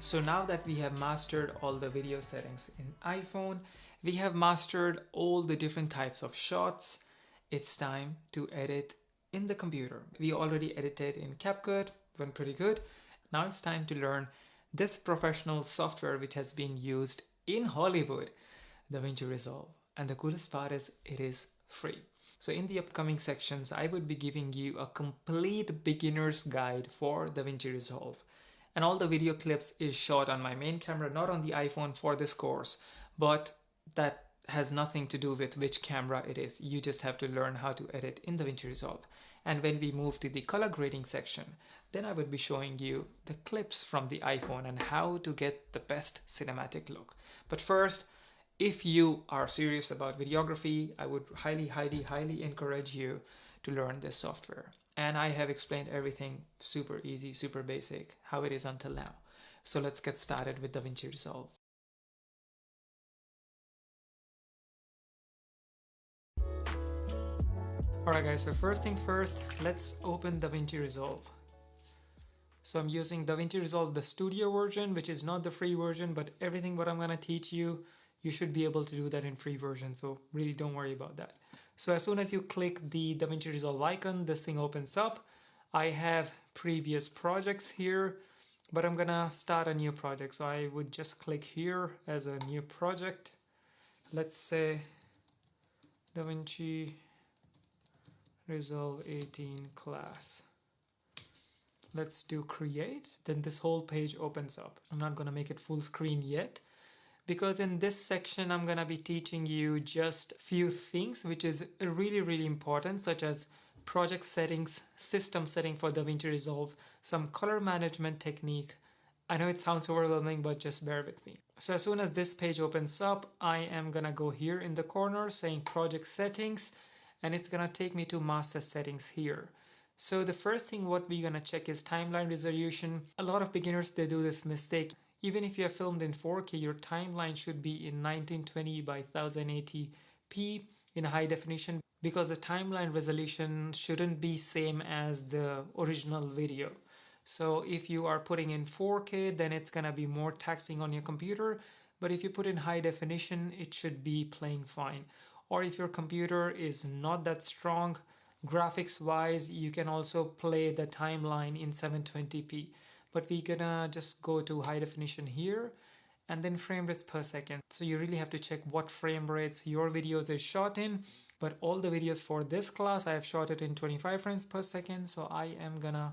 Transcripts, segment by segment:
So now that we have mastered all the video settings in iPhone, we have mastered all the different types of shots. It's time to edit in the computer. We already edited in CapCut, went pretty good. Now it's time to learn this professional software which has been used in Hollywood, DaVinci Resolve. And the coolest part is it is free. So in the upcoming sections, I would be giving you a complete beginner's guide for DaVinci Resolve. And all the video clips is shot on my main camera, not on the iPhone for this course, but that has nothing to do with which camera it is. You just have to learn how to edit in DaVinci Resolve. And when we move to the color grading section, then I would be showing you the clips from the iPhone and how to get the best cinematic look. But first, if you are serious about videography, I would highly encourage you to learn this software. And I have explained everything super easy, super basic, how it is until now. So let's get started with DaVinci Resolve. Alright guys, so first thing first, let's open DaVinci Resolve. So I'm using DaVinci Resolve, the studio version, which is not the free version, but everything what I'm gonna teach you, you should be able to do that in free version. So really don't worry about that. So as soon as you click the DaVinci Resolve icon, this thing opens up. I have previous projects here, but I'm gonna start a new project. So I would just click here as a new project. Let's say DaVinci Resolve 18 class. Let's do create. Then this whole page opens up. I'm not gonna make it full screen yet, because in this section I'm gonna be teaching you just few things which is really important, such as project settings, system setting for DaVinci Resolve, some color management technique. I know it sounds overwhelming, but just bear with me. So as soon as this page opens up, I am gonna go here in the corner saying project settings, and it's gonna take me to master settings here. So the first thing what we're gonna check is timeline resolution. A lot of beginners, they do this mistake. Even if you have filmed in 4K, your timeline should be in 1920 by 1080p in high definition, because the timeline resolution shouldn't be same as the original video. So if you are putting in 4K, then it's gonna be more taxing on your computer. But if you put in high definition, it should be playing fine. Or if your computer is not that strong, graphics wise, you can also play the timeline in 720p. But we're gonna just go to high definition here and then frame rates per second. So you really have to check what frame rates your videos is shot in. But all the videos for this class, I have shot it in 25 frames per second. So I am gonna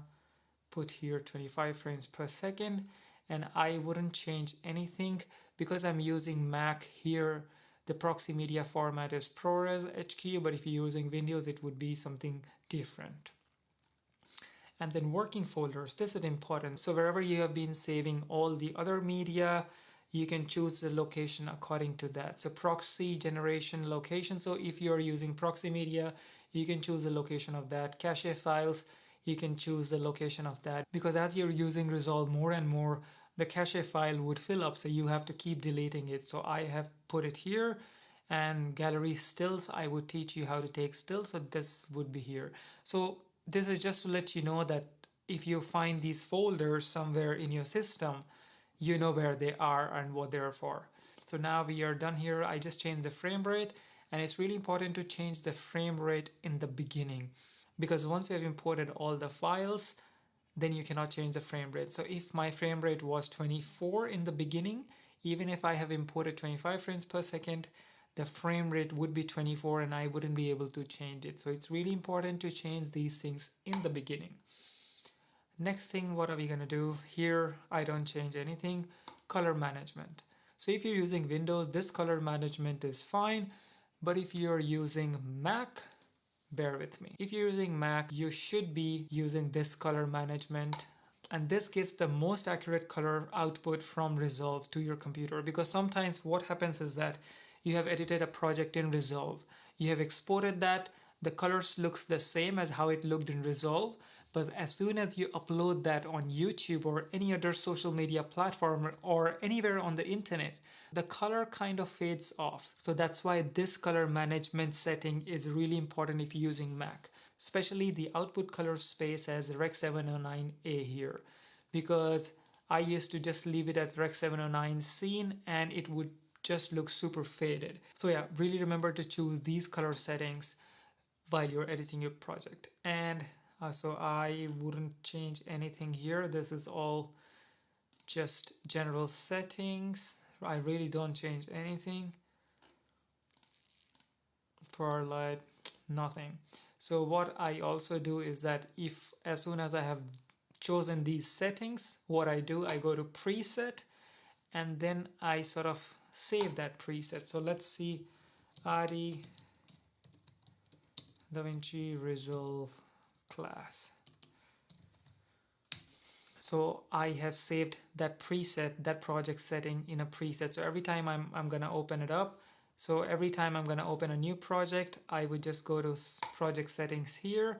put here 25 frames per second, and I wouldn't change anything because I'm using Mac here. The proxy media format is ProRes HQ, but if you're using Windows, it would be something different. And then working folders, this is important. So wherever you have been saving all the other media, you can choose the location according to that. So proxy generation location. So if you're using proxy media, you can choose the location of that. Cache files, you can choose the location of that. Because as you're using Resolve more and more, the cache file would fill up, so you have to keep deleting it. So I have put it here, and gallery stills, I would teach you how to take stills, so this would be here. So this is just to let you know that if you find these folders somewhere in your system, you know where they are and what they're for. So now we are done here. I just changed the frame rate, and it's really important to change the frame rate in the beginning, because once you have imported all the files, then you cannot change the frame rate. So if my frame rate was 24 in the beginning, even if I have imported 25 frames per second, the frame rate would be 24 and I wouldn't be able to change it. So it's really important to change these things in the beginning. Next thing, what are we gonna do? Here, I don't change anything. Color management. So if you're using Windows, this color management is fine. But if you're using Mac, bear with me. If you're using Mac, you should be using this color management, and this gives the most accurate color output from Resolve to your computer. Because sometimes what happens is that you have edited a project in Resolve, you have exported that, the colors looks the same as how it looked in Resolve, but as soon as you upload that on YouTube or any other social media platform or anywhere on the internet, the color kind of fades off. So that's why this color management setting is really important if you're using Mac, especially the output color space as Rec 709A here, because I used to just leave it at Rec 709 scene and it would just look super faded. So yeah, really remember to choose these color settings while you're editing your project. And so I wouldn't change anything here. This is all just general settings. I really don't change anything. For light, nothing. So what I also do is that if as soon as I have chosen these settings, what I do, I go to preset and then I sort of save that preset. So let's see, Adi DaVinci Resolve class. So I have saved that preset, that project setting in a preset. So every time I'm gonna open it up, so every time I'm gonna open a new project, I would just go to project settings here.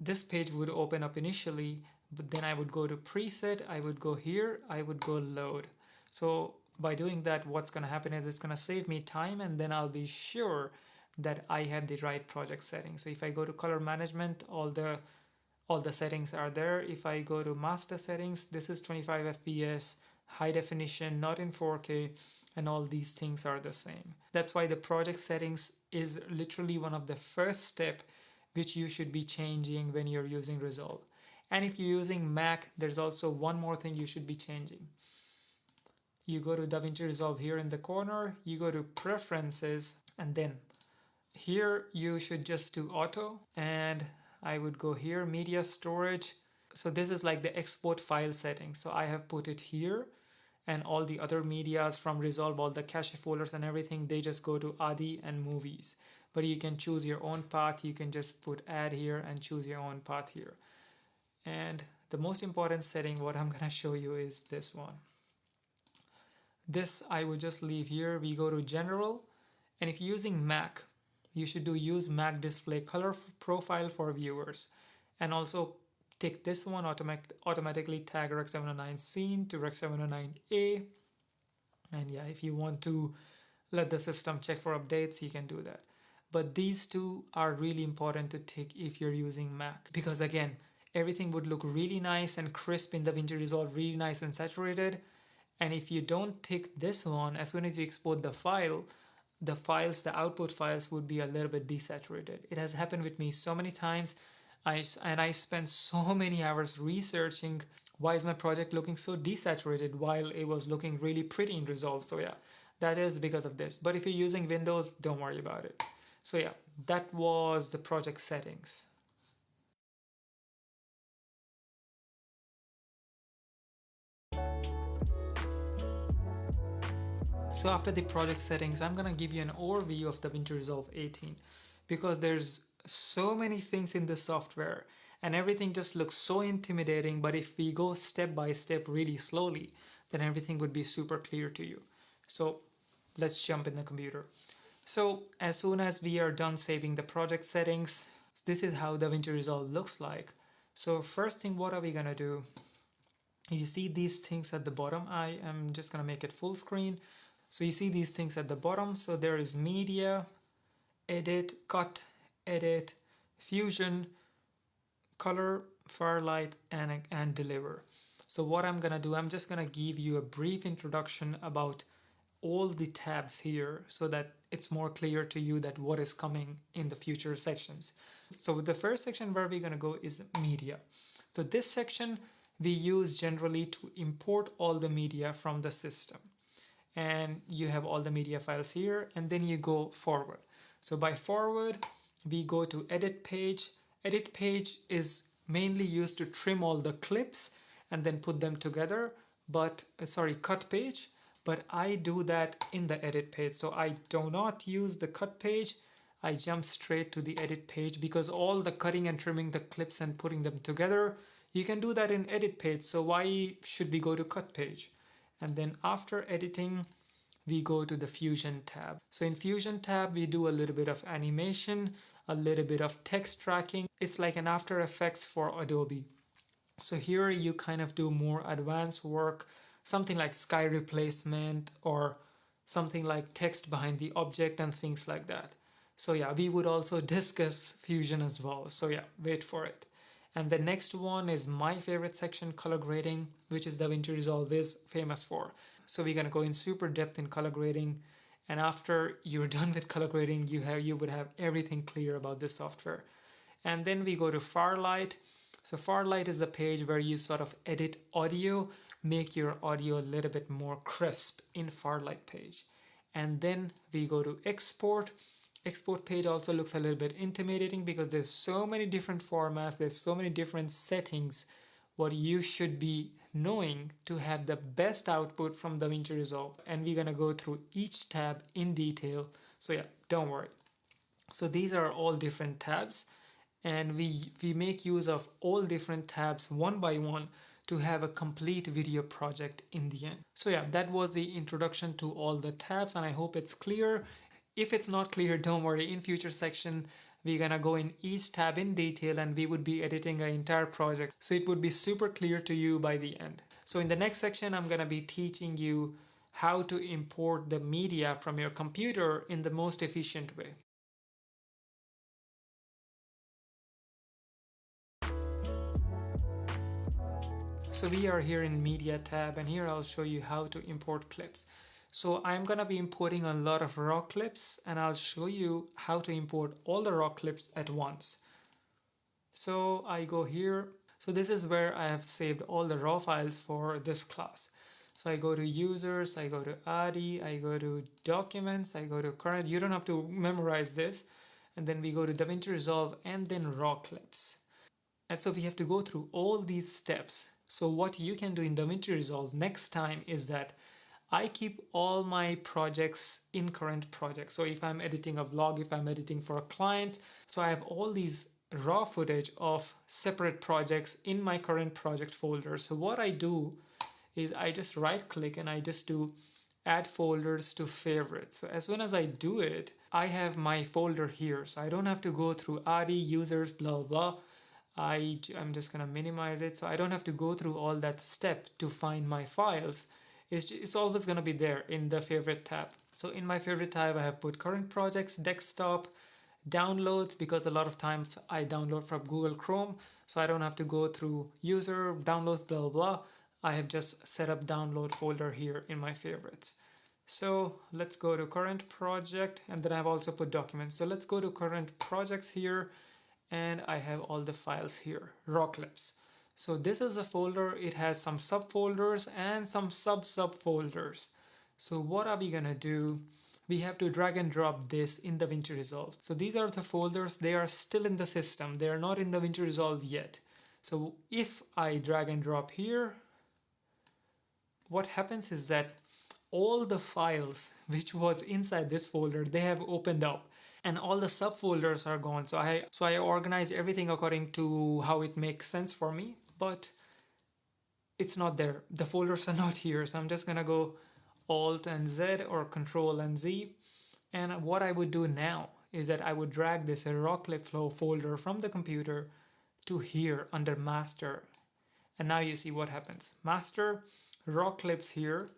This page would open up initially, but then I would go to preset, I would go here, I would go load. So by doing that, what's gonna happen is it's gonna save me time, and then I'll be sure that I have the right project settings. So if I go to color management, all the settings are there. If I go to master settings, this is 25 FPS, high definition, not in 4K, and all these things are the same. That's why the project settings is literally one of the first step which you should be changing when you're using Resolve. And if you're using Mac, there's also one more thing you should be changing. You go to DaVinci Resolve here in the corner, you go to preferences, and then here you should just do auto, and I would go here, media storage. So this is like the export file settings. So I have put it here, and all the other medias from Resolve, all the cache folders and everything, they just go to Adi and movies. But you can choose your own path. You can just put add here and choose your own path here. And the most important setting, what I'm gonna show you is this one. This I would just leave here. We go to general, and if you're using Mac, you should do use Mac display color profile for viewers, and also take this one, automatically tag Rec 709 scene to Rec 709A. And yeah, if you want to let the system check for updates, you can do that. But these two are really important to tick if you're using Mac, because again, everything would look really nice and crisp in DaVinci Resolve, really nice and saturated. And if you don't tick this one, as soon as you export the file, the output files would be a little bit desaturated. It has happened with me so many times. I spent so many hours researching why is my project looking so desaturated while it was looking really pretty in Resolve. So yeah, that is because of this. But if you're using Windows, don't worry about it. So yeah, that was the project settings. So after the project settings, I'm gonna give you an overview of DaVinci Resolve 18, because there's so many things in this software and everything just looks so intimidating. But if we go step by step really slowly, then everything would be super clear to you. So let's jump in the computer. So as soon as we are done saving the project settings, this is how DaVinci Resolve looks like. So first thing, what are we gonna do? You see these things at the bottom. I am just gonna make it full screen. So you see these things at the bottom. So there is media, edit, cut, edit, fusion, color, firelight, and deliver. So what I'm gonna do, I'm just gonna give you a brief introduction about all the tabs here so that it's more clear to you that what is coming in the future sections. So the first section where we're gonna go is media. So this section we use generally to import all the media from the system. And you have all the media files here, and then you go forward. So by forward, we go to edit page. Edit page is mainly used to trim all the clips and then put them together, but cut page. But I do that in the edit page. So I do not use the cut page. I jump straight to the edit page, because all the cutting and trimming the clips and putting them together, you can do that in edit page. So why should we go to cut page? And then after editing, we go to the Fusion tab. So in Fusion tab, we do a little bit of animation, a little bit of text tracking. It's like an After Effects for Adobe. So here you kind of do more advanced work, something like sky replacement or something like text behind the object and things like that. So yeah, we would also discuss Fusion as well. So yeah, wait for it. And the next one is my favorite section, color grading, which is DaVinci Resolve is famous for. So we're gonna go in super depth in color grading, and after you're done with color grading, you would have everything clear about this software. And then we go to Farlight. So Farlight is the page where you sort of edit audio, make your audio a little bit more crisp in Farlight page. And then we go to Export. Export page also looks a little bit intimidating because there's so many different formats, there's so many different settings. What you should be knowing to have the best output from DaVinci Resolve. And we're gonna go through each tab in detail. So yeah, don't worry. So these are all different tabs, and we make use of all different tabs one by one to have a complete video project in the end. So yeah, that was the introduction to all the tabs, and I hope it's clear. If it's not clear, don't worry. In future section, we're gonna go in each tab in detail, and we would be editing an entire project. So it would be super clear to you by the end. So in the next section, I'm gonna be teaching you how to import the media from your computer in the most efficient way. So we are here in Media tab, and here I'll show you how to import clips. So I'm gonna be importing a lot of raw clips, and I'll show you how to import all the raw clips at once. So I go here. So this is where I have saved all the raw files for this class. So I go to users, I go to ADI, I go to documents, I go to current. You don't have to memorize this. And then we go to DaVinci Resolve and then raw clips. And so we have to go through all these steps. So what you can do in DaVinci Resolve next time is that I keep all my projects in current project. So if I'm editing a vlog, if I'm editing for a client, so I have all these raw footage of separate projects in my current project folder. So what I do is I just right click and I just do add folders to favorites. So as soon as I do it, I have my folder here. So I don't have to go through ADI, users, blah, blah. I'm just gonna minimize it. So I don't have to go through all that step to find my files. It's always gonna be there in the favorite tab. So in my favorite tab, I have put current projects, desktop, downloads, because a lot of times I download from Google Chrome. So I don't have to go through user, downloads, blah, blah. I have just set up download folder here in my favorites. So let's go to current project, and then I've also put documents. So let's go to current projects here, and I have all the files here, raw clips. So this is a folder. It has some subfolders and some subfolders. So what are we gonna do? We have to drag and drop this in DaVinci Resolve. So these are the folders. They are still in the system. They are not in DaVinci Resolve yet. So if I drag and drop here, what happens is that all the files which was inside this folder, they have opened up, and all the subfolders are gone. So I organize everything according to how it makes sense for me, but it's not there. The folders are not here. So I'm just gonna go Alt and Z or Control and Z. And what I would do now is that I would drag this raw clip flow folder from the computer to here under master. And now you see what happens. Master, raw clips here,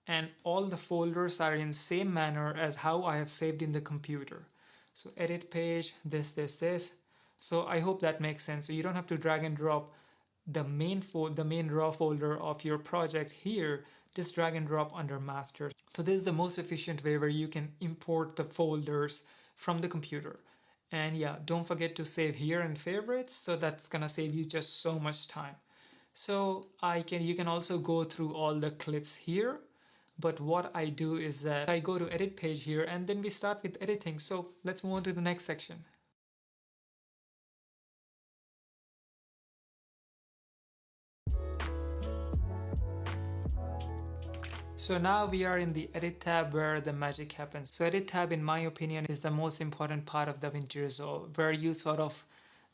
and all the folders are in same manner as how I have saved in the computer. So edit page, this. So I hope that makes sense. So you don't have to drag and drop the main raw folder of your project here. Just drag and drop under master. So this is the most efficient way where you can import the folders from the computer. And yeah, don't forget to save here in favorites. So that's gonna save you just so much time. So you can also go through all the clips here. But what I do is that I go to edit page here, and then we start with editing. So let's move on to the next section. So now we are in the edit tab where the magic happens. So edit tab, in my opinion, is the most important part of DaVinci Resolve, where you sort of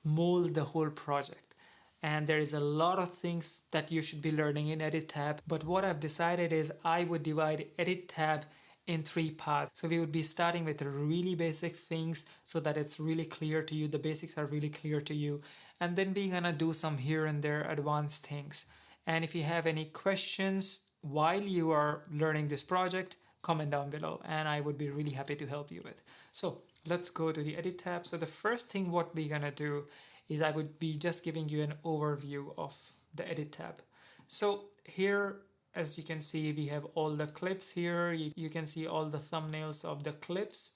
mold the whole project. And there is a lot of things that you should be learning in edit tab. But what I've decided is I would divide edit tab in 3 parts. So we would be starting with the really basic things so that it's really clear to you. The basics are really clear to you. And then we're gonna do some here and there advanced things. And if you have any questions while you are learning this project, comment down below and I would be really happy to help you with. So let's go to the edit tab. So the first thing what we're gonna do is I would be just giving you an overview of the edit tab. So here, as you can see, we have all the clips here. You can see all the thumbnails of the clips.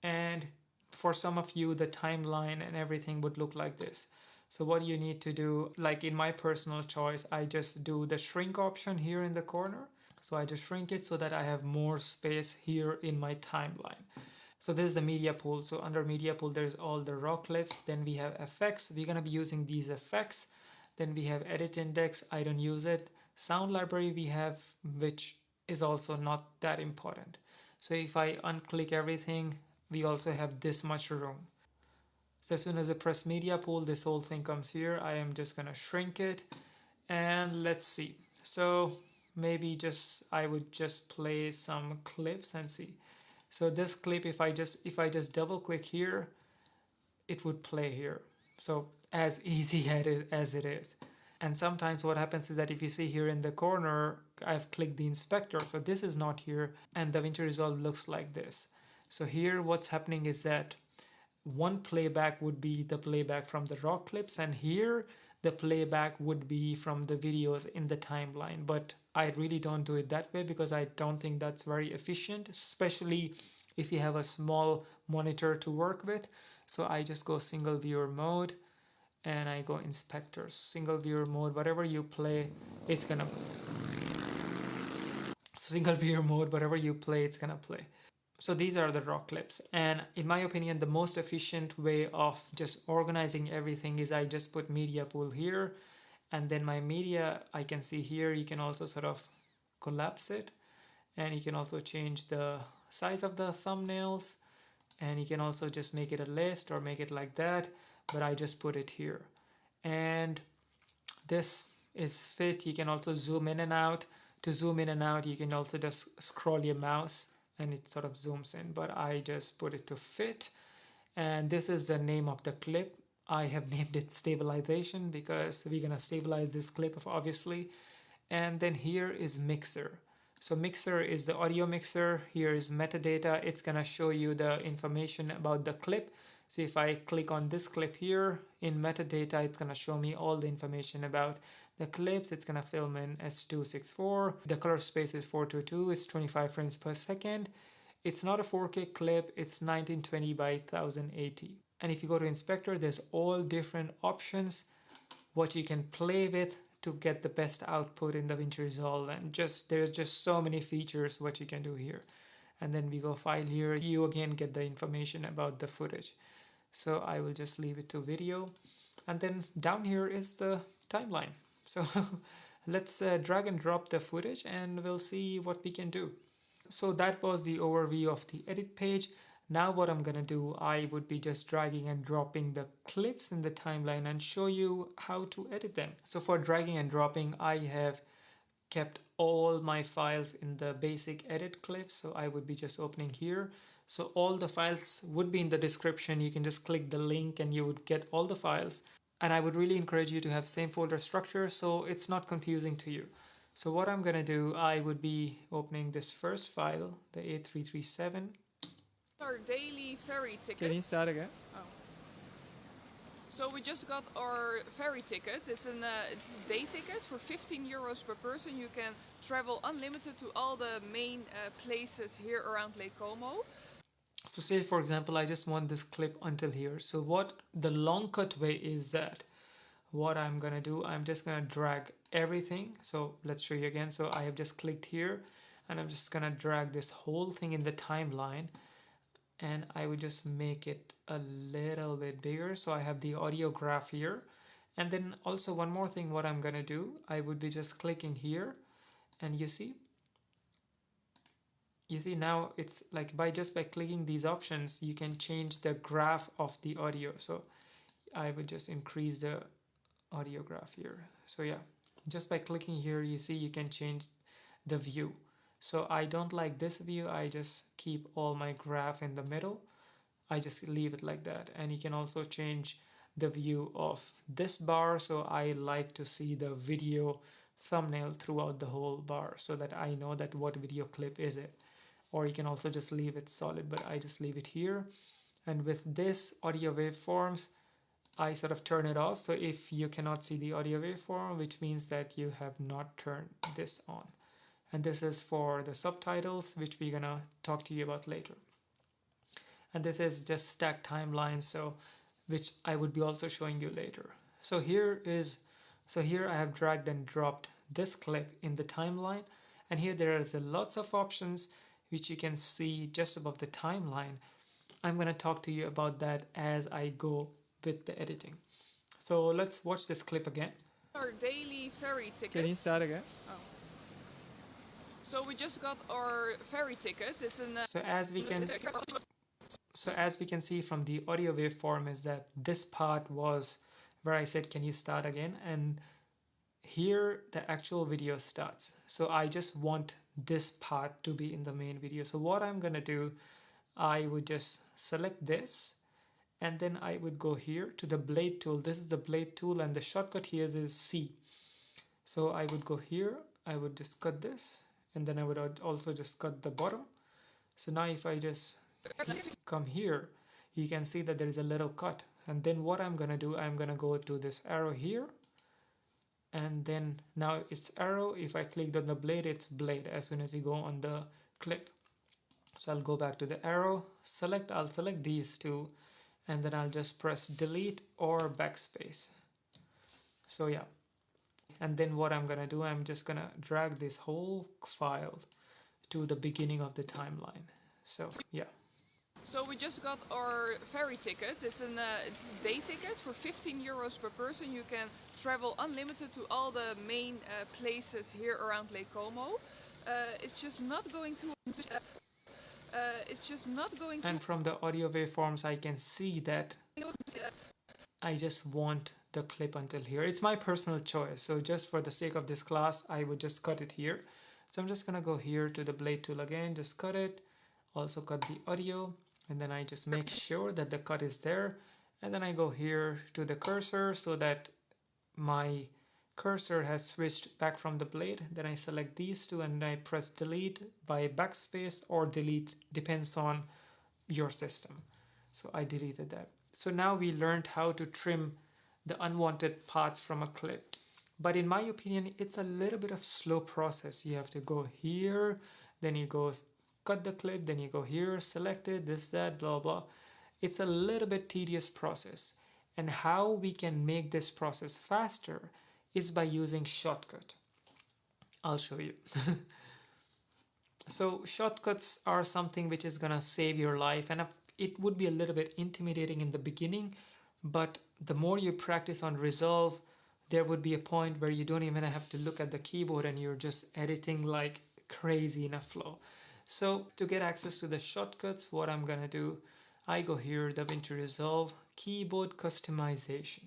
And for some of you, the timeline and everything would look like this. So what you need to do, like in my personal choice, I just do the shrink option here in the corner. So I just shrink it so that I have more space here in my timeline. So this is the media pool. So under media pool, there's all the raw clips. Then we have effects. We're going to be using these effects. Then we have edit index. I don't use it. Sound library we have, which is also not that important. So if I unclick everything, we also have this much room. So as soon as I press media pool, this whole thing comes here. I am just gonna shrink it, and let's see. So maybe I would just play some clips and see. So this clip, if I just double click here, it would play here. So as easy as it is. And sometimes what happens is that if you see here in the corner, I've clicked the inspector. So this is not here, and DaVinci Resolve looks like this. So here what's happening is that one playback would be the playback from the raw clips, and here the playback would be from the videos in the timeline. But I really don't do it that way because I don't think that's very efficient, especially if you have a small monitor to work with. So I just go single viewer mode and I go inspectors. Single viewer mode, whatever you play, it's gonna single viewer mode, whatever you play, it's gonna play. So these are the raw clips, and in my opinion, the most efficient way of just organizing everything is I just put media pool here, and then my media I can see here. You can also sort of collapse it, and you can also change the size of the thumbnails, and you can also just make it a list or make it like that, but I just put it here. And this is fit. You can also zoom in and out. To zoom in and out, you can also just scroll your mouse and it sort of zooms in, but I just put it to fit. And this is the name of the clip. I have named it stabilization because we're gonna stabilize this clip obviously. And then here is mixer. So mixer is the audio mixer. Here is metadata. It's gonna show you the information about the clip. So if I click on this clip here in metadata, it's gonna show me all the information about the clips. It's gonna film in S264. The color space is 422. It's 25 frames per second. It's not a 4K clip. It's 1920 by 1080. And if you go to inspector, there's all different options what you can play with to get the best output in DaVinci Resolve. And there's just so many features what you can do here. And then we go file here. You again get the information about the footage. So I will just leave it to video. And then down here is the timeline. So let's drag and drop the footage and we'll see what we can do. So that was the overview of the edit page. Now what I'm gonna do, I would be just dragging and dropping the clips in the timeline and show you how to edit them. So for dragging and dropping, I have kept all my files in the basic edit clips. So I would be just opening here. So all the files would be in the description. You can just click the link and you would get all the files. And I would really encourage you to have same folder structure so it's not confusing to you. So what I'm gonna do, I would be opening this first file, the A337. Our daily ferry tickets. Can you start again? Oh. So we just got our ferry ticket. It's a day ticket for 15 euros per person. You can travel unlimited to all the main places here around Lake Como. So say for example, I just want this clip until here. So what the long cut way is that what I'm gonna do, I'm just gonna drag everything. So let's show you again. So I have just clicked here and I'm just gonna drag this whole thing in the timeline, and I would just make it a little bit bigger. So I have the audio graph here. And then also one more thing, what I'm gonna do, I would be just clicking here, and you see now it's like by clicking these options, you can change the graph of the audio. So I would just increase the audio graph here. So yeah, just by clicking here, you see you can change the view. So I don't like this view. I just keep all my graph in the middle. I just leave it like that. And you can also change the view of this bar. So I like to see the video thumbnail throughout the whole bar so that I know that what video clip is it. Or you can also just leave it solid, but I just leave it here. And with this audio waveforms, I sort of turn it off. So if you cannot see the audio waveform, which means that you have not turned this on. And this is for the subtitles, which we're gonna talk to you about later. And this is just stacked timeline, so which I would be also showing you later. So here I have dragged and dropped this clip in the timeline, and here there is lots of options which you can see just above the timeline. I'm going to talk to you about that as I go with the editing. So let's watch this clip again. Our daily ferry tickets. Can you start again? Oh. So we just got our ferry tickets. It's an. So as we can see from the audio waveform is that this part was where I said, can you start again? And here the actual video starts. So I just want this part to be in the main video. So what I'm gonna do, I would just select this, and then I would go here to the blade tool. This is the blade tool, and the shortcut here is C. So I would go here, I would just cut this, and then I would also just cut the bottom. So now if I just come here, you can see that there is a little cut. And then what I'm gonna do, I'm gonna go to this arrow here, and then now it's arrow. If I clicked on the blade, it's blade as soon as you go on the clip. So I'll go back to the arrow, I'll select these two, and then I'll just press delete or backspace. So yeah, and then what I'm gonna do, I'm just gonna drag this whole file to the beginning of the timeline. So yeah. So we just got our ferry tickets. It's day tickets for 15 euros per person. You can travel unlimited to all the main places here around Lake Como. It's just not going to. And from the audio waveforms, I can see that I just want the clip until here. It's my personal choice. So just for the sake of this class, I would just cut it here. So I'm just gonna go here to the blade tool again, just cut it, also cut the audio, and then I just make sure that the cut is there. And then I go here to the cursor so that my cursor has switched back from the blade. Then I select these two and I press delete by backspace or delete, depends on your system. So I deleted that. So now we learned how to trim the unwanted parts from a clip. But in my opinion, it's a little bit of slow process. You have to go here, then you go cut the clip, then you go here, select it, this, that, blah, blah. It's a little bit tedious process. And how we can make this process faster is by using shortcut. I'll show you. So shortcuts are something which is gonna save your life, and it would be a little bit intimidating in the beginning, but the more you practice on Resolve, there would be a point where you don't even have to look at the keyboard and you're just editing like crazy in a flow. So to get access to the shortcuts, what I'm gonna do, I go here, DaVinci Resolve, keyboard customization.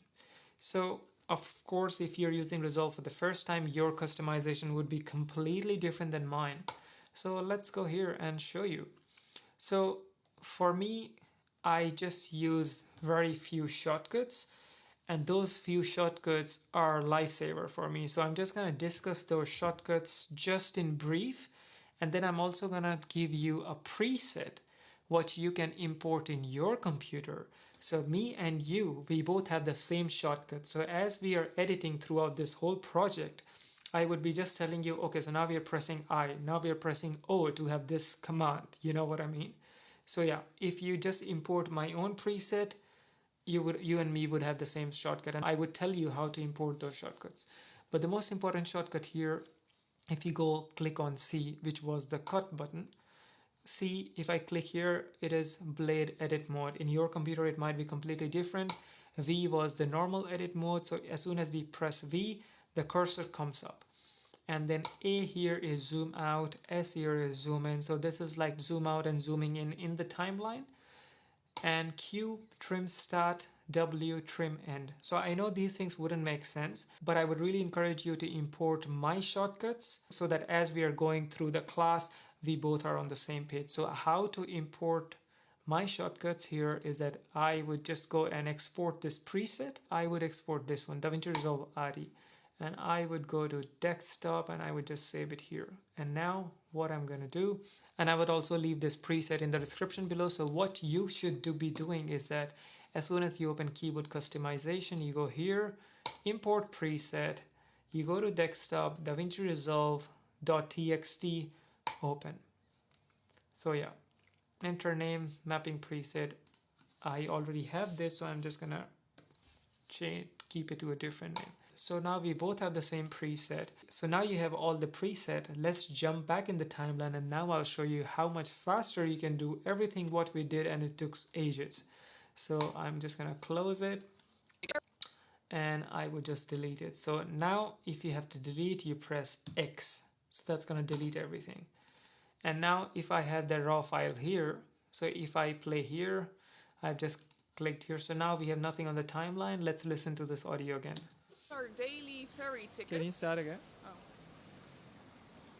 So of course, if you're using Resolve for the first time, your customization would be completely different than mine. So let's go here and show you. So for me, I just use very few shortcuts, and those few shortcuts are lifesaver for me. So I'm just gonna discuss those shortcuts just in brief, and then I'm also gonna give you a preset what you can import in your computer. So me and you, we both have the same shortcut. So as we are editing throughout this whole project, I would be just telling you, okay, so now we are pressing I, now we are pressing O to have this command, you know what I mean? So yeah, if you just import my own preset, you and me would have the same shortcut, and I would tell you how to import those shortcuts. But the most important shortcut here, if you go click on C, which was the cut button, see, if I click here, it is blade edit mode. In your computer, it might be completely different. V was the normal edit mode. So as soon as we press V, the cursor comes up. And then A here is zoom out, S here is zoom in. So this is like zoom out and zooming in the timeline. And Q, trim start, W, trim end. So I know these things wouldn't make sense, but I would really encourage you to import my shortcuts so that as we are going through the class, we both are on the same page. So how to import my shortcuts here is that I would just go and export this preset. I would export this one, DaVinci Resolve ADI, and I would go to desktop and I would just save it here. And now what I'm gonna do, and I would also leave this preset in the description below. So what you should be doing is that as soon as you open keyboard customization, you go here, import preset, you go to desktop, DaVinci Resolve.txt, open. So yeah, enter name, mapping preset. I already have this, so I'm just gonna keep it to a different name. So now we both have the same preset. So now you have all the preset. Let's jump back in the timeline, and now I'll show you how much faster you can do everything what we did, and it took ages. So I'm just gonna close it, and I would just delete it. So now if you have to delete, you press X. So that's gonna delete everything. And now if I have the raw file here, so if I play here, I've just clicked here. So now we have nothing on the timeline. Let's listen to this audio again. Our daily ferry tickets. Can you start again? Oh.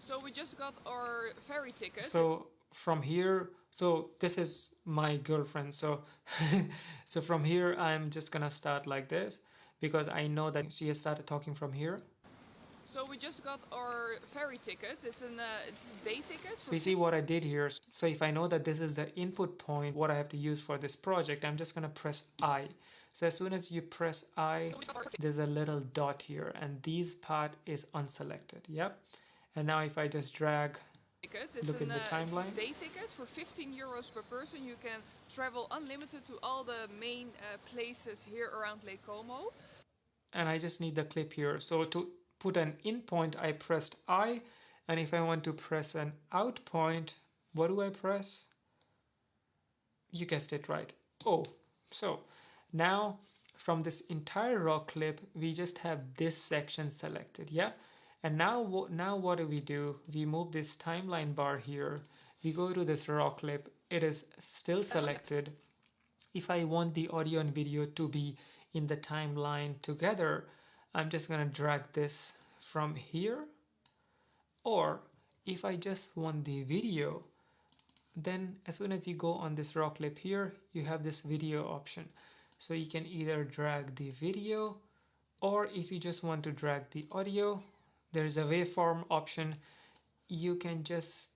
So we just got our ferry ticket. So from here, so this is my girlfriend. So so from here, I'm just gonna start like this because I know that she has started talking from here. So we just got our ferry ticket. It's a day ticket. So you see what I did here. So if I know that this is the input point, what I have to use for this project, I'm just gonna press I. So as soon as you press I, there's a little dot here, and this part is unselected. Yep. And now if I just drag, look in the timeline. It's day tickets for 15 euros per person. You can travel unlimited to all the main places here around Lake Como. And I just need the clip here. So to put an in point, I pressed I, and if I want to press an out point, what do I press? You guessed it right. Oh, so now from this entire raw clip, we just have this section selected, yeah? And now what do? We move this timeline bar here. We go to this raw clip. It is still selected. If I want the audio and video to be in the timeline together, I'm just gonna drag this from here. Or if I just want the video, then as soon as you go on this raw clip here, you have this video option. So you can either drag the video, or if you just want to drag the audio, there's a waveform option. You can just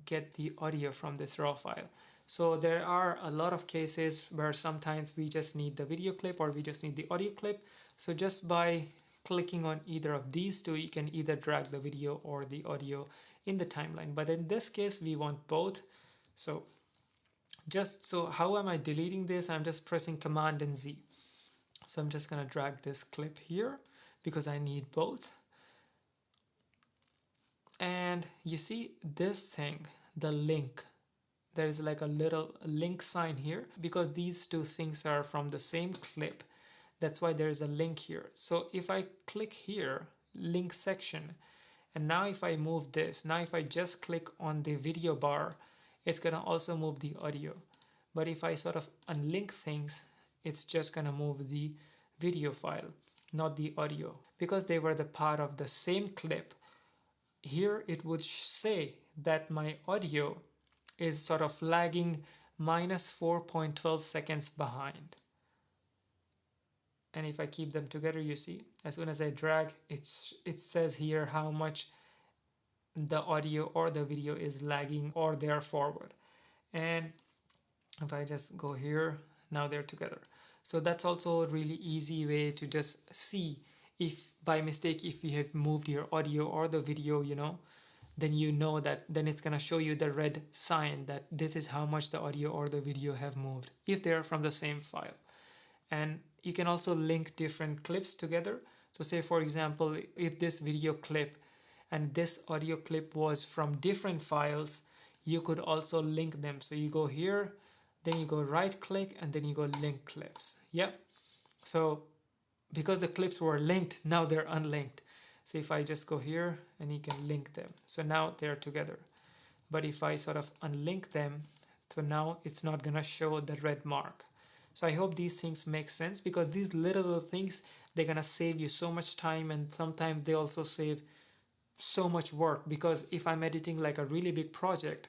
get the audio from this raw file. So there are a lot of cases where sometimes we just need the video clip or we just need the audio clip. So just by clicking on either of these two, you can either drag the video or the audio in the timeline. But in this case, we want both. So how am I deleting this? I'm just pressing Command and Z. So I'm just gonna drag this clip here because I need both. And you see this thing, the link. There is like a little link sign here because these two things are from the same clip. That's why there is a link here. So if I click here, link section, and now if I move this, now if I just click on the video bar, it's gonna also move the audio. But if I sort of unlink things, it's just gonna move the video file, not the audio. Because they were the part of the same clip, here it would say that my audio is sort of lagging minus 4.12 seconds behind. And if I keep them together, you see, as soon as I drag, it says here how much the audio or the video is lagging or they're forward. And if I just go here, now they're together. So that's also a really easy way to just see if by mistake, if you have moved your audio or the video, then you know that then it's gonna show you the red sign that this is how much the audio or the video have moved if they're from the same file. And you can also link different clips together. So say for example, if this video clip and this audio clip was from different files, you could also link them. So you go here, then you go right click, and then you go link clips. Yep. So because the clips were linked, now they're unlinked. So if I just go here and you can link them. So now they're together. But if I sort of unlink them, so now it's not gonna show the red mark. So I hope these things make sense because these little things, they're gonna save you so much time, and sometimes they also save so much work, because if I'm editing like a really big project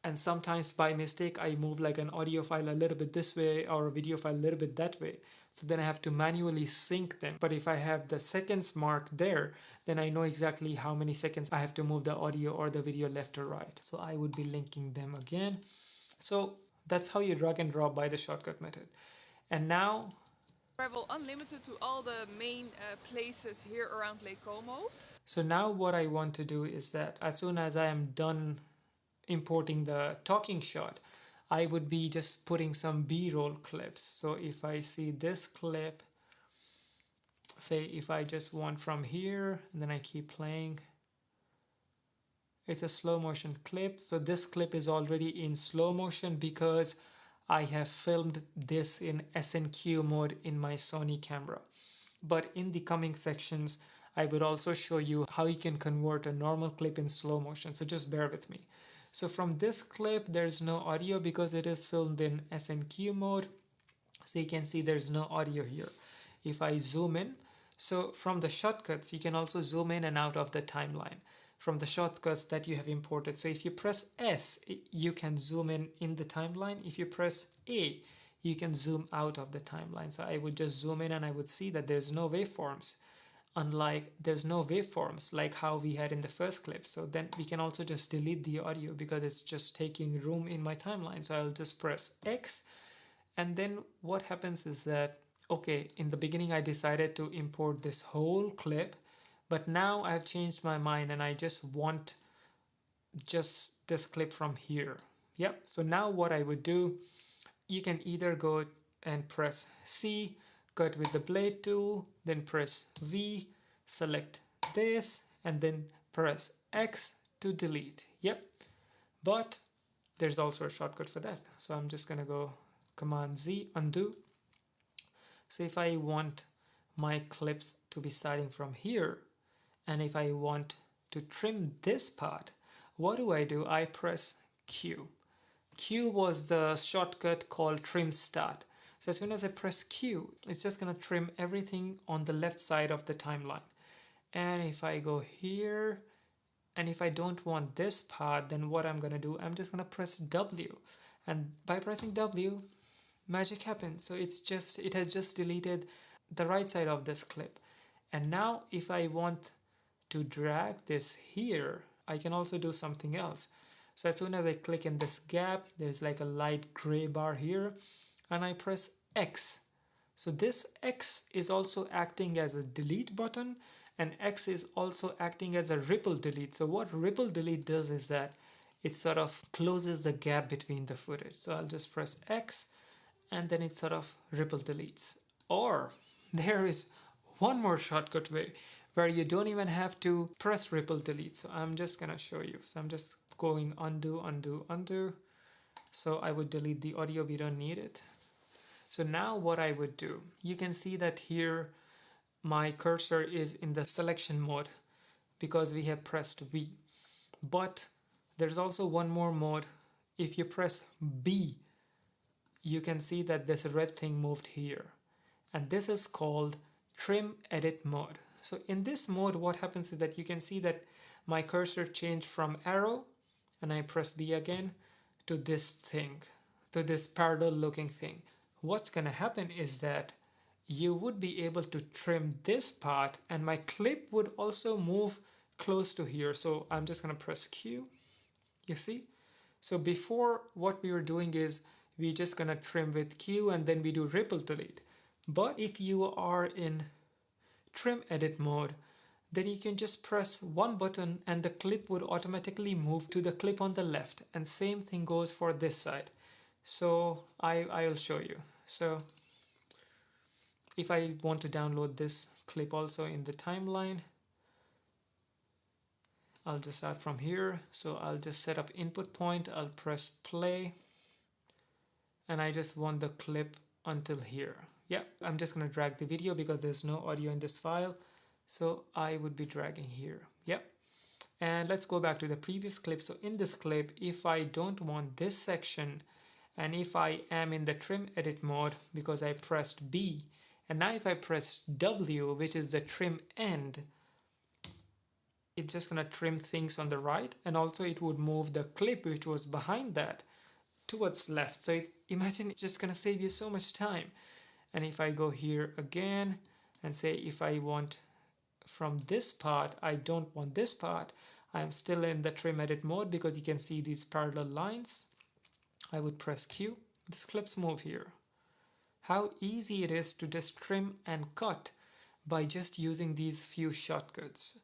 and sometimes by mistake I move like an audio file a little bit this way or a video file a little bit that way, so then I have to manually sync them. But if I have the seconds marked there, then I know exactly how many seconds I have to move the audio or the video left or right. So I would be linking them again. So that's how you drag and drop by the shortcut method. And now travel unlimited to all the main places here around Lake Como. So now what I want to do is that as soon as I am done importing the talking shot, I would be just putting some B-roll clips. So if I see this clip, say if I just want from here, and then I keep playing, it's a slow motion clip. So this clip is already in slow motion because I have filmed this in SNQ mode in my Sony camera. But in the coming sections, I would also show you how you can convert a normal clip in slow motion. So just bear with me. So from this clip, there's no audio because it is filmed in SNQ mode. So you can see there's no audio here. If I zoom in, so from the shortcuts, you can also zoom in and out of the timeline from the shortcuts that you have imported. So if you press S, you can zoom in the timeline. If you press A, you can zoom out of the timeline. So I would just zoom in and I would see that there's no waveforms. Unlike there's no waveforms like how we had in the first clip. So then we can also just delete the audio because it's just taking room in my timeline. So I'll just press X. And then what happens is that, okay, in the beginning I decided to import this whole clip, but now I've changed my mind and I just want just this clip from here. Yep. So now what I would do, you can either go and press C, cut with the blade tool, then press V, select this, and then press X to delete. Yep. But there's also a shortcut for that. So I'm just going to go Command Z, undo. So if I want my clips to be starting from here, and if I want to trim this part, what do? I press Q. Q was the shortcut called trim start. So as soon as I press Q, it's just going to trim everything on the left side of the timeline. And if I go here, and if I don't want this part, then what I'm going to do, I'm just going to press W. And by pressing W, magic happens. So it has just deleted the right side of this clip. And now if I want to drag this here, I can also do something else. So as soon as I click in this gap, there's like a light gray bar here, and I press X. So this X is also acting as a delete button, and X is also acting as a ripple delete. So what ripple delete does is that it sort of closes the gap between the footage. So I'll just press X, and then it sort of ripple deletes. Or there is one more shortcut way where you don't even have to press ripple delete. So I'm just gonna show you. So I'm just going undo, undo, undo. So I would delete the audio, we don't need it. So now what I would do, you can see that here my cursor is in the selection mode because we have pressed V. But there's also one more mode. If you press B, you can see that this red thing moved here. And this is called trim edit mode. So in this mode, what happens is that you can see that my cursor changed from arrow, and I press B again, to this thing, to this parallel looking thing. What's going to happen is that you would be able to trim this part, and my clip would also move close to here. So I'm just going to press Q. You see? So before, what we were doing is we're just going to trim with Q and then we do ripple delete. But if you are in trim edit mode, then you can just press one button and the clip would automatically move to the clip on the left. And same thing goes for this side. So I'll show you. So if I want to download this clip also in the timeline, I'll just start from here. So I'll just set up input point. I'll press play. And I just want the clip until here. Yeah, I'm just going to drag the video because there's no audio in this file. So I would be dragging here. Yep. And let's go back to the previous clip. So in this clip, if I don't want this section, and if I am in the trim edit mode because I pressed B, and now if I press W, which is the trim end, it's just going to trim things on the right, and also it would move the clip which was behind that towards left. So imagine it's just going to save you so much time. And if I go here again and say if I want from this part, I don't want this part, I'm still in the trim edit mode because you can see these parallel lines. I would press Q. This clips move here. how easy it is to just trim and cut by just using these few shortcuts.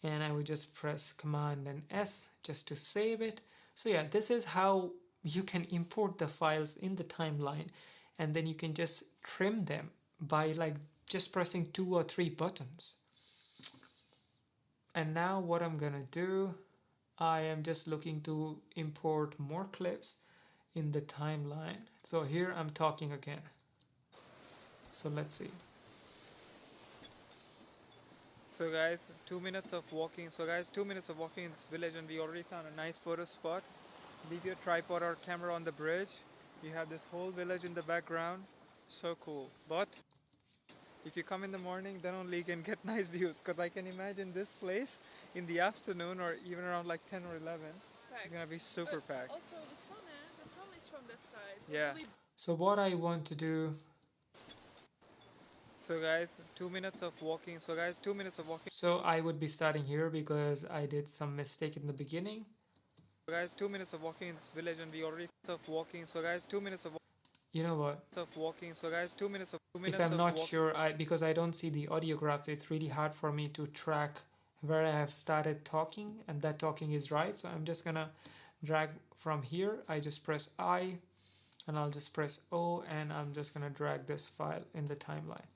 And I would just press Command and S just to save it. So yeah, this is how you can import the files in the timeline, and then you can just trim them by like just pressing 2 or 3 buttons. And now what I'm gonna do, I am just looking to import more clips in the timeline. So here I'm talking again. So let's see. So guys, 2 minutes of walking. So guys, 2 minutes of walking in this village, and we already found a nice photo spot. Leave your tripod or camera on the bridge. You have this whole village in the background. So cool. But if you come in the morning, then only you can get nice views. Because I can imagine this place in the afternoon or even around like 10 or 11. Packed. It's gonna be super But packed. also the sun is from that side. So Yeah. really So what I want to do, So guys, 2 minutes of walking. So guys, 2 minutes of walking. so I would be starting here because I did some mistake in the beginning. So guys, 2 minutes of walking in this village, and we already of walking. So guys, 2 minutes of You know what? walking. So guys, 2 minutes of 2 minutes If I'm of not walk- sure, because I don't see the audio graphs, it's really hard for me to track where I have started talking and that talking is right. So I'm just gonna drag from here. I just press I and I'll just press O, and I'm just gonna drag this file in the timeline.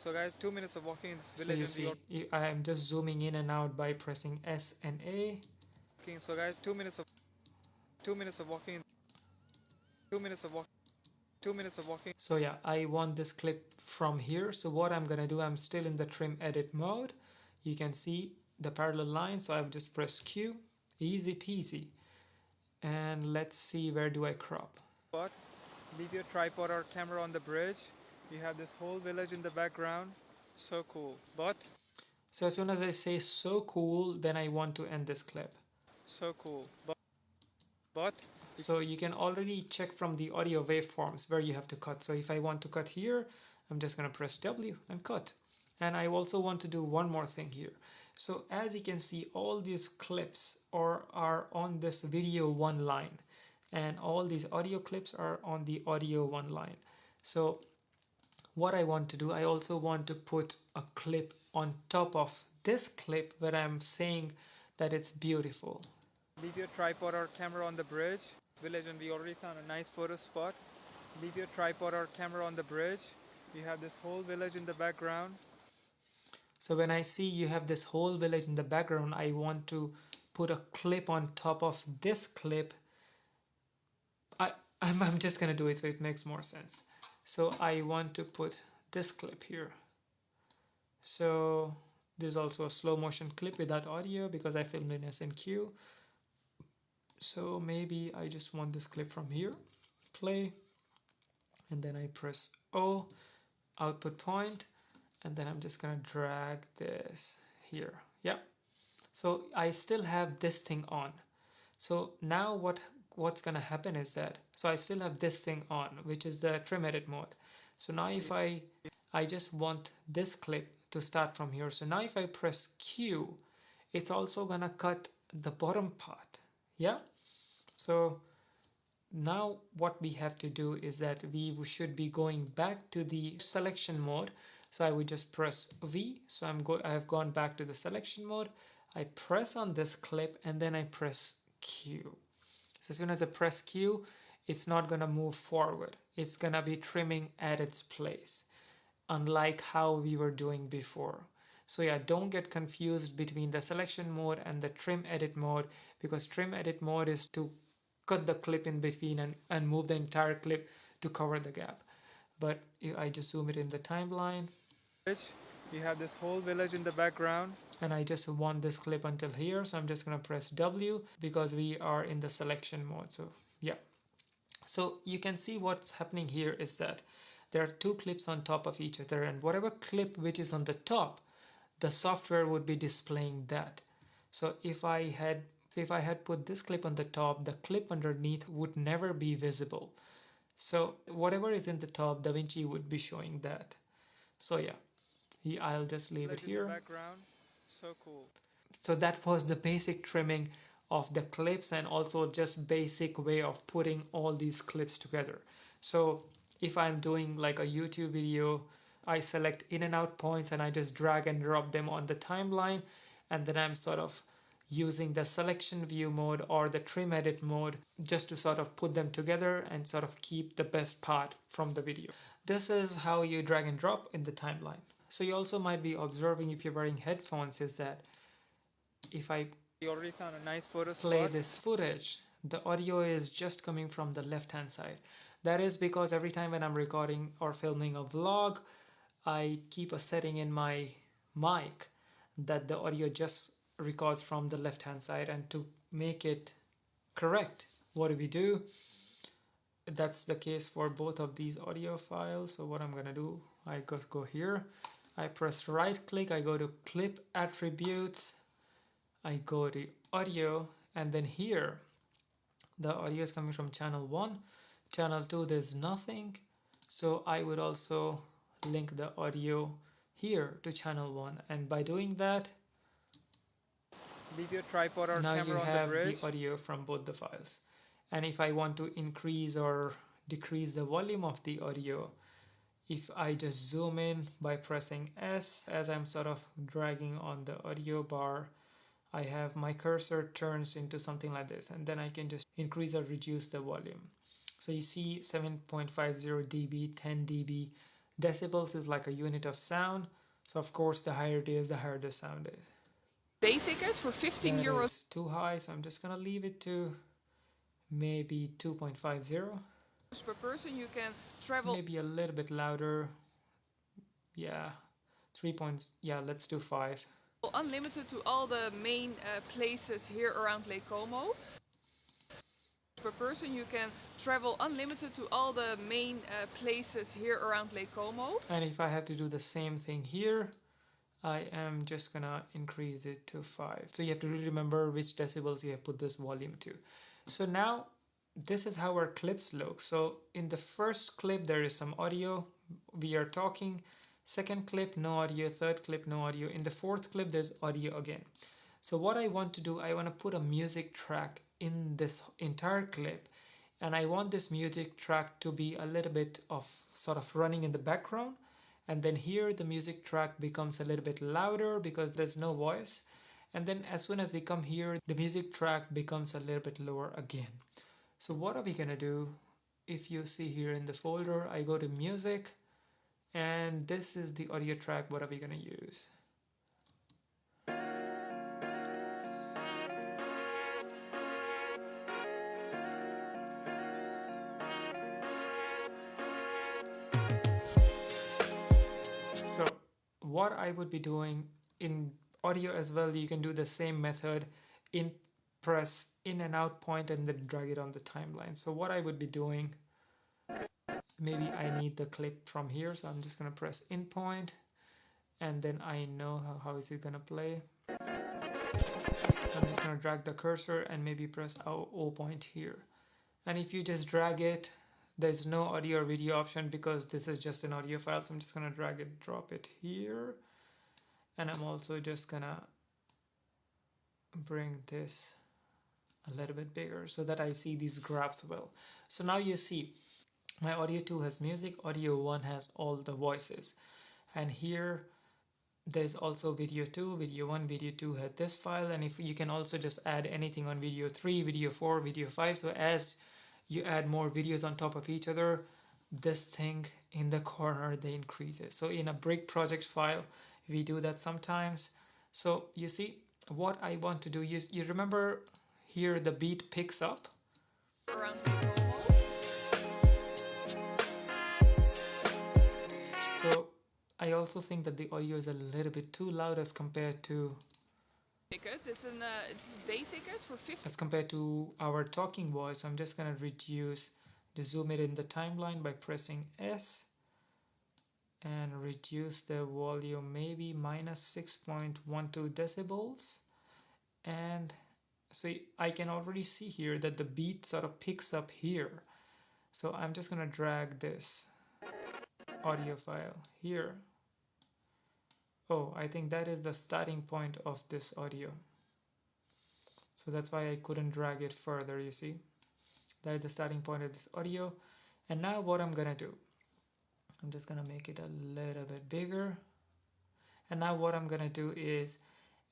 So guys, 2 minutes of walking in this So village, you and we see, I am just zooming in and out by pressing S and A. walking. So guys, 2 minutes of walking. 2 minutes of walk. 2 minutes of walking. So yeah, I want this clip from here. So what I'm gonna do, I'm still in the trim edit mode. You can see the parallel line. So I've just pressed Q, easy peasy. And let's see, where do I crop? But leave your tripod or camera on the bridge. You have this whole village in the background. So cool. But So as soon as I say so cool, then I want to end this clip. so cool. But So you can already check from the audio waveforms where you have to cut. So if I want to cut here, I'm just gonna press W and cut. And I also want to do one more thing here. So as you can see, all these clips are on this video one line, and all these audio clips are on the audio one line. So what I want to do, I also want to put a clip on top of this clip where I'm saying that it's beautiful. leave your tripod or camera on the bridge. Village, and we already found a nice photo spot. Leave your tripod or camera on the bridge. You have this whole village in the background. So when I see you have this whole village in the background, I want to put a clip on top of this clip. I'm just gonna do it so it makes more sense. So I want to put this clip here. So there's also a slow motion clip without audio because I filmed in SNQ. So maybe I just want this clip from here, play, and then I press O, output point, and then I'm just gonna drag this here. Yeah. So I still have this thing on. So now what's gonna happen is that, so I still have this thing on, which is the trim edit mode. So now if I just want this clip to start from here. So now if I press Q, it's also gonna cut the bottom part. Yeah. So now what we have to do is that we should be going back to the selection mode. So I would just press V. So I have gone back to the selection mode. I press on this clip and then I press Q. So as soon as I press Q, it's not gonna move forward. It's gonna be trimming at its place, unlike how we were doing before. So yeah, don't get confused between the selection mode and the trim edit mode, because trim edit mode is to cut the clip in between and move the entire clip to cover the gap. But if I just zoom it in the timeline, You have this whole village in the background. and I just want this clip until here, so I'm just gonna press W because we are in the selection mode. So yeah, so you can see what's happening here is that there are two clips on top of each other, and whatever clip which is on the top, the software would be displaying that. So if I had put this clip on the top, the clip underneath would never be visible. So whatever is in the top, DaVinci would be showing that. So yeah, I'll just leave it Village in the here. background. So cool. So that was the basic trimming of the clips, and also just basic way of putting all these clips together. So If I'm doing like a YouTube video, I select in and out points and I just drag and drop them on the timeline, and then I'm sort of using the selection view mode or the trim edit mode just to sort of put them together and sort of keep the best part from the video. This is how you drag and drop in the timeline. So you also might be observing, if you're wearing headphones, is that if I already found a nice photo play spot. this footage, the audio is just coming from the left hand side. That is because every time when I'm recording or filming a vlog, I keep a setting in my mic that the audio just records from the left hand side, and to make it correct, what do we do? That's the case for both of these audio files. So what I'm gonna do, I go here, I press right click, I go to clip attributes, I go to audio, and then here the audio is coming from channel 1. Channel 2 there's nothing, so I would also link the audio here to channel 1, and by doing that, Leave your tripod or now you camera on the have bridge. the audio from both the files. And if I want to increase or decrease the volume of the audio, if I just zoom in by pressing S, as I'm sort of dragging on the audio bar, I have my cursor turns into something like this, and then I can just increase or reduce the volume. So you see 7.50 dB, 10 dB. Decibels is like a unit of sound. So of course the higher it is, the higher the sound is. Day tickets for 15 That euros is too high, so I'm just gonna leave it to maybe 2.50. per person. You can travel Maybe a little bit louder. Yeah, 3 points. Yeah, let's do 5. unlimited to all the main places here around Lake Como. Per person, you can travel unlimited to all the main places here around Lake Como. And if I have to do the same thing here, I am just gonna increase it to 5. So you have to really remember which decibels you have put this volume to. So now this is how our clips look. So in the first clip there is some audio, we are talking. Second clip, no audio. Third clip, no audio. In the fourth clip there's audio again. So what I want to do, I want to put a music track in this entire clip, and I want this music track to be a little bit of sort of running in the background, and then here the music track becomes a little bit louder because there's no voice, and then as soon as we come here the music track becomes a little bit lower again. So what are we gonna do? If you see here in the folder, I go to music, and this is the audio track. What are we gonna use? So what I would be doing in audio as well, you can do the same method, in press in and out point and then drag it on the timeline. So what I would be doing, maybe I need the clip from here, so I'm just gonna press in point, and then I know how is it gonna play. So I'm just gonna drag the cursor and maybe press O point here. And if you just drag it, there's no audio or video option because this is just an audio file. So I'm just gonna drag it, drop it here. And I'm also just gonna bring this a little bit bigger so that I see these graphs well. So now you see my audio 2 has music, audio 1 has all the voices. And here there's also video 2, video 1, video 2 had this file. And if you can also just add anything on video 3, video 4, video 5. So as you add more videos on top of each other, this thing in the corner, they increase it. So in a brick project file, we do that sometimes. So you see what I want to do, you remember here the beat picks up. Around Lake Como. So I also think that the audio is a little bit too loud as compared to Tickets. It's day tickets for 15. as compared to our talking voice. I'm just gonna reduce the zoom it in the timeline by pressing S and reduce the volume maybe minus 6.12 decibels. And see, I can already see here that the beat sort of picks up here. So I'm just gonna drag this audio file here. Oh, I think that is the starting point of this audio. So that's why I couldn't drag it further, you see. That is the starting point of this audio. And now what I'm gonna do, I'm just gonna make it a little bit bigger. And now what I'm gonna do is,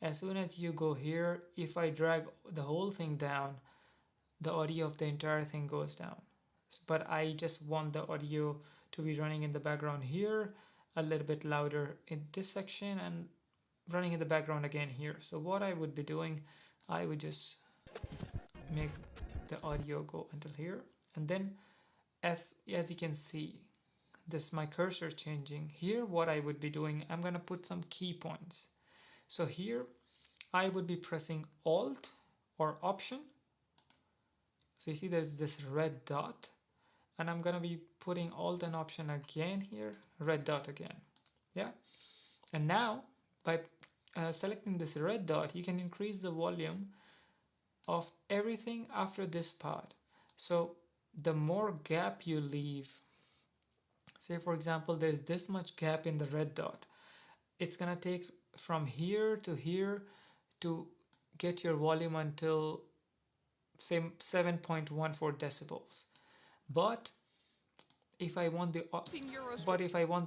as soon as you go here, if I drag the whole thing down, the audio of the entire thing goes down. But I just want the audio to be running in the background here, a little bit louder in this section, and running in the background again here. So what I would be doing, I would just make the audio go until here, and then as you can see, this my cursor changing here. What I would be doing, I'm gonna put some key points. So here I would be pressing Alt or Option. So you see there's this red dot, and I'm gonna be putting Alt and Option again here, red dot again. Yeah, and now by selecting this red dot, you can increase the volume of everything after this part. So the more gap you leave, say for example there's this much gap in the red dot, it's gonna take from here to get your volume until say 7.14 decibels. But if I want the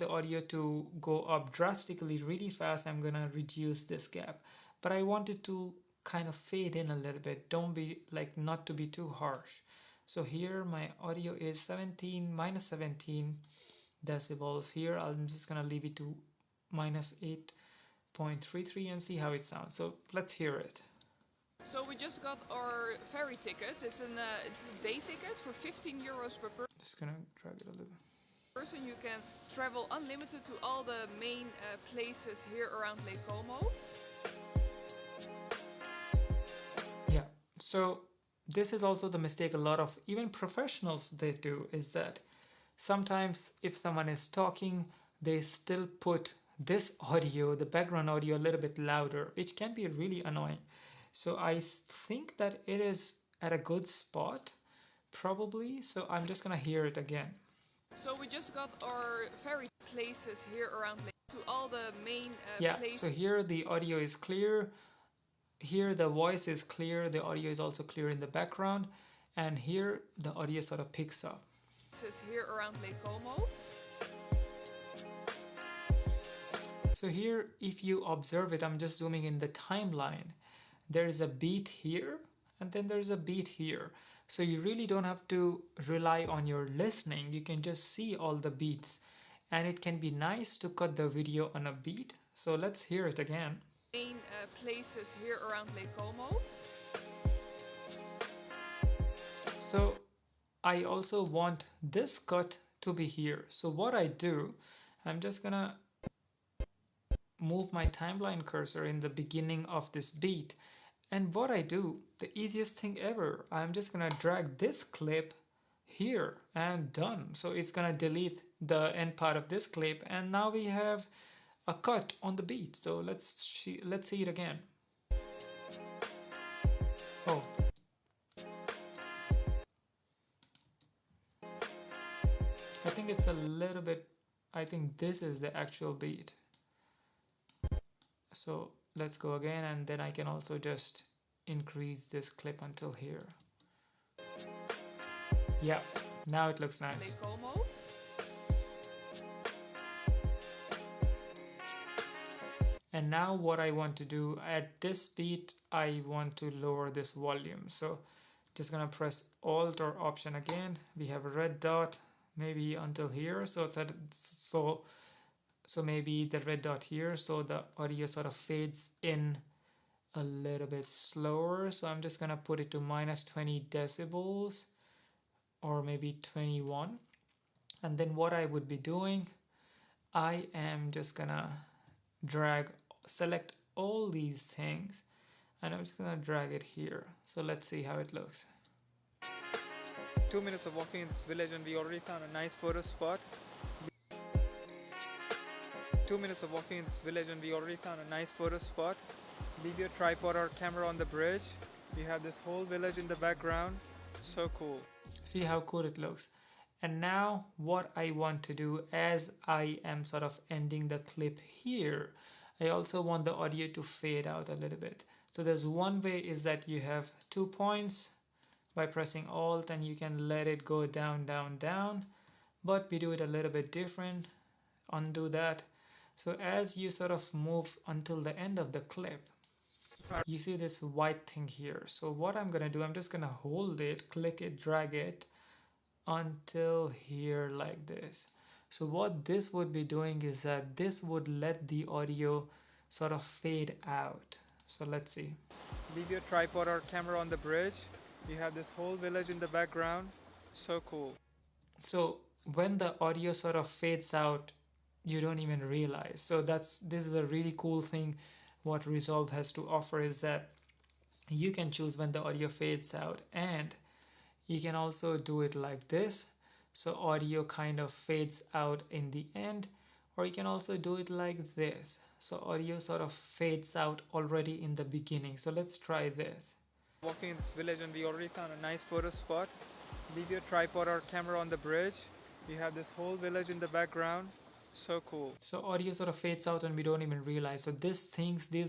audio to go up drastically really fast, I'm gonna reduce this gap. But I want it to kind of fade in a little bit. Don't be like, not to be too harsh. So here my audio is minus 17 decibels. Here I'm just gonna leave it to minus 8.33 and see how it sounds. So let's hear it. So we just got our ferry ticket. It's a day ticket for 15 euros per person. Just gonna drag it a little. You can travel unlimited to all the main places here around Lake Como. Yeah, so this is also the mistake a lot of even professionals they do, is that sometimes if someone is talking, they still put this audio, the background audio, a little bit louder, which can be really annoying. So I think that it is at a good spot, probably. So I'm just gonna hear it again. So we just got our ferry places here around Lake to all the main places. So here the audio is clear. Here the voice is clear. The audio is also clear in the background, and here the audio sort of picks up. This is here around Lake Como. So here, if you observe it, I'm just zooming in the timeline. There is a beat here, and then there's a beat here. So you really don't have to rely on your listening. You can just see all the beats, and it can be nice to cut the video on a beat. So let's hear it again. Main places here around Lake Como. So I also want this cut to be here. So what I do, I'm just gonna move my timeline cursor in the beginning of this beat. And what I do, the easiest thing ever, I'm just gonna drag this clip here and done. So it's gonna delete the end part of this clip, and now we have a cut on the beat. So let's see it again. Oh. I think it's a little bit, I think this is the actual beat. So let's go again, and then I can also just increase this clip until here. Yeah, now it looks nice. Lake Como. And now what I want to do at this beat, I want to lower this volume. So just gonna press Alt or Option again. We have a red dot, maybe until here. So it's at, so maybe the red dot here, so the audio sort of fades in a little bit slower. So I'm just gonna put it to minus 20 decibels or maybe 21. And then what I would be doing, I am just gonna select all these things, and I'm just gonna drag it here. So let's see how it looks. 2 minutes of walking in this village, and we already found a nice photo spot. 2 minutes of walking in this village, and we already found a nice photo spot. Leave your tripod or camera on the bridge. You have this whole village in the background. So cool. See how cool it looks. And now what I want to do, as I am sort of ending the clip here, I also want the audio to fade out a little bit. So there's one way is that you have 2 points by pressing Alt, and you can let it go down, down, down. but we do it a little bit different. Undo that. So as you sort of move until the end of the clip, you see this white thing here. So what I'm gonna do, I'm just gonna hold it, click it, drag it until here like this. So what this would be doing is that this would let the audio sort of fade out. So let's see. Leave your tripod or camera on the bridge. You have this whole village in the background. So cool. So when the audio sort of fades out, you don't even realize. So this is a really cool thing. What Resolve has to offer is that you can choose when the audio fades out, and you can also do it like this. So audio kind of fades out in the end, or you can also do it like this. So audio sort of fades out already in the beginning. So let's try this. Walking in this village and we already found a nice photo spot. Leave your tripod or camera on the bridge. You have this whole village in the background. So cool. So audio sort of fades out and we don't even realize. So these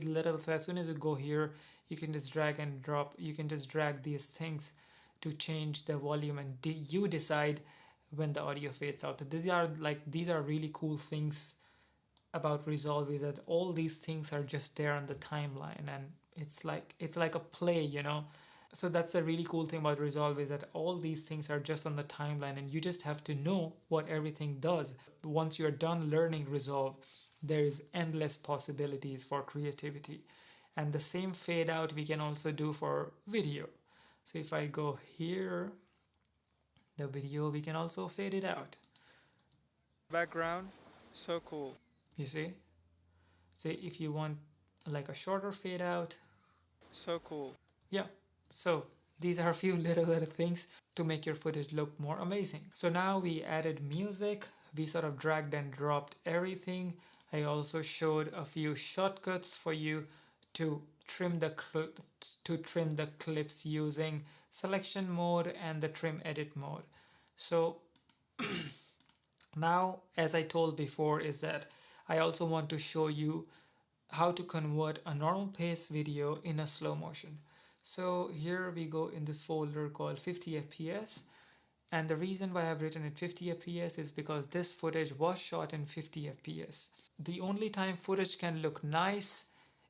little, so as soon as you go here, you can just drag and drop. You can just drag these things to change the volume, and you decide when the audio fades out. These are really cool things about Resolve, is that all these things are just there on the timeline, and it's like a play, you know. So that's the really cool thing about Resolve, is that all these things are just on the timeline, and you just have to know what everything does. Once you're done learning Resolve, there is endless possibilities for creativity. And the same fade out we can also do for video. So if I go here, the video, we can also fade it out. Background, so cool. You see? Say if you want like a shorter fade out. So cool. Yeah. So these are a few little things to make your footage look more amazing. So now we added music. We sort of dragged and dropped everything. I also showed a few shortcuts for you to trim the clips using selection mode and the trim edit mode. So now, as I told before, is that I also want to show you how to convert a normal pace video in a slow motion. So here we go in this folder called 50 FPS, and the reason why I've written it 50 FPS is because this footage was shot in 50 FPS. The only time footage can look nice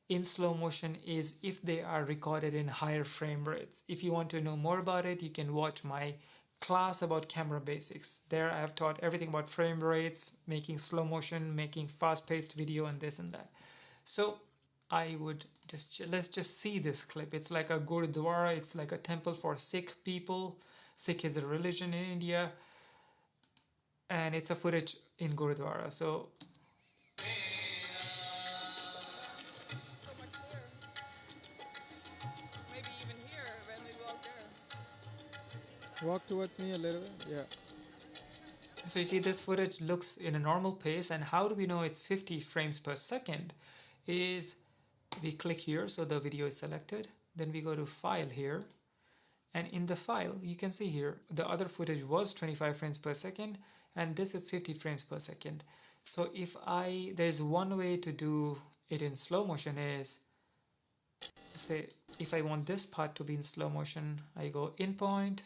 in slow motion is if they are recorded in higher frame rates. If you want to know more about it, you can watch my class about camera basics. There I have taught everything about frame rates, making slow motion, making fast-paced video, and this and that. So I would let's just see this clip. It's like a Gurudwara, it's like a temple for Sikh people. Sikh is a religion in India, and it's a footage in Gurudwara. So much clearer. Maybe even here when we walk there. Walk towards me a little bit, yeah. So you see this footage looks in a normal pace, and how do we know it's 50 frames per second? Is we click here, so the video is selected, then we go to file here, and in the file you can see here the other footage was 25 frames per second and this is 50 frames per second. So there's one way to do it in slow motion is, say if I want this part to be in slow motion, I go in point,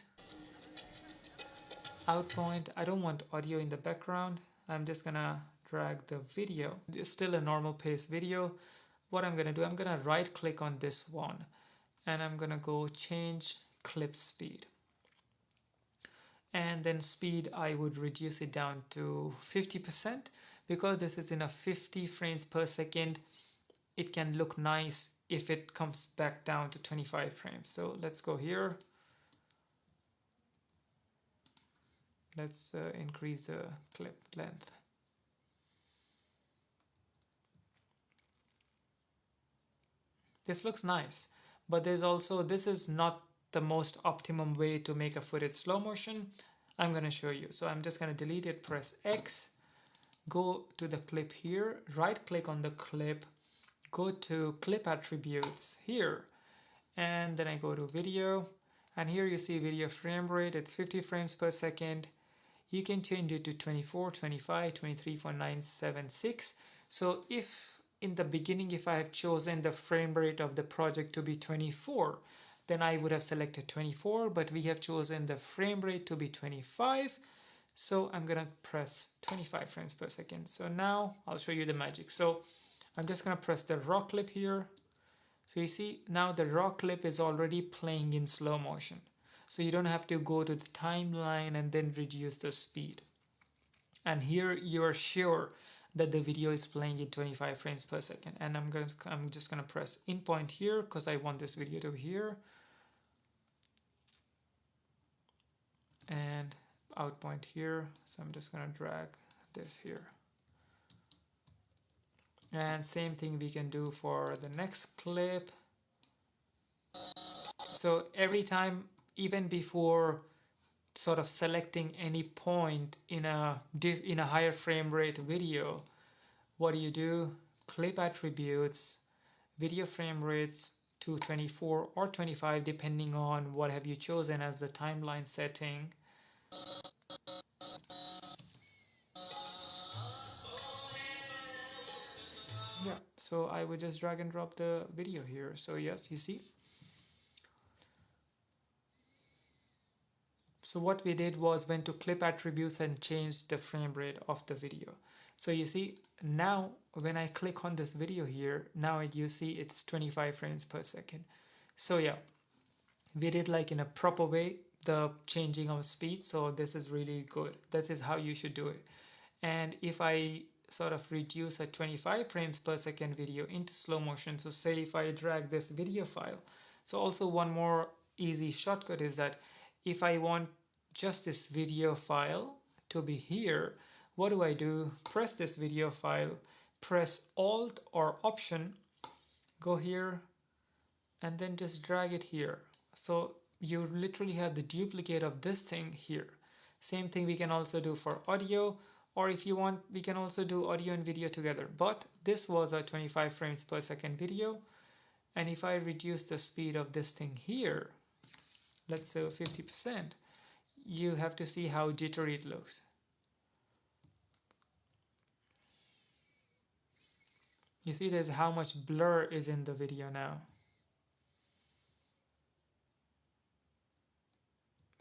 out point. I don't want audio in the background. I'm just gonna drag the video. It's still a normal pace video. What I'm gonna do, I'm gonna right click on this one and I'm gonna go change clip speed. And then speed, I would reduce it down to 50% because this is in a 50 frames per second. It can look nice if it comes back down to 25 frames. So let's go here. Let's increase the clip length. This looks nice, but there's also, this is not the most optimum way to make a footage slow motion. I'm going to show you. So I'm just going to delete it, press X, go to the clip here, right click on the clip, go to clip attributes here, and then I go to video, and here you see video frame rate, it's 50 frames per second. You can change it to 24, 25, 23.976. So if in the beginning, if I have chosen the frame rate of the project to be 24, then I would have selected 24, but we have chosen the frame rate to be 25. So I'm gonna press 25 frames per second. So now I'll show you the magic. So I'm just gonna press the raw clip here. So you see now the raw clip is already playing in slow motion. So you don't have to go to the timeline and then reduce the speed. And here you're sure that the video is playing in 25 frames per second. And I'm just gonna press in point here because I want this video to be here. And out point here. So I'm just gonna drag this here. And same thing we can do for the next clip. So every time, even before sort of selecting any point in a higher frame rate video, what do? Clip attributes, video frame rates to 24 or 25 depending on what have you chosen as the timeline setting. Yeah, so I would just drag and drop the video here. So yes, you see. So what we did was went to clip attributes and changed the frame rate of the video. So you see now when I click on this video here, now you see it's 25 frames per second. So yeah, we did like in a proper way the changing of speed. So this is really good. That is how you should do it. And if I sort of reduce a 25 frames per second video into slow motion, so say if I drag this video file, so also one more easy shortcut is that if I want just this video file to be here, what do? Press this video file, press Alt or Option, go here, and then just drag it here. So you literally have the duplicate of this thing here. Same thing we can also do for audio, or if you want, we can also do audio and video together. But this was a 25 frames per second video. And if I reduce the speed of this thing here, let's say 50%, you have to see how jittery it looks. You see there's how much blur is in the video now.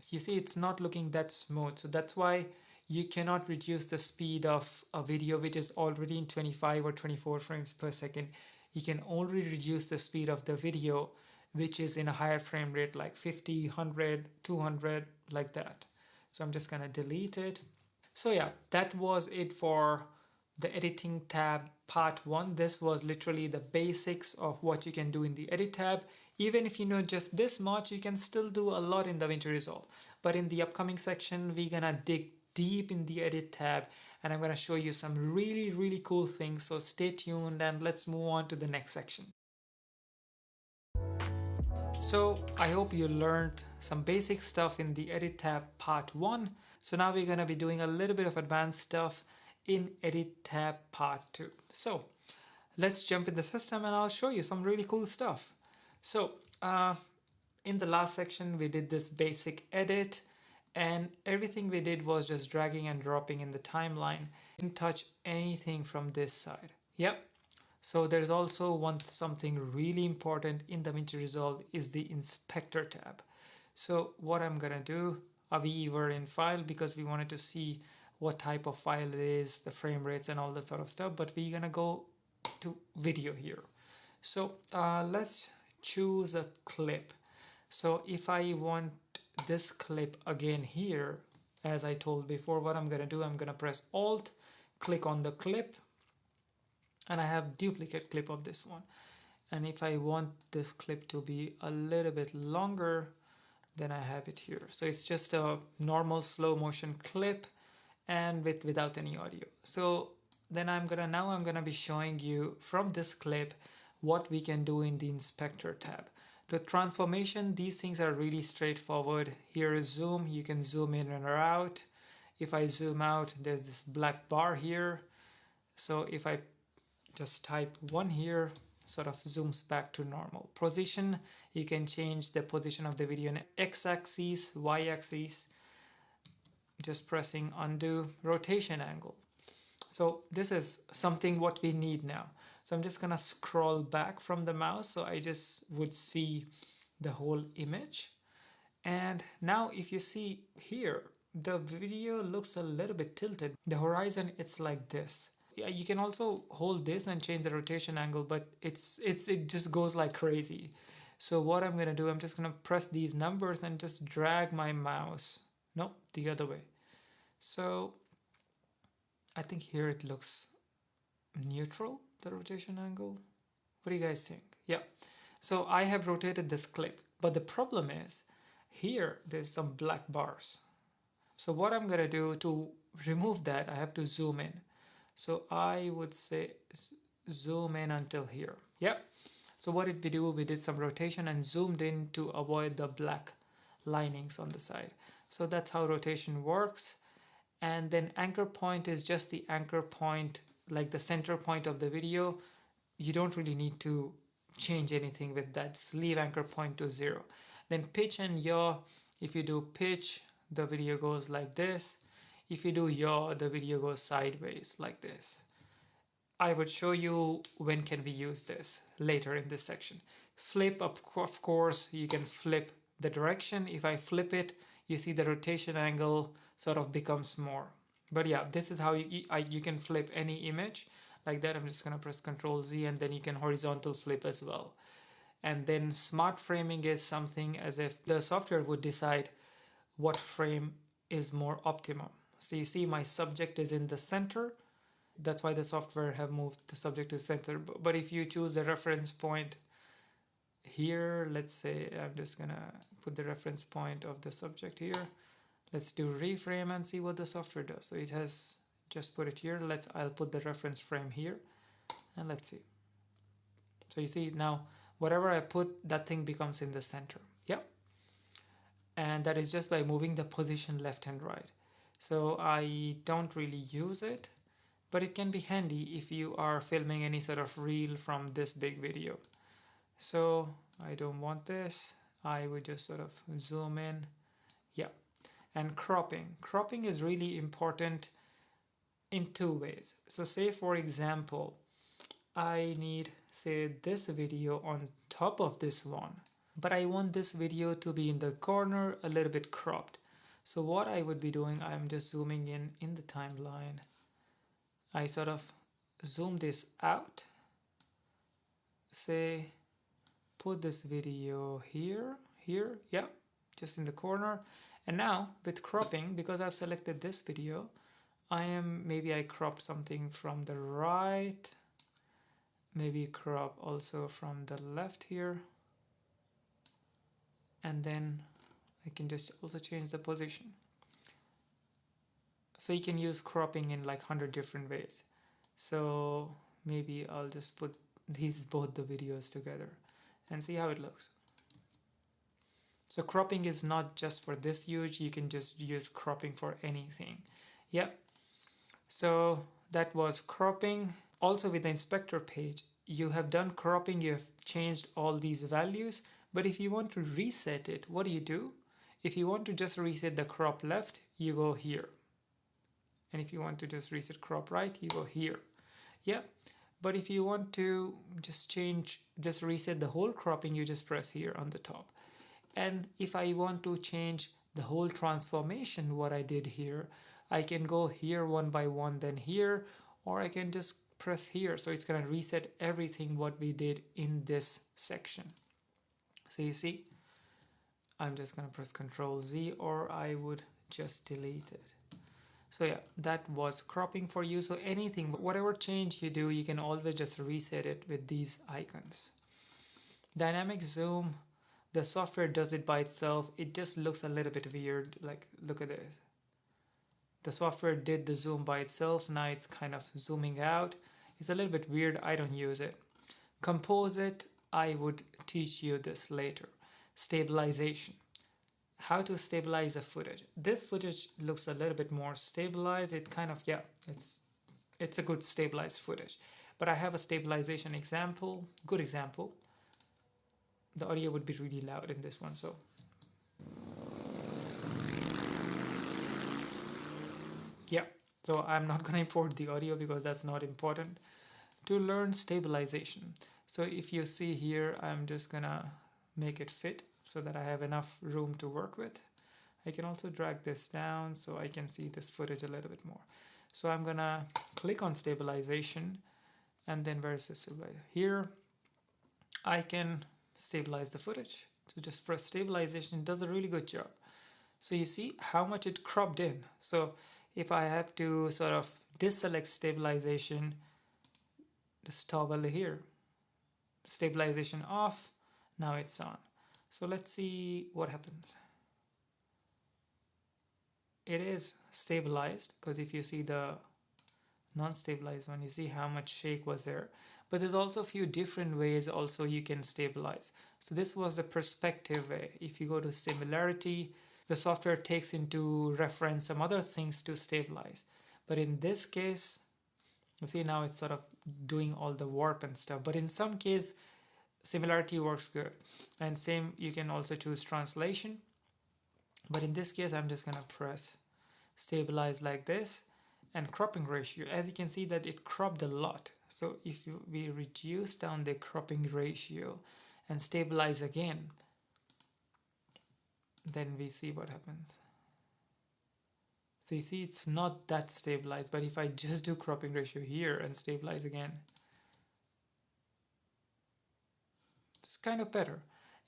You see it's not looking that smooth. So that's why you cannot reduce the speed of a video which is already in 25 or 24 frames per second. You can only reduce the speed of the video which is in a higher frame rate like 50, 100, 200, like that. So I'm just gonna delete it. So yeah, that was it for the editing tab part 1. This was literally the basics of what you can do in the edit tab. Even if you know just this much, you can still do a lot in DaVinci Resolve. But in the upcoming section, we're gonna dig deep in the edit tab and I'm gonna show you some really cool things. So stay tuned and let's move on to the next section. So I hope you learned some basic stuff in the edit tab part 1. So now we're gonna be doing a little bit of advanced stuff in edit tab part 2. So let's jump in the system and I'll show you some really cool stuff. So in the last section we did this basic edit and everything we did was just dragging and dropping in the timeline. Didn't touch anything from this side. Yep. So there's also something really important in DaVinci Resolve is the inspector tab. So what I'm gonna do, we were in file because we wanted to see what type of file it is, the frame rates and all that sort of stuff, but we're gonna go to video here. So let's choose a clip. So if I want this clip again here, as I told before, what I'm gonna do, I'm gonna press Alt, click on the clip, and I have duplicate clip of this one. And if I want this clip to be a little bit longer, then I have it here. So it's just a normal slow motion clip and without any audio. So then I'm gonna be showing you from this clip what we can do in the inspector tab. The transformation, these things are really straightforward. Here is zoom, you can zoom in or out. If I zoom out, there's this black bar here. So if I just type 1 here, sort of zooms back to normal. Position, you can change the position of the video in x-axis, y-axis, just pressing undo. Rotation angle. So this is something what we need now. So I'm just gonna scroll back from the mouse so I just would see the whole image. And now if you see here, the video looks a little bit tilted. The horizon, it's like this. Yeah, you can also hold this and change the rotation angle, but it just goes like crazy. So what I'm gonna do, I'm just gonna press these numbers and just drag my mouse. No, the other way. So I think here it looks neutral, the rotation angle. What do you guys think? Yeah. So I have rotated this clip, but the problem is here there's some black bars. So what I'm gonna do to remove that, I have to zoom in. So I would say zoom in until here. Yep. So what did we do? We did some rotation and zoomed in to avoid the black linings on the side. So that's how rotation works. And then anchor point is just the anchor point, like the center point of the video. You don't really need to change anything with that. Just leave anchor point to 0. Then pitch and yaw. If you do pitch, the video goes like this. If you do yaw, the video goes sideways like this. I would show you when can we use this later in this section. Flip, of course, you can flip the direction. If I flip it, you see the rotation angle sort of becomes more. But yeah, this is how you can flip any image like that. I'm just gonna press Ctrl Z, and then you can horizontal flip as well. And then smart framing is something as if the software would decide what frame is more optimum. So you see my subject is in the center. That's why the software have moved the subject to the center. But if you choose a reference point here, let's say I'm just gonna put the reference point of the subject here. Let's do reframe and see what the software does. So it has just put it here. I'll put the reference frame here, and let's see. So you see now whatever I put, that thing becomes in the center. Yep. And that is just by moving the position left and right. So I don't really use it, but it can be handy if you are filming any sort of reel from this big video. So I don't want this. I would just sort of zoom in. Yeah. And cropping. Cropping is really important in 2 ways. So say for example, I need, say, this video on top of this one, but I want this video to be in the corner a little bit cropped. So what I would be doing, I'm just zooming in the timeline. I sort of zoom this out, say, put this video here, yeah, just in the corner. And now with cropping, because I've selected this video, maybe I crop something from the right, maybe crop also from the left here, and then I can just also change the position. So you can use cropping in like 100 different ways. So maybe I'll just put both the videos together and see how it looks. So cropping is not just for this use, you can just use cropping for anything. Yeah. So that was cropping. Also with the inspector page, you have done cropping, you have changed all these values, but if you want to reset it, what do? If you want to just reset the crop left, you go here. And if you want to just reset crop right, you go here. Yeah. But if you want to just reset the whole cropping, you just press here on the top. And if I want to change the whole transformation, what I did here, I can go here one by one, then here, or I can just press here. So it's going to reset everything what we did in this section. So you see, I'm just going to press Ctrl Z, or I would just delete it. So yeah, that was cropping for you. So anything, whatever change you do, you can always just reset it with these icons. Dynamic zoom, the software does it by itself. It just looks a little bit weird. Like, look at this. The software did the zoom by itself. Now it's kind of zooming out. It's a little bit weird. I don't use it. Composite, I would teach you this later. Stabilization. How to stabilize a footage. This footage looks a little bit more stabilized. It kind of, yeah, it's a good stabilized footage. But I have a stabilization example, good example. The audio would be really loud in this one, so. Yeah, so I'm not gonna import the audio because that's not important. To learn stabilization. So if you see here, I'm just gonna make it fit so that I have enough room to work with. I can also drag this down so I can see this footage a little bit more. So I'm gonna click on stabilization, and then where's the stabilizer? Here I can stabilize the footage. So just press stabilization, it does a really good job. So you see how much it cropped in. So if I have to sort of deselect stabilization, just toggle here, stabilization off, now it's on. So let's see what happens. It is stabilized, because if you see the non-stabilized one, you see how much shake was there. But there's also a few different ways also you can stabilize. So this was the perspective way. If you go to similarity, the software takes into reference some other things to stabilize. But in this case, you see now it's sort of doing all the warp and stuff. But in some case, similarity works good. And same, you can also choose translation. But in this case, I'm just gonna press stabilize like this, and cropping ratio. As you can see that it cropped a lot. So if we reduce down the cropping ratio and stabilize again, then we see what happens. So you see it's not that stabilized, but if I just do cropping ratio here and stabilize again, it's kind of better.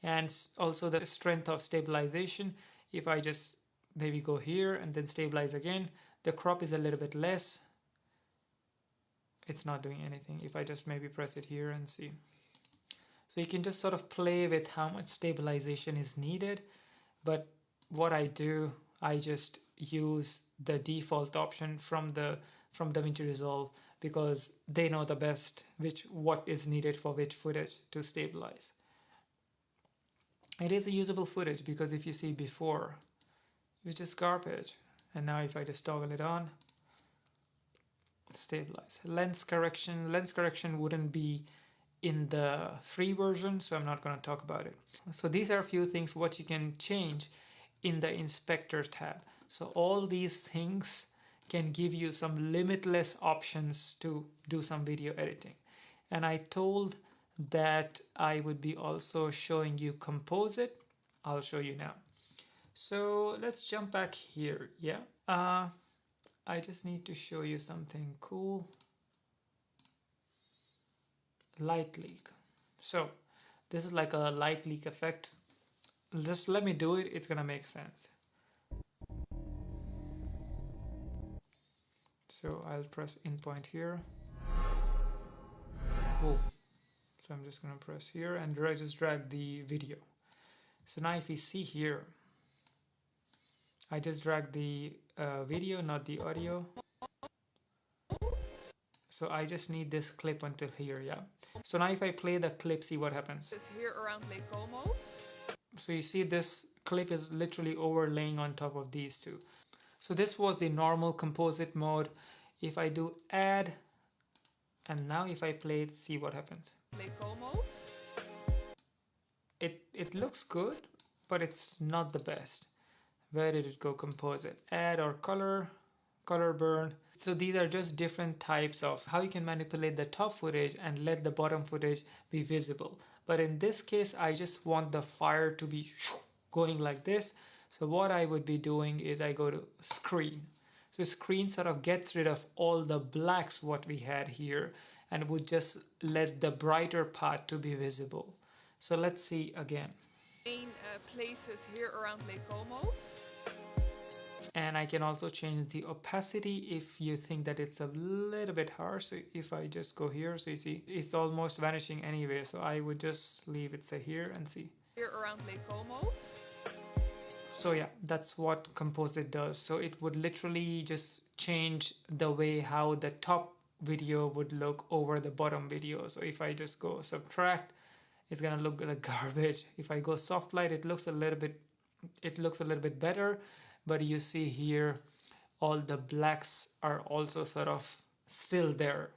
And also the strength of stabilization, if I just maybe go here and then stabilize again, the crop is a little bit less. It's not doing anything. If I just maybe press it here and see. So you can just sort of play with how much stabilization is needed. But what I do, I just use the default option from DaVinci Resolve, because they know the best what is needed for which footage to stabilize. It is a usable footage, because if you see before, it was just garbage. And now if I just toggle it on, stabilize. Lens correction wouldn't be in the free version, so I'm not going to talk about it. So these are a few things what you can change in the inspector tab. So all these things can give you some limitless options to do some video editing. And I told that I would be also showing you composite. I'll show you now. So let's jump back here. Yeah, I just need to show you something cool. Light leak. So this is like a light leak effect. Just let me do it, it's gonna make sense. So I'll press in point here. Oh, so I'm just gonna press here and just drag the video. So now if you see here, I just drag the video, not the audio. So I just need this clip until here, yeah. So now if I play the clip, see what happens. It's here around Lake Como. So you see this clip is literally overlaying on top of these two. So this was the normal composite mode. If I do add, and now if I play it, see what happens. Lake Como. It looks good, but it's not the best. Where did it go? Composite, add or color burn. So these are just different types of how you can manipulate the top footage and let the bottom footage be visible. But in this case, I just want the fire to be going like this. So what I would be doing is I go to screen. So screen sort of gets rid of all the blacks what we had here and would just let the brighter part to be visible. So let's see again. Main places here around Lake Como. And I can also change the opacity if you think that it's a little bit harsh. So if I just go here, so you see it's almost vanishing anyway. So I would just leave it say here and see. Here around Lake Como. So yeah, that's what composite does. So it would literally just change the way how the top video would look over the bottom video. So if I just go subtract, it's gonna look like garbage. If I go soft light, it looks a little bit better. But you see here, all the blacks are also sort of still there.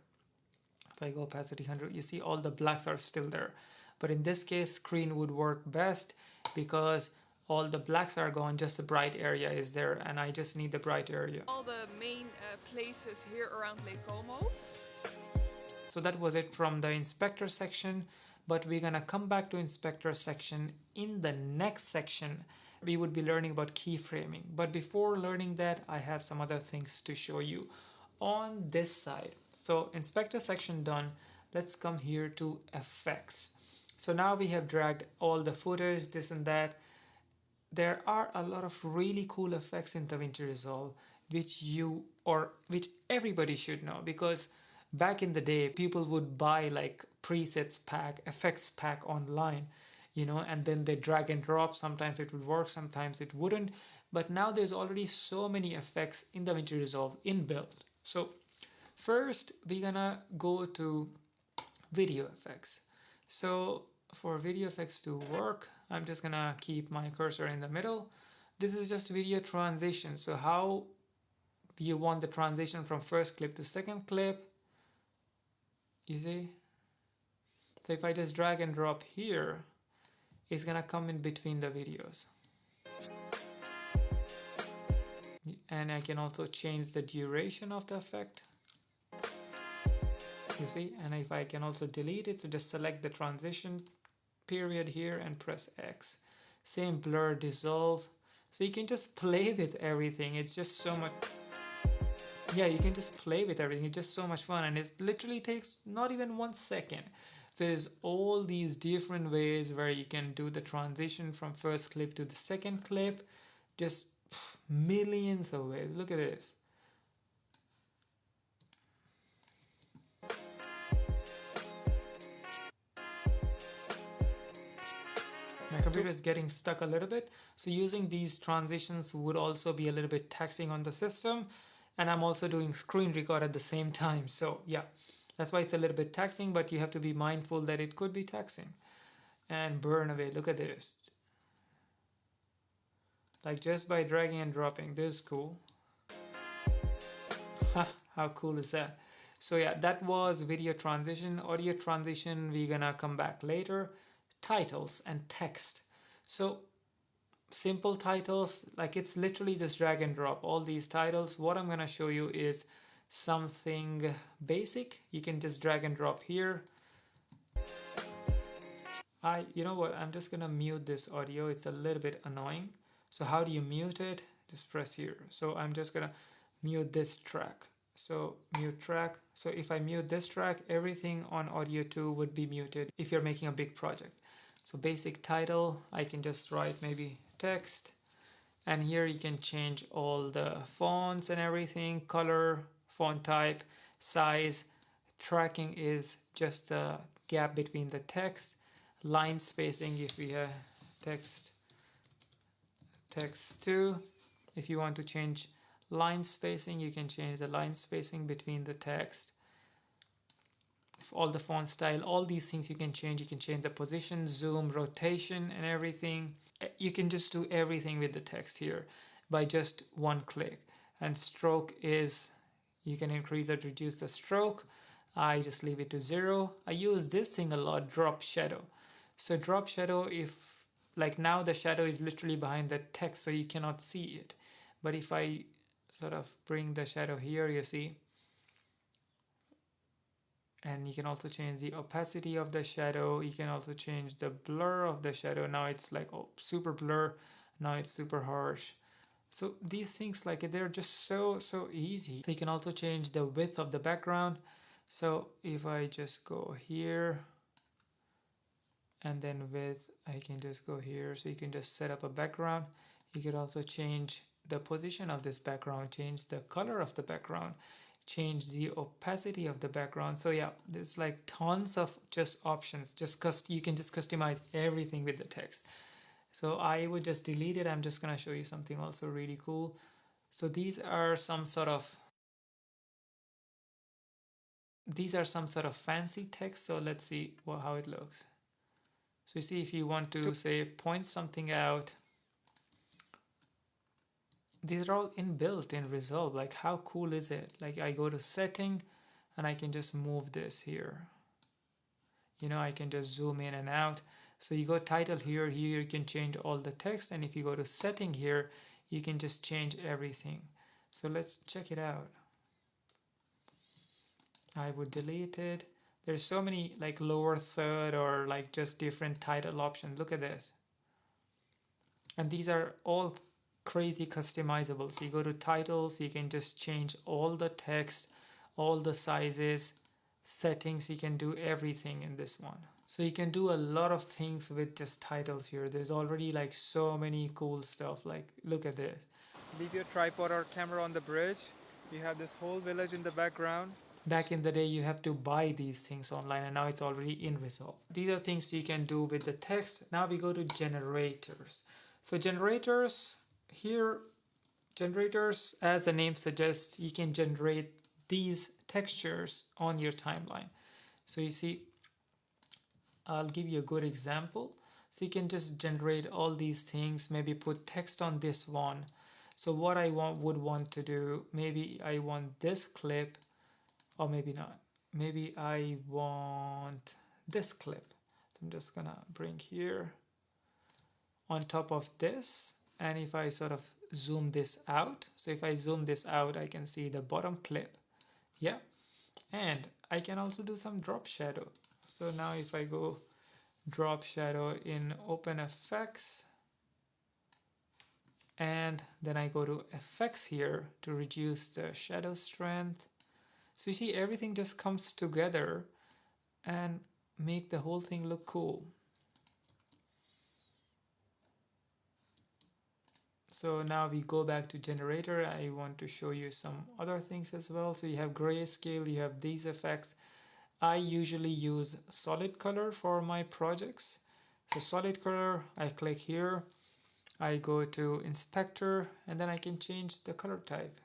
If I go opacity 100, you see all the blacks are still there. But in this case, screen would work best because all the blacks are gone, just the bright area is there, and I just need the bright area. All the main places here around Lake Como. So that was it from the inspector section, but we're gonna come back to inspector section in the next section we would be learning about keyframing. But before learning that, I have some other things to show you on this side. So inspector section done. Let's come here to effects. So now we have dragged all the footage, this and that. There are a lot of really cool effects in DaVinci Resolve which everybody should know, because back in the day people would buy like presets pack, effects pack online, and then they drag and drop. Sometimes it would work, sometimes it wouldn't, but now there's already so many effects in DaVinci Resolve inbuilt. So first we're gonna go to video effects. So for video effects to work, I'm just gonna keep my cursor in the middle. This is just video transition. So how you want the transition from first clip to second clip, you see? So if I just drag and drop here, it's gonna come in between the videos. And I can also change the duration of the effect. You see? And if I can also delete it, so just select the transition period here and press X. Same blur, dissolve. So you can just play with everything. It's just so much. Yeah, you can just play with everything. It's just so much fun, and it literally takes not even 1 second. So there's all these different ways where you can do the transition from first clip to the second clip. Just millions of ways. Look at this. My computer is getting stuck a little bit, so using these transitions would also be a little bit taxing on the system, and I'm also doing screen record at the same time. So yeah, that's why it's a little bit taxing, but you have to be mindful that it could be taxing. And burn away. Look at this. Like just by dragging and dropping. This is cool. How cool is that? So yeah, that was video transition. Audio transition, we're gonna come back later. Titles and text. So simple titles, like it's literally just drag and drop all these titles. What I'm gonna show you is something basic. You can just drag and drop here. You know what, I'm just gonna mute this audio. It's a little bit annoying. So how do you mute it? Just press here. So I'm just gonna mute this track. So mute track. So if I mute this track, everything on audio 2 would be muted if you're making a big project. So basic title, I can just write maybe text, and here you can change all the fonts and everything, color, font type, size. Tracking is just the gap between the text. Line spacing, if we have text 2. If you want to change line spacing, you can change the line spacing between the text. All the font style, all these things you can change. You can change the position, zoom, rotation, and everything. You can just do everything with the text here by just one click. And stroke is, you can increase or reduce the stroke. I just leave it to 0. I use this thing a lot, drop shadow. So drop shadow, if like now the shadow is literally behind the text, so you cannot see it. But if I sort of bring the shadow here, you see. And you can also change the opacity of the shadow. You can also change the blur of the shadow. Now it's like super blur. Now it's super harsh. So these things, like, they're just so easy. So you can also change the width of the background. So if I just go here and then width, I can just go here. So you can just set up a background. You can also change the position of this background, change the color of the background, change the opacity of the background. So yeah, there's like tons of just options. You can just customize everything with the text. So I would just delete it. I'm just gonna show you something also really cool. So these are some sort of fancy text. So let's see how it looks. So you see, if you want to say point something out, these are all inbuilt in Resolve. Like, how cool is it? Like, I go to setting and I can just move this here. I can just zoom in and out. So you go title here you can change all the text, and if you go to setting here, you can just change everything. So let's check it out. I would delete it. There's so many like lower third or like just different title options. Look at this. And these are all crazy customizable. So you go to titles, you can just change all the text, all the sizes, settings, you can do everything in this one. So you can do a lot of things with just titles here. There's already like so many cool stuff. Like look at this. Leave your tripod or camera on the bridge. You have this whole village in the background. Back in the day, you have to buy these things online, and now it's already in Resolve. These are things you can do with the text. Now we go to generators. So generators here, generators, as the name suggests, you can generate these textures on your timeline. So you see, I'll give you a good example. So you can just generate all these things, maybe put text on this one. So what I would want to do, maybe I want this clip, or maybe not. Maybe I want this clip. So I'm just gonna bring here on top of this. And if I sort of zoom this out, so if I zoom this out, I can see the bottom clip. Yeah. And I can also do some drop shadow. So now if I go drop shadow in OpenFX, and then I go to effects here to reduce the shadow strength. So you see everything just comes together and make the whole thing look cool. So now we go back to generator. I want to show you some other things as well. So you have grayscale, you have these effects. I usually use solid color for my projects. So solid color, I click here. I go to inspector, and then I can change the color type.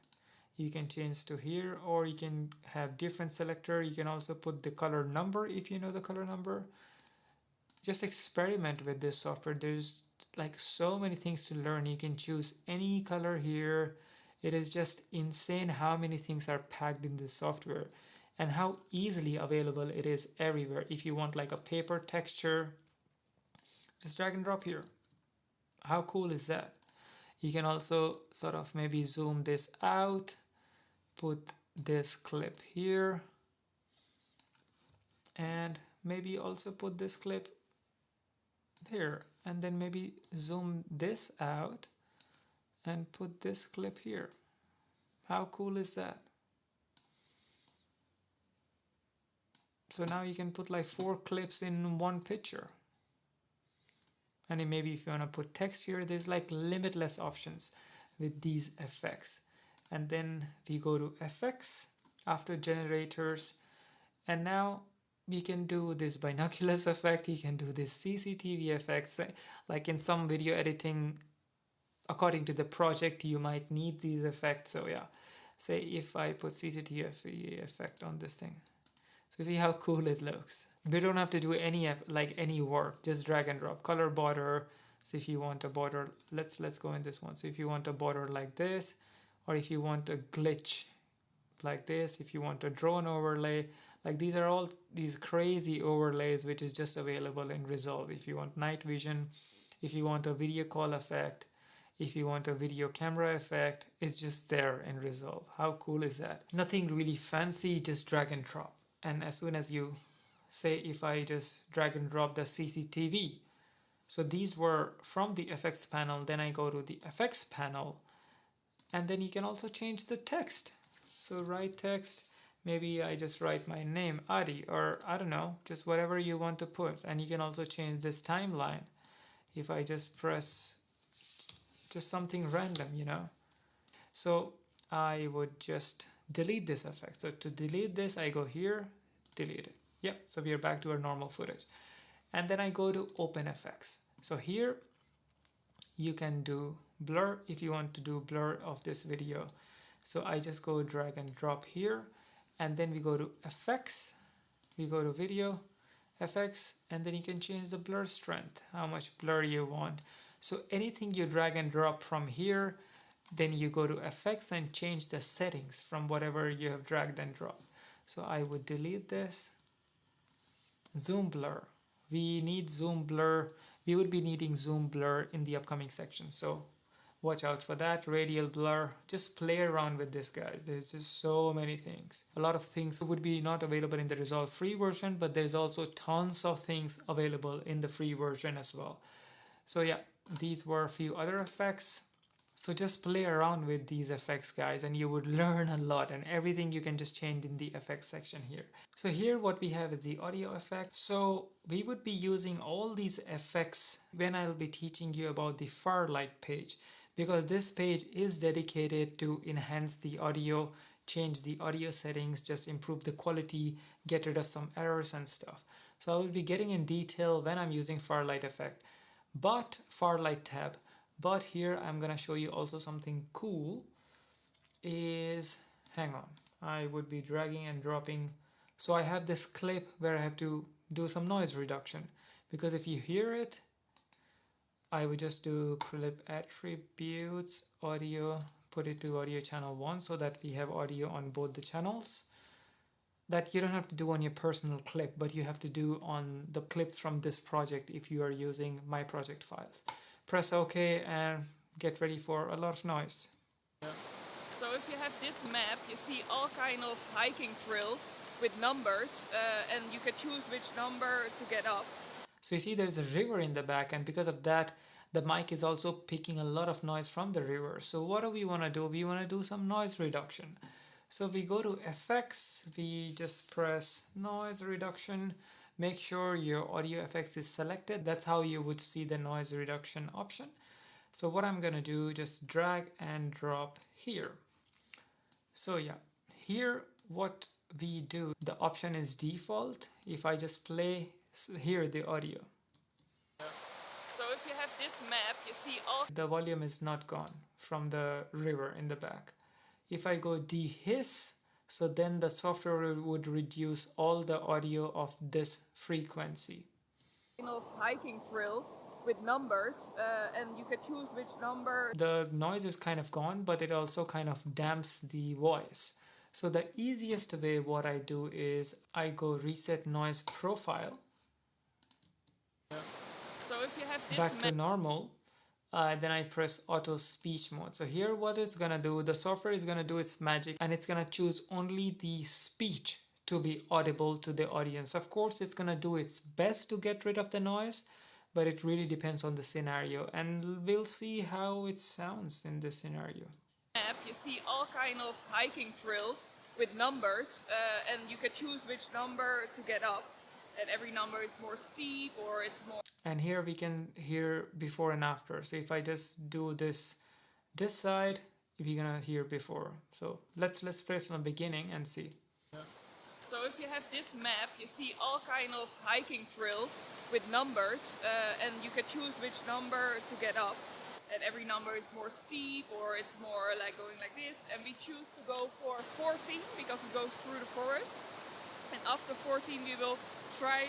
You can change to here, or you can have different selector. You can also put the color number if you know the color number. Just experiment with this software. There's like so many things to learn. You can choose any color here. It is just insane how many things are packed in this software and how easily available it is everywhere. If you want like a paper texture, just drag and drop here. How cool is that? You can also sort of maybe zoom this out, put this clip here, and maybe also put this clip here, and then maybe zoom this out and put this clip here. How cool is that? So now you can put like 4 clips in one picture. And then maybe if you want to put text here, there's like limitless options with these effects. And then we go to effects after generators, and now we can do this binoculars effect. You can do this CCTV effects. Like in some video editing, according to the project, you might need these effects. So yeah, say if I put CCTV effect on this thing, so see how cool it looks. We don't have to do any work, just drag and drop. Color border. So if you want a border, let's go in this one. So if you want a border like this, or if you want a glitch like this, if you want a drone overlay, like these are all these crazy overlays which is just available in Resolve. If you want night vision, if you want a video call effect, if you want a video camera effect, it's just there in Resolve. How cool is that? Nothing really fancy, just drag and drop. And as soon as you say, if I just drag and drop the CCTV, so these were from the effects panel, then I go to the effects panel, and then you can also change the text. So write text, maybe I just write my name, Adi, or I don't know, just whatever you want to put. And you can also change this timeline. If I just press just something random, you know. So I would just delete this effect. So to delete this, I go here, delete it. Yep, so we are back to our normal footage. And then I go to OpenFX. So here you can do blur if you want to do blur of this video. So I just go drag and drop here, and then we go to effects, we go to video, effects, and then you can change the blur strength, how much blur you want. So anything you drag and drop from here, then you go to effects and change the settings from whatever you have dragged and dropped. So I would delete this. Zoom blur. We need zoom blur. We would be needing zoom blur in the upcoming section. So watch out for that. Radial blur. Just play around with this, guys. There's just so many things. A lot of things would be not available in the Resolve free version, but there's also tons of things available in the free version as well. So yeah, these were a few other effects. So just play around with these effects, guys, and you would learn a lot, and everything you can just change in the effects section here. So here what we have is the audio effect. So we would be using all these effects when I'll be teaching you about the Farlight page, because this page is dedicated to enhance the audio, change the audio settings, just improve the quality, get rid of some errors and stuff. So I will be getting in detail when I'm using Farlight effect, but Farlight tab. But here I'm gonna show you also something cool is, hang on, I would be dragging and dropping. So I have this clip where I have to do some noise reduction, because if you hear it, I would just do clip attributes, audio, put it to audio channel 1 so that we have audio on both the channels. That you don't have to do on your personal clip, but you have to do on the clips from this project if you are using my project files. Press OK and get ready for a lot of noise. So if you have this map, you see all kind of hiking trails with numbers, and you can choose which number to get up. So you see there's a river in the back, and because of that, the mic is also picking a lot of noise from the river. So what do we want to do? We want to do some noise reduction. So we go to effects, we just press noise reduction. Make sure your audio effects is selected. That's how you would see the noise reduction option. So what I'm gonna do, just drag and drop here. So yeah, here what we do, the option is default. If I just play, hear the audio. So if you have this map, you see all... The volume is not gone from the river in the back. If I go dehiss, so then the software would reduce all the audio of this frequency. Of hiking trails with numbers, and you can choose which number. The noise is kind of gone, but it also kind of damps the voice. So the easiest way what I do is I go reset noise profile. So if you have this back to normal, then I press auto speech mode. So here what it's gonna do, the software is gonna do its magic, and it's gonna choose only the speech to be audible to the audience. Of course, it's gonna do its best to get rid of the noise, but it really depends on the scenario, and we'll see how it sounds in this scenario. You see all kind of hiking trails with numbers, and you can choose which number to get up, and every number is more steep or it's more... And here we can hear before and after. So if I just do this side, we're gonna hear before. So let's play from the beginning and see. So if you have this map, you see all kind of hiking trails with numbers, and you can choose which number to get up. And every number is more steep or it's more like going like this. And we choose to go for 14 because we go through the forest. And after 14 we will try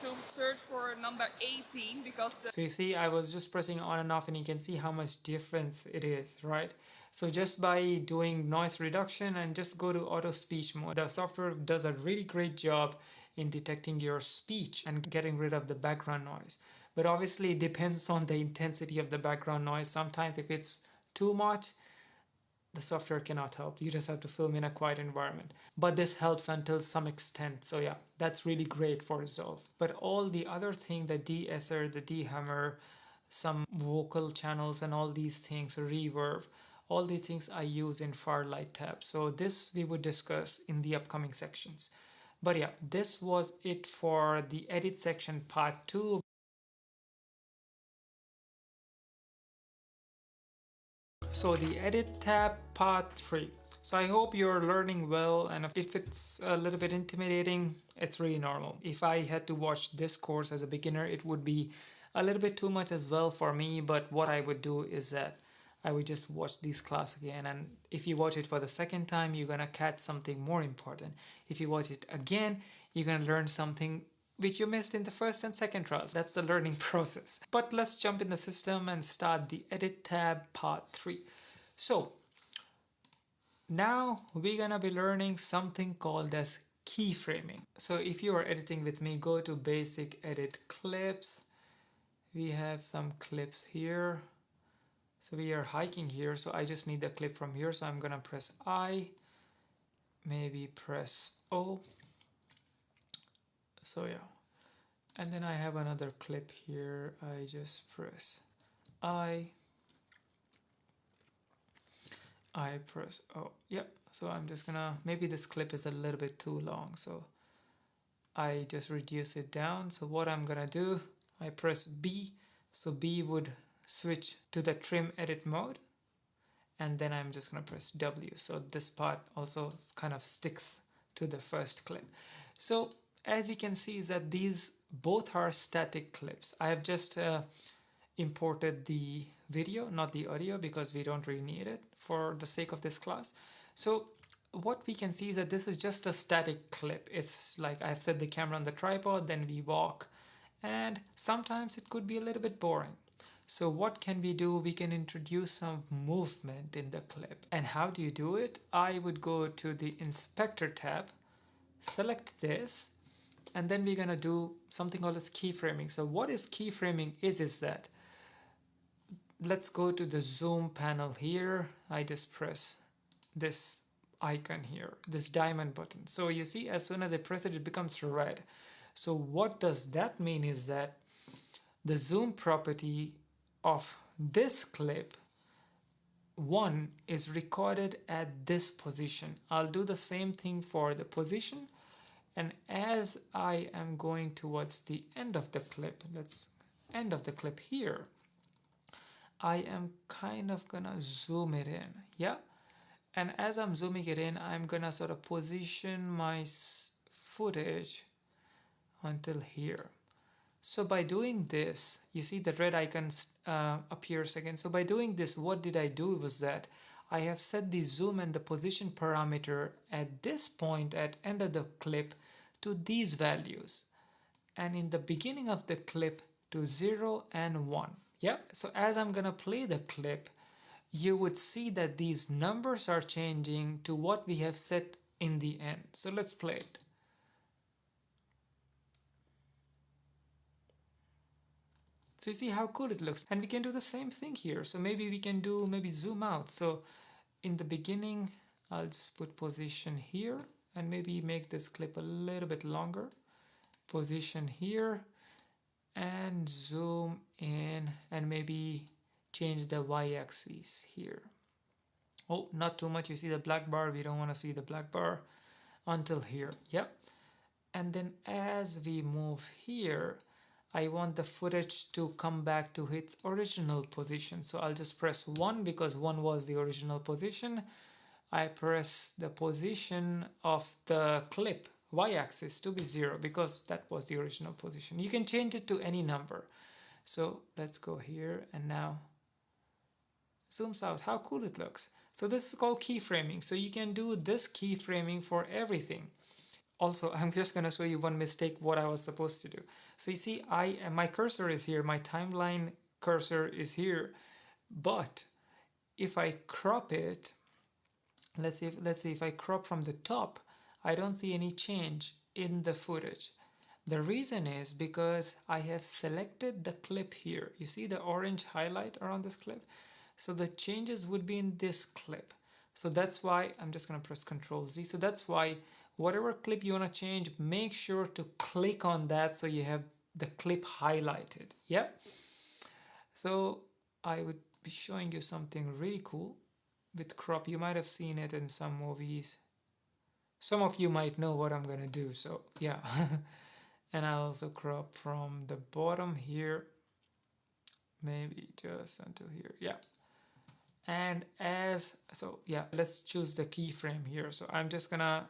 to search for number 18 because So you see, I was just pressing on and off, and you can see how much difference it is, right? So just by doing noise reduction and just go to auto speech mode, the software does a really great job in detecting your speech and getting rid of the background noise. But obviously it depends on the intensity of the background noise. Sometimes if it's too much, the software cannot help. You just have to film in a quiet environment. But this helps until some extent. So yeah, that's really great for Resolve. But all the other thing, the de-esser, the de-hammer, some vocal channels and all these things, reverb, all these things I use in Farlight tab. So this we would discuss in the upcoming sections. But yeah, this was it for the edit section part 2. So the edit tab part 3. So I hope you're learning well, and if it's a little bit intimidating, it's really normal. If I had to watch this course as a beginner, it would be a little bit too much as well for me, but what I would do is that I would just watch this class again, and if you watch it for the second time, you're gonna catch something more important. If you watch it again, you're gonna learn something which you missed in the first and second trials. That's the learning process. But let's jump in the system and start the edit tab part 3. So now we're gonna be learning something called as keyframing. So if you are editing with me, go to basic edit clips. We have some clips here. So we are hiking here, so I just need the clip from here. So I'm gonna press I, maybe press O. So yeah, and then I have another clip here. I just press I press, oh yeah, so I'm just gonna, maybe this clip is a little bit too long, so I just reduce it down. So what I'm gonna do, I press B, so B would switch to the trim edit mode, and then I'm just gonna press W, so this part also kind of sticks to the first clip. So as you can see is that these both are static clips. I have just imported the video, not the audio, because we don't really need it for the sake of this class. So what we can see is that this is just a static clip. It's like I've set the camera on the tripod, then we walk, and sometimes it could be a little bit boring. So what can we do? We can introduce some movement in the clip. And how do you do it? I would go to the inspector tab, select this, and then we're gonna do something called as keyframing. So what is keyframing is that, let's go to the zoom panel here. I just press this icon here, this diamond button. So you see, as soon as I press it, it becomes red. So what does that mean is that the zoom property of this clip 1 is recorded at this position. I'll do the same thing for the position, and as I am going towards the end of the clip, let's end of the clip here, I am kind of gonna zoom it in, yeah? And as I'm zooming it in, I'm gonna sort of position my footage until here. So by doing this, you see the red icon appears again. So by doing this, what did I do was that I have set the zoom and the position parameter at this point at end of the clip to these values, and in the beginning of the clip to 0 and 1. Yeah, so as I'm gonna play the clip, you would see that these numbers are changing to what we have set in the end. So let's play it. So you see how cool it looks. And we can do the same thing here. So maybe we can do, maybe zoom out. So in the beginning, I'll just put position here and maybe make this clip a little bit longer. Position here and zoom in and maybe change the y-axis here. Oh, not too much. You see the black bar. We don't want to see the black bar until here. Yep. And then as we move here, I want the footage to come back to its original position. So I'll just press 1 because 1 was the original position. I press the position of the clip y-axis to be 0 because that was the original position. You can change it to any number. So let's go here and now zooms out. How cool it looks. So this is called keyframing. So you can do this keyframing for everything. Also, I'm just going to show you one mistake what I was supposed to do. So you see, my cursor is here, my timeline cursor is here, but if I crop it, let's see if I crop from the top, I don't see any change in the footage. The reason is because I have selected the clip here. You see the orange highlight around this clip? So the changes would be in this clip. So that's why I'm just going to press Ctrl Z. So that's why whatever clip you want to change, make sure to click on that so you have the clip highlighted. Yeah. So I would be showing you something really cool with crop. You might have seen it in some movies. Some of you might know what I'm going to do. So yeah. And I'll also crop from the bottom here, maybe just until here. Yeah. And so yeah, let's choose the keyframe here. So I'm just gonna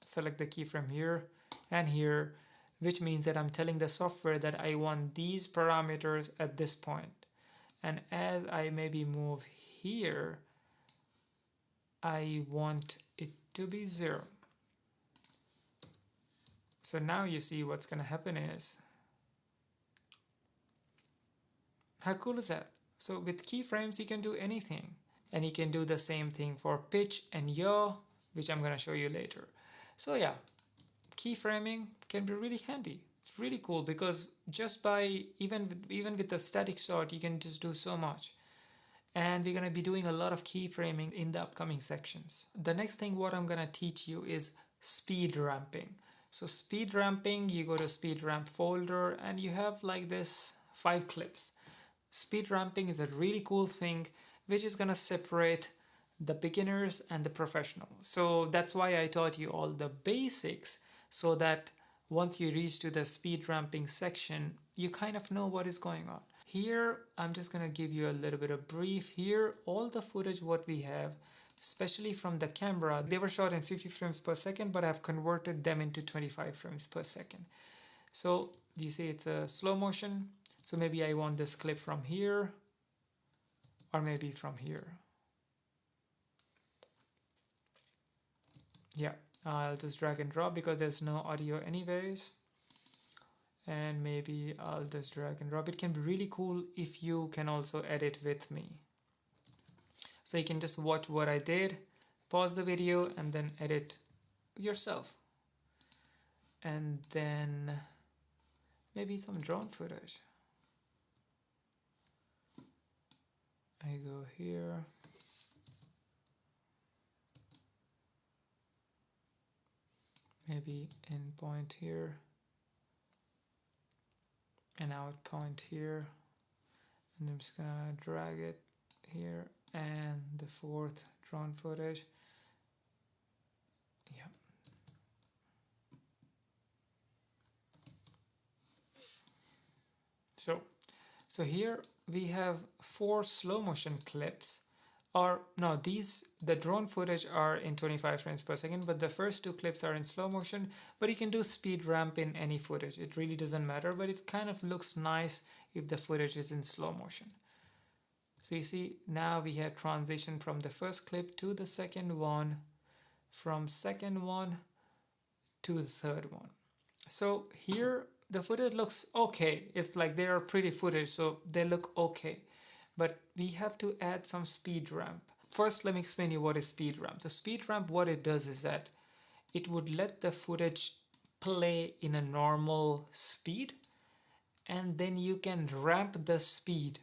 select the keyframe here and here, which means that I'm telling the software that I want these parameters at this point. And as I maybe move here, I want it to be 0. So now you see what's going to happen is, how cool is that? So with keyframes, you can do anything. And you can do the same thing for pitch and yaw, which I'm going to show you later. So yeah, keyframing can be really handy. It's really cool because just by, even with the static shot, you can just do so much. And we're going to be doing a lot of keyframing in the upcoming sections. The next thing what I'm going to teach you is speed ramping. So speed ramping, you go to speed ramp folder and you have like this 5 clips. speed ramping is a really cool thing which is gonna separate the beginners and the professional. So that's why I taught you all the basics, so that once you reach to the speed ramping section, you kind of know what is going on. Here, I'm just gonna give you a little bit of brief. Here, all the footage what we have, especially from the camera, they were shot in 50 frames per second, but I've converted them into 25 frames per second. So you see it's a slow motion. So maybe I want this clip from here, or maybe from here. Yeah, I'll just drag and drop because there's no audio anyways. And maybe I'll just drag and drop. It can be really cool if you can also edit with me. So you can just watch what I did, pause the video, and then edit yourself. And then maybe some drone footage. I go here. Maybe in point here. An out point here. And I'm just gonna drag it here. And the fourth drone footage. Yeah. So here we have 4 slow motion clips, or no, the drone footage are in 25 frames per second, but the first 2 clips are in slow motion. But you can do speed ramp in any footage, it really doesn't matter, but it kind of looks nice if the footage is in slow motion. So you see now we have transition from the first clip to the second one, from second one to the third one. So here the footage looks okay. It's like they are pretty footage, so they look okay. But we have to add some speed ramp. First, let me explain you what is speed ramp. So speed ramp, what it does is that it would let the footage play in a normal speed, and then you can ramp the speed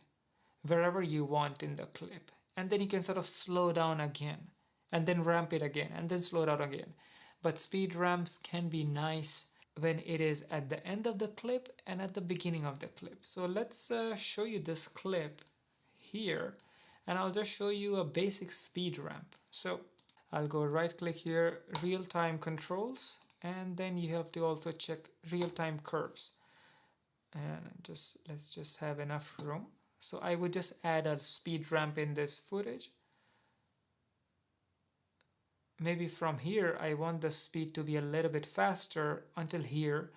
wherever you want in the clip. And then you can sort of slow down again, and then ramp it again, and then slow down again. But speed ramps can be nice when it is at the end of the clip and at the beginning of the clip. So let's show you this clip here, and I'll just show you a basic speed ramp. So I'll go right click here, real-time controls, and then you have to also check real-time curves. And let's just have enough room. So I would just add a speed ramp in this footage. Maybe from here I want the speed to be a little bit faster until here,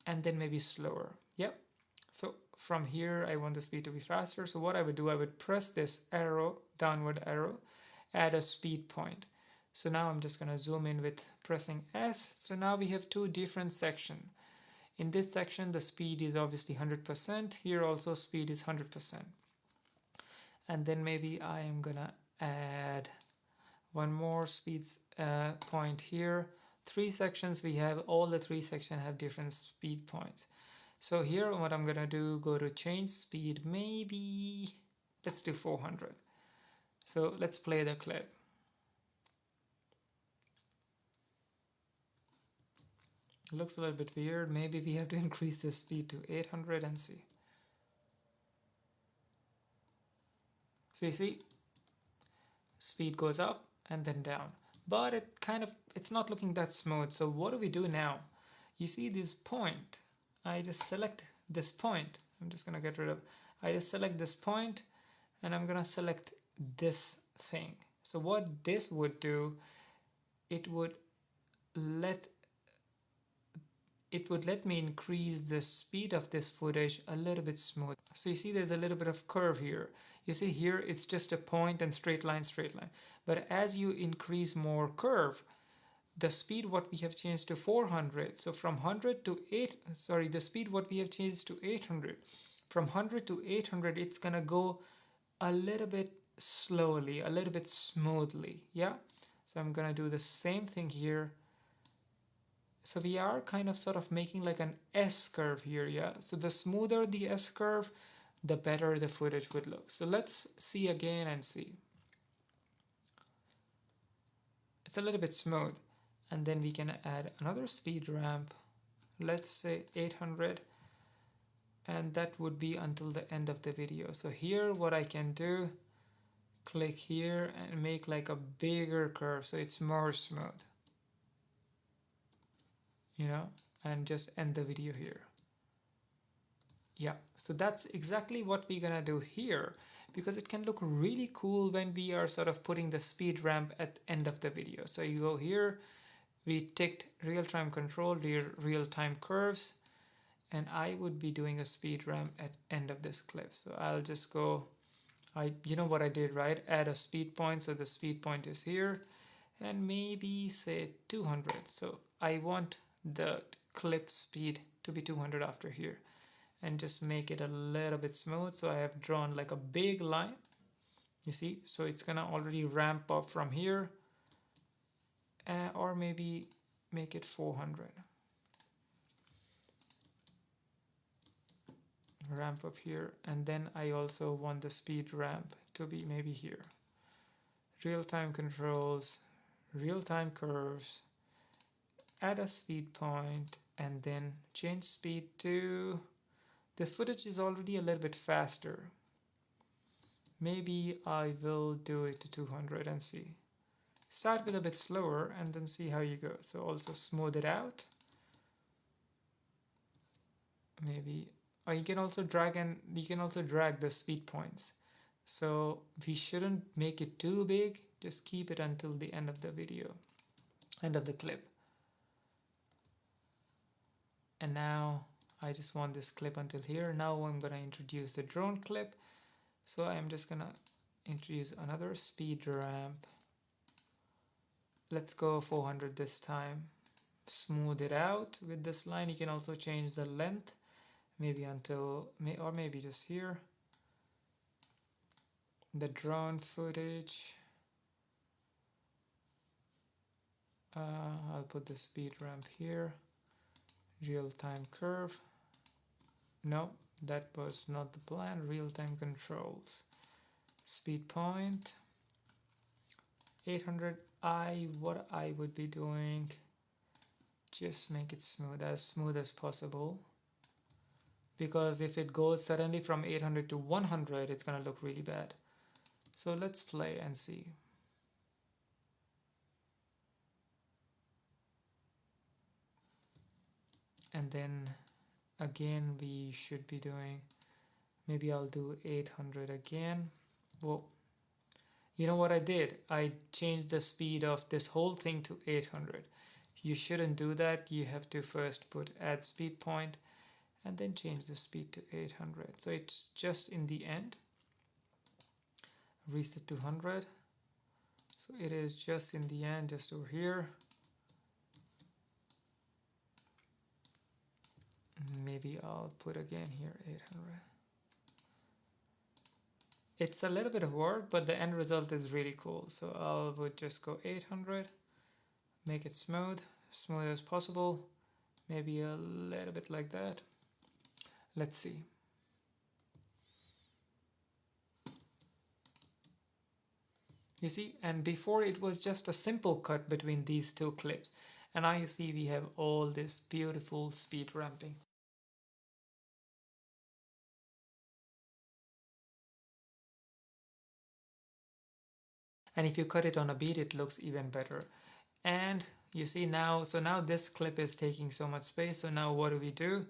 and then maybe slower. Yep. So from here I want the speed to be faster. So what I would do, I would press this arrow, downward arrow, add a speed point. So now I'm just going to zoom in with pressing S. So now we have 2 different sections. In this section the speed is obviously 100%. Here also speed is 100%. And then maybe I am gonna add one more speed point here. 3 sections we have, all the 3 sections have different speed points. So here what I'm gonna do, go to change speed, maybe let's do 400. So let's play the clip. It looks a little bit weird. Maybe we have to increase the speed to 800 and see. So you see, speed goes up and then down, but it's not looking that smooth. So what do we do now? You see this point, I just select this point. I'm just gonna get rid of, I just select this point and I'm gonna select this thing. So what this would do, it would let me increase the speed of this footage a little bit smooth. So you see there's a little bit of curve here. You see here it's just a point and straight line. But as you increase more curve, the speed what we have changed to 400. So from 100 to the speed what we have changed to 800. From 100 to 800, it's gonna go a little bit slowly, a little bit smoothly. Yeah. So I'm gonna do the same thing here. So we are kind of sort of making like an S curve here, yeah? So the smoother the S curve, the better the footage would look. So let's see again and see. It's a little bit smooth. And then we can add another speed ramp. Let's say 800. and that would be until the end of the video. So here what I can do, click here and make like a bigger curve so it's more smooth, you know, and just end the video here. Yeah, so that's exactly what we're gonna do here, because it can look really cool when we are sort of putting the speed ramp at the end of the video. So you go here, we ticked real-time control, real-time curves, and I would be doing a speed ramp at end of this clip. So I'll just go, you know what I did, right? Add a speed point, so the speed point is here, and maybe say 200. So I want the clip speed to be 200 after here, and just make it a little bit smooth. So I have drawn like a big line, you see, so it's gonna already ramp up from here, or maybe make it 400. Ramp up here, and then I also want the speed ramp to be maybe here. Real-time controls, real-time curves, add a speed point, and then change speed to, this footage is already a little bit faster. Maybe I will do it to 200 and see. Start with a bit slower and then see how you go. So also smooth it out. Maybe, or you can also drag the speed points. So we shouldn't make it too big, just keep it until the end of the video, end of the clip. And now I just want this clip until here. Now I'm gonna introduce the drone clip. So I'm just gonna introduce another speed ramp. Let's go 400 this time. Smooth it out with this line. You can also change the length, maybe until, or maybe just here. The drone footage. I'll put the speed ramp here. Real-time curve. No, that was not the plan. Real-time controls. Speed point. 800. What I would be doing, just make it smooth as possible. Because if it goes suddenly from 800 to 100, it's gonna look really bad. So let's play and see. And then again we should be doing, maybe I'll do 800 again. Whoa, you know what I did? I changed the speed of this whole thing to 800. You shouldn't do that. You have to first put add speed point and then change the speed to 800. So it's just in the end. Reset to 100. So it is just in the end, just over here. Maybe I'll put again here 800. It's a little bit of work, but the end result is really cool. So I would just go 800, make it smooth as possible. Maybe a little bit like that. Let's see. You see, and before it was just a simple cut between these two clips. And now you see we have all this beautiful speed ramping. And if you cut it on a beat, it looks even better. And you see now, so now this clip is taking so much space. So now what do?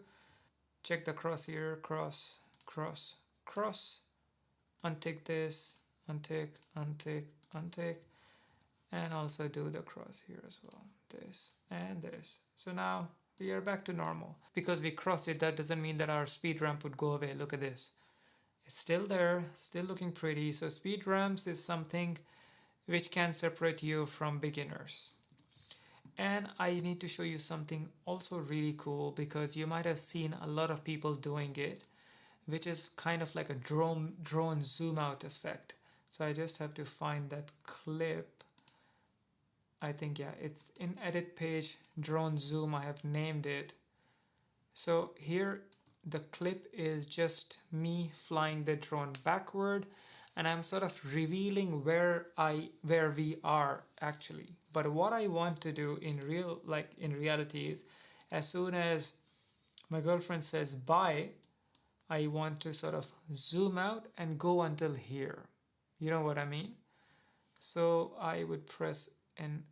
Check the cross here, cross, cross, cross. Untick this, untick, untick, untick. And also do the cross here as well. This and this. So now we are back to normal. Because we crossed it, that doesn't mean that our speed ramp would go away. Look at this. It's still there, still looking pretty. So speed ramps is something which can separate you from beginners. And I need to show you something also really cool, because you might have seen a lot of people doing it, which is kind of like a drone zoom out effect. So I just have to find that clip. I think, yeah, it's in edit page, drone zoom, I have named it. So here the clip is just me flying the drone backward, and I'm sort of revealing where we are actually. But what I want to do in reality is, as soon as my girlfriend says bye, I want to sort of zoom out and go until here. You know what I mean? So I would press an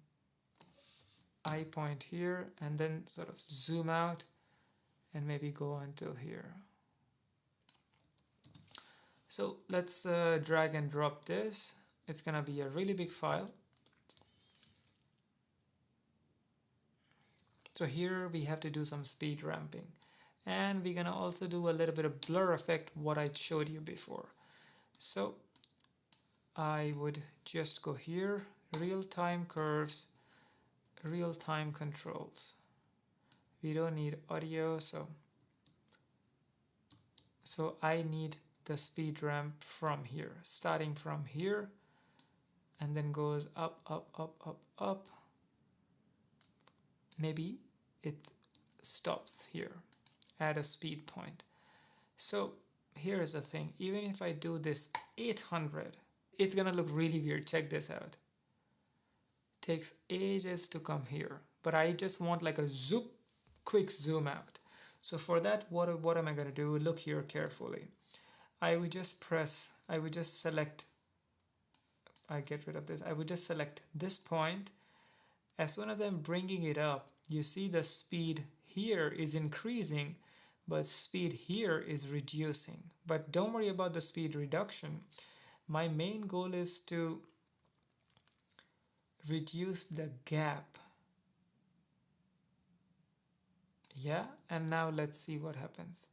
eye point here and then sort of zoom out and maybe go until here. So let's drag and drop this. It's gonna be a really big file. So here we have to do some speed ramping, and we're gonna also do a little bit of blur effect, what I showed you before. So I would just go here, real-time curves, real-time controls. We don't need audio, so I need the speed ramp from here, starting from here, and then goes up, up, up, up, up. Maybe it stops here at a speed point. So here's the thing, even if I do this 800, it's gonna look really weird. Check this out. Takes ages to come here, but I just want like a zoop, quick zoom out. So for that, what am I gonna do? Look here carefully. I would just select, I get rid of this. I would just select this point. As soon as I'm bringing it up, you see the speed here is increasing, but speed here is reducing. But don't worry about the speed reduction. My main goal is to reduce the gap. Yeah, and now let's see what happens.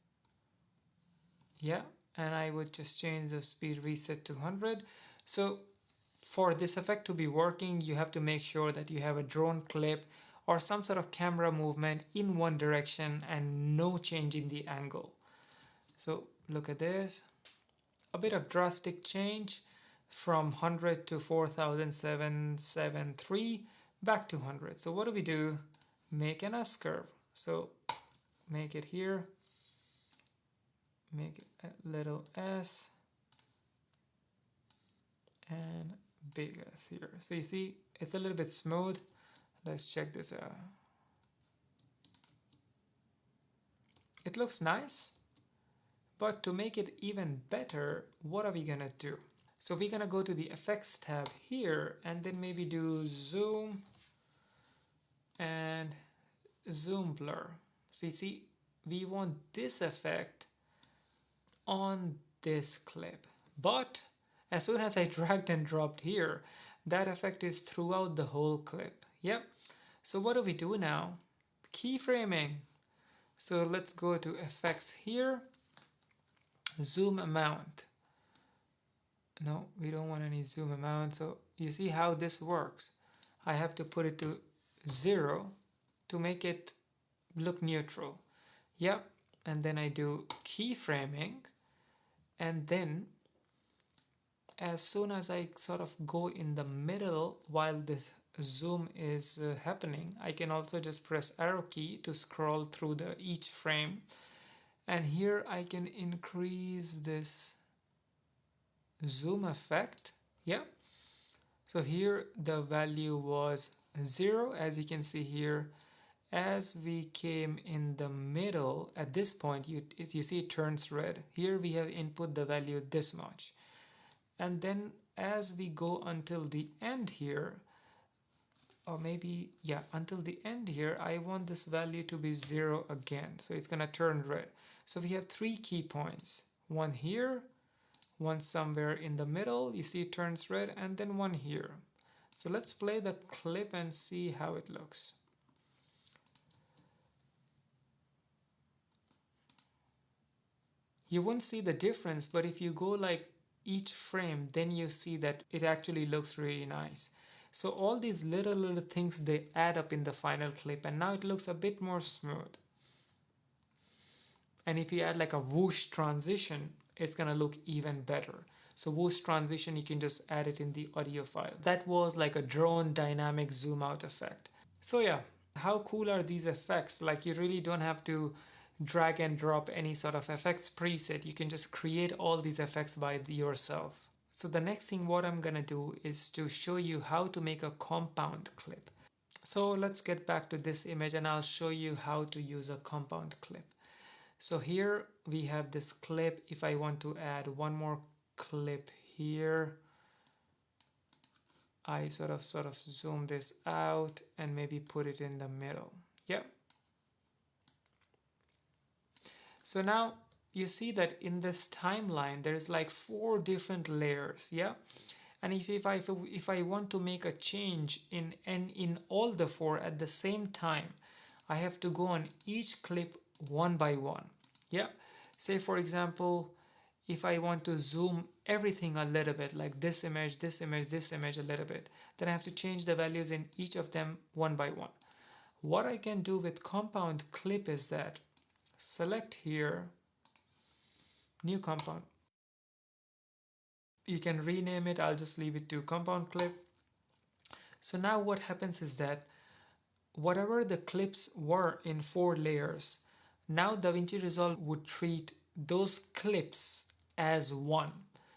Yeah, and I would just change the speed reset to 100. So for this effect to be working, you have to make sure that you have a drone clip or some sort of camera movement in one direction and no change in the angle. So look at this, a bit of drastic change from 100 to 4773 back to 100. So what do we do? Make an S curve. So make it here, make it a little s, and big S here. So you see it's a little bit smooth. Let's check this out. It looks nice, but to make it even better, what are we gonna do? So we're gonna go to the effects tab here and then maybe do zoom and zoom blur. So you see, we want this effect on this clip, but as soon as I dragged and dropped here, that effect is throughout the whole clip. Yep. So what do we do now? Keyframing. So let's go to effects here, zoom amount. No, we don't want any zoom amount. So you see how this works. I have to put it to 0 to make it look neutral. Yep. And then I do keyframing, and then as soon as I sort of go in the middle while this zoom is happening, I can also just press arrow key to scroll through each frame, and here I can increase this zoom effect. Yeah, so here the value was 0, as you can see here. As we came in the middle at this point, you see it turns red. Here we have input the value this much, and then as we go until the end here, or maybe, yeah, until the end here, I want this value to be 0 again. So it's gonna turn red. So we have 3 key points. One here, one somewhere in the middle, you see it turns red, and then one here. So let's play the clip and see how it looks. You won't see the difference, but if you go like each frame, then you see that it actually looks really nice. So all these little things, they add up in the final clip, and now it looks a bit more smooth. And if you add like a whoosh transition, it's gonna look even better. So whoosh transition, you can just add it in the audio file. That was like a drone dynamic zoom out effect. So yeah, how cool are these effects? Like, you really don't have to drag and drop any sort of effects preset. You can just create all these effects by yourself. So the next thing what I'm gonna do is to show you how to make a compound clip. So let's get back to this image and I'll show you how to use a compound clip. So here we have this clip. If I want to add one more clip here, I sort of zoom this out and maybe put it in the middle. Yeah. So now you see that in this timeline there's like 4 different layers. Yeah. And if I want to make a change in all the 4 at the same time, I have to go on each clip one by one. Yeah. Say for example, if I want to zoom everything a little bit, like this image, this image, this image a little bit, then I have to change the values in each of them one by one. What I can do with compound clip is that select here, new compound. You can rename it. I'll just leave it to compound clip. So now what happens is that whatever the clips were in 4 layers, now DaVinci Resolve would treat those clips as one.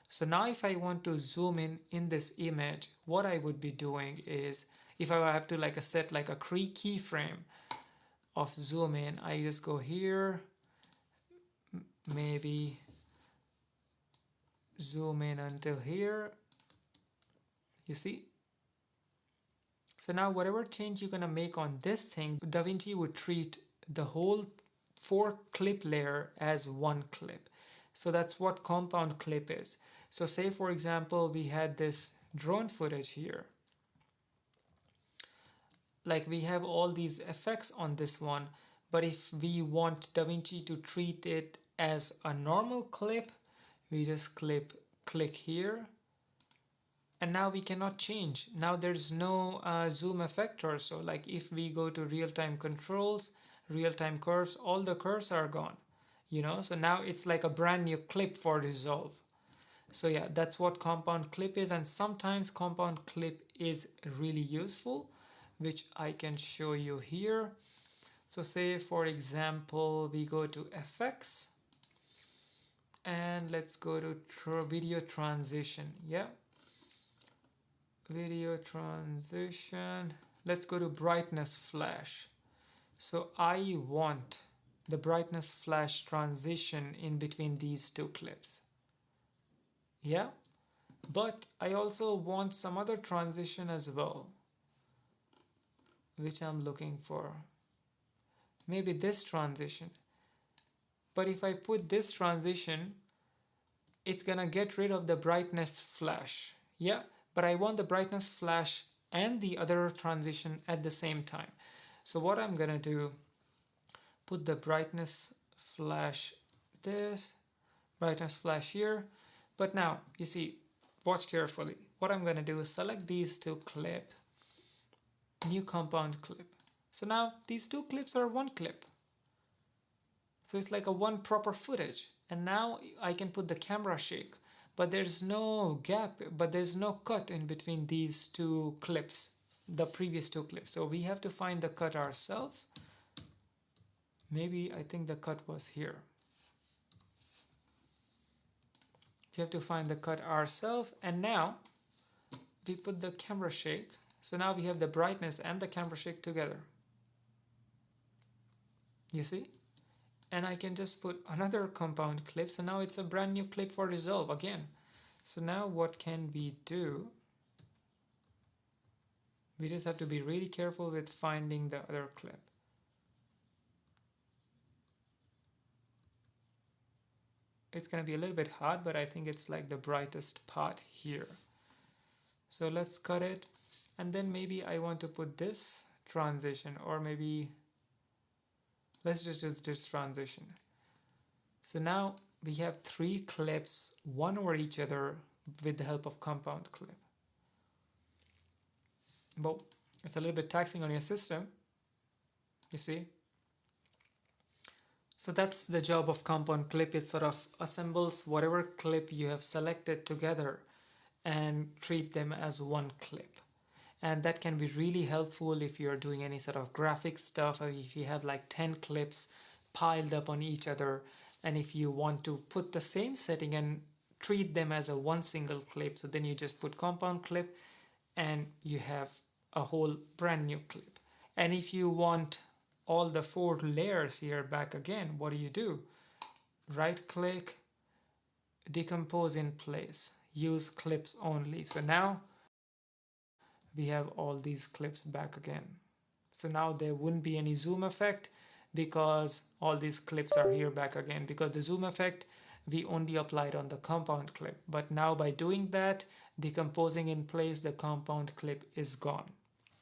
So now if I want to zoom in this image, what I would be doing is, if I have to like set like a keyframe of zoom in, I just go here, maybe zoom in until here. You see? So now whatever change you're gonna make on this thing, DaVinci would treat the whole 4 clip layer as one clip. So that's what compound clip is. So say for example we had this drone footage here. Like we have all these effects on this one, but if we want DaVinci to treat it as a normal clip, we just click here, and now we cannot change. Now there's no zoom effect or so. Like if we go to real-time controls, real-time curves, all the curves are gone, you know. So now it's like a brand new clip for Resolve. So yeah, that's what compound clip is, and sometimes compound clip is really useful, which I can show you here. So say for example we go to effects and let's go to video transition. Yeah, video transition. Let's go to brightness flash. So I want the brightness flash transition in between these 2 clips. Yeah, but I also want some other transition as well, which I'm looking for. Maybe this transition. But if I put this transition, it's gonna get rid of the brightness flash. Yeah, but I want the brightness flash and the other transition at the same time. So what I'm gonna do, put the brightness flash this, brightness flash here. But now you see, watch carefully. What I'm gonna do is select these 2 clip, new compound clip. So now these 2 clips are one clip. So it's like a one proper footage. And now I can put the camera shake, but there's no gap, but there's no cut in between these 2 clips, the previous 2 clips. So we have to find the cut ourselves. Maybe I think the cut was here. We have to find the cut ourselves, and now we put the camera shake. So now we have the brightness and the camera shake together. You see? And I can just put another compound clip. So now it's a brand new clip for Resolve again. So now what can we do? We just have to be really careful with finding the other clip. It's gonna be a little bit hard, but I think it's like the brightest part here. So let's cut it, and then maybe I want to put this transition, or maybe let's just do this transition. So now we have 3 clips, one over each other with the help of compound clip. But it's a little bit taxing on your system, you see. So that's the job of compound clip. It sort of assembles whatever clip you have selected together and treat them as one clip. And that can be really helpful if you're doing any sort of graphic stuff, or if you have like 10 clips piled up on each other, and if you want to put the same setting and treat them as a one single clip, so then you just put compound clip and you have a whole brand new clip. And if you want all the 4 layers here back again, what do? Right click, decompose in place, use clips only. So now we have all these clips back again. So now there wouldn't be any zoom effect because all these clips are here back again, because the zoom effect we only applied on the compound clip. But now by doing that, decomposing in place, the compound clip is gone.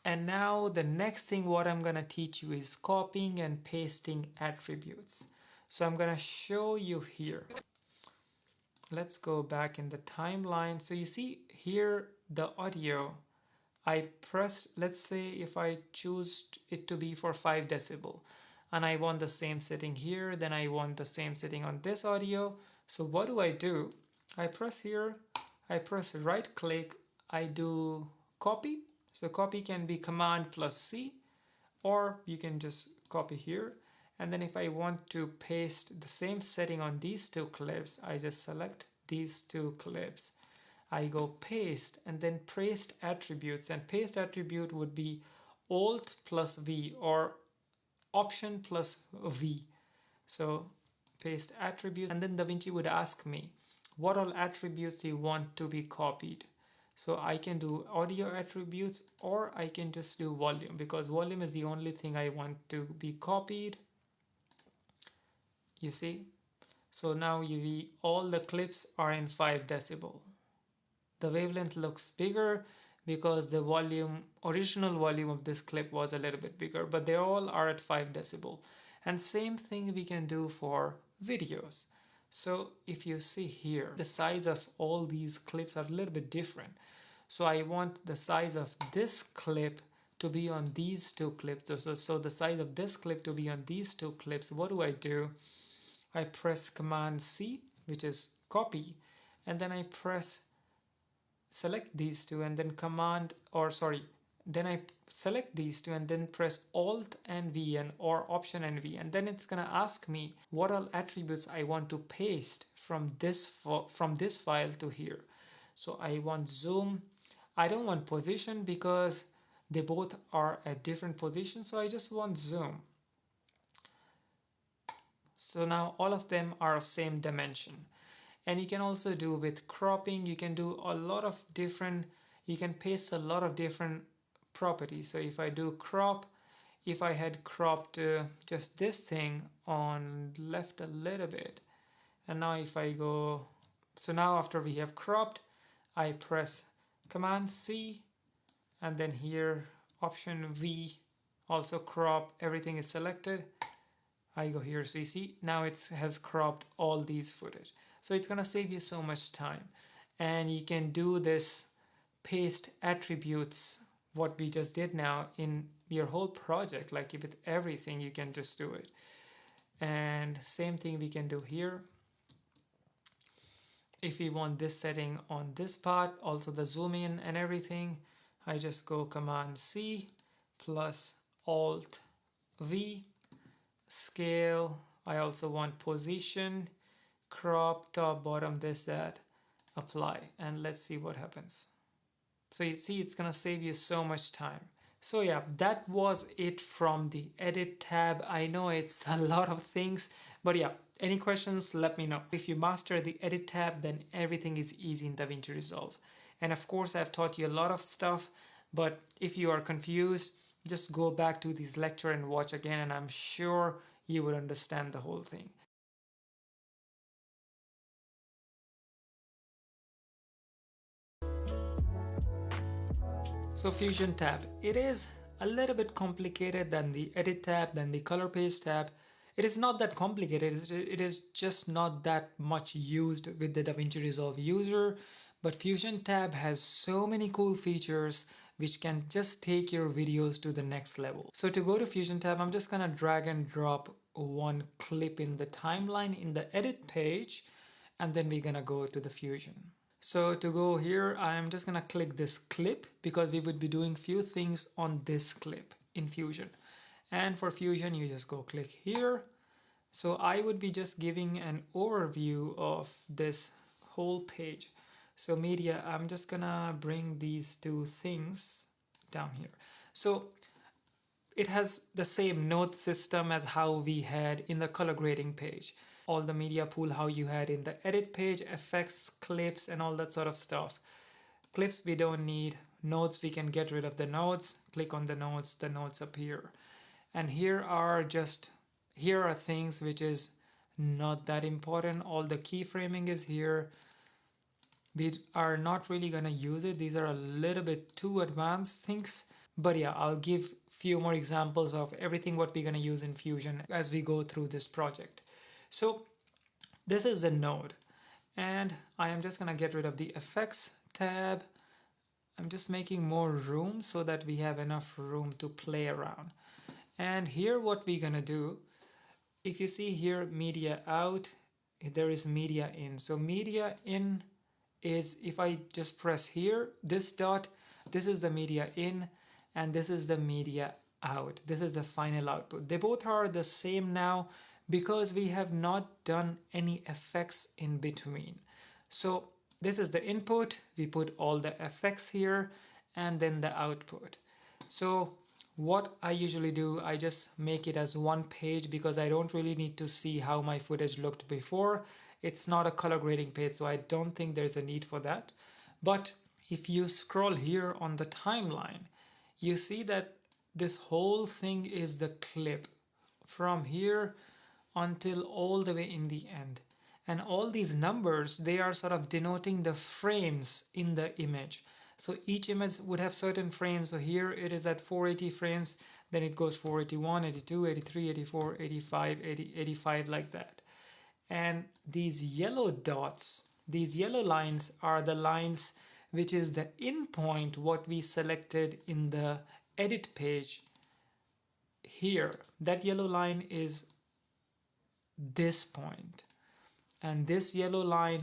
And now the next thing what I'm gonna teach you is copying and pasting attributes. So I'm gonna show you here. Let's go back in the timeline. So you see here the audio, I pressed, let's say if I choose it to be for 5 decibel and I want the same setting here, then I want the same setting on this audio. So what do? I press here, I press right click, I do copy. So copy can be Command plus C, or you can just copy here. And then if I want to paste the same setting on these 2 clips, I just select these 2 clips. I go paste and then paste attributes, and paste attribute would be Alt plus V or Option plus V. So paste attributes, and then DaVinci would ask me what all attributes you want to be copied. So I can do audio attributes, or I can just do volume, because volume is the only thing I want to be copied. You see? So now all the clips are in 5 decibel. The wavelength looks bigger because the original volume of this clip was a little bit bigger, but they all are at 5 decibel. And same thing we can do for videos. So if you see here, the size of all these clips are a little bit different. So I want the size of this clip to be on these 2 clips. So the size of this clip to be on these 2 clips. What do? I press Command C, which is copy, and then I select these 2 and then then I select these 2 and then press Alt and V or Option and V, and then it's gonna ask me what all attributes I want to paste from this file to here. So I want zoom. I don't want position because they both are at different positions, so I just want zoom. So now all of them are of same dimension. And you can also do with cropping, you can do a lot of different, you can paste a lot of different properties. So if I do crop, if I had cropped just this thing on left a little bit, and now if I go, so now after we have cropped, I press Command C, and then here Option V, also crop, everything is selected. I go here, so you see now it has cropped all these footage. So it's gonna save you so much time, and you can do this paste attributes, what we just did now, in your whole project, like with everything you can just do it. And same thing we can do here. If we want this setting on this part, also the zoom in and everything, I just go Command C plus Alt V, scale. I also want position, crop, top, bottom, this, that, apply, and let's see what happens. So you see it's gonna save you so much time. So yeah, that was it from the edit tab. I know it's a lot of things, but yeah, any questions, let me know. If you master the edit tab, then everything is easy in DaVinci Resolve. And of course, I've taught you a lot of stuff, but if you are confused, just go back to this lecture and watch again, and I'm sure you will understand the whole thing. So Fusion tab, it is a little bit complicated than the edit tab, than the color paste tab. It is not that complicated, it is just not that much used with the DaVinci Resolve user, but Fusion tab has so many cool features which can just take your videos to the next level. So to go to Fusion tab, I'm just gonna drag and drop one clip in the timeline in the edit page, and then we're gonna go to the Fusion. So to go here, I'm just gonna click this clip because we would be doing few things on this clip in Fusion. And for Fusion, you just go click here. So I would be just giving an overview of this whole page. So media, I'm just gonna bring these 2 things down here. So it has the same node system as how we had in the color grading page. All the media pool how you had in the edit page, effects, clips, and all that sort of stuff. Clips we don't need. Nodes, we can get rid of the nodes. Click on the nodes appear. And here are things which is not that important. All the keyframing is here. We are not really gonna use it. These are a little bit too advanced things. But yeah, I'll give few more examples of everything what we're gonna use in Fusion as we go through this project. So this is the node, and I am just gonna get rid of the effects tab. I'm just making more room so that we have enough room to play around. And here what we're gonna do, if you see here media out, there is media in. So media in is, if I just press here, this dot, this is the media in, and this is the media out. This is the final output. They both are the same now because we have not done any effects in between. So this is the input, we put all the effects here, and then the output. So what I usually do, I just make it as one page because I don't really need to see how my footage looked before. It's not a color grading page, so I don't think there's a need for that. But if you scroll here on the timeline, you see that this whole thing is the clip from here until all the way in the end. And all these numbers, they are sort of denoting the frames in the image. So each image would have certain frames. So here it is at 480 frames, then it goes 481, 82, 83, 84, 85, 80, 85, like that. And these yellow dots, these yellow lines are the lines which is the in point what we selected in the edit page here. That yellow line is this point, and this yellow line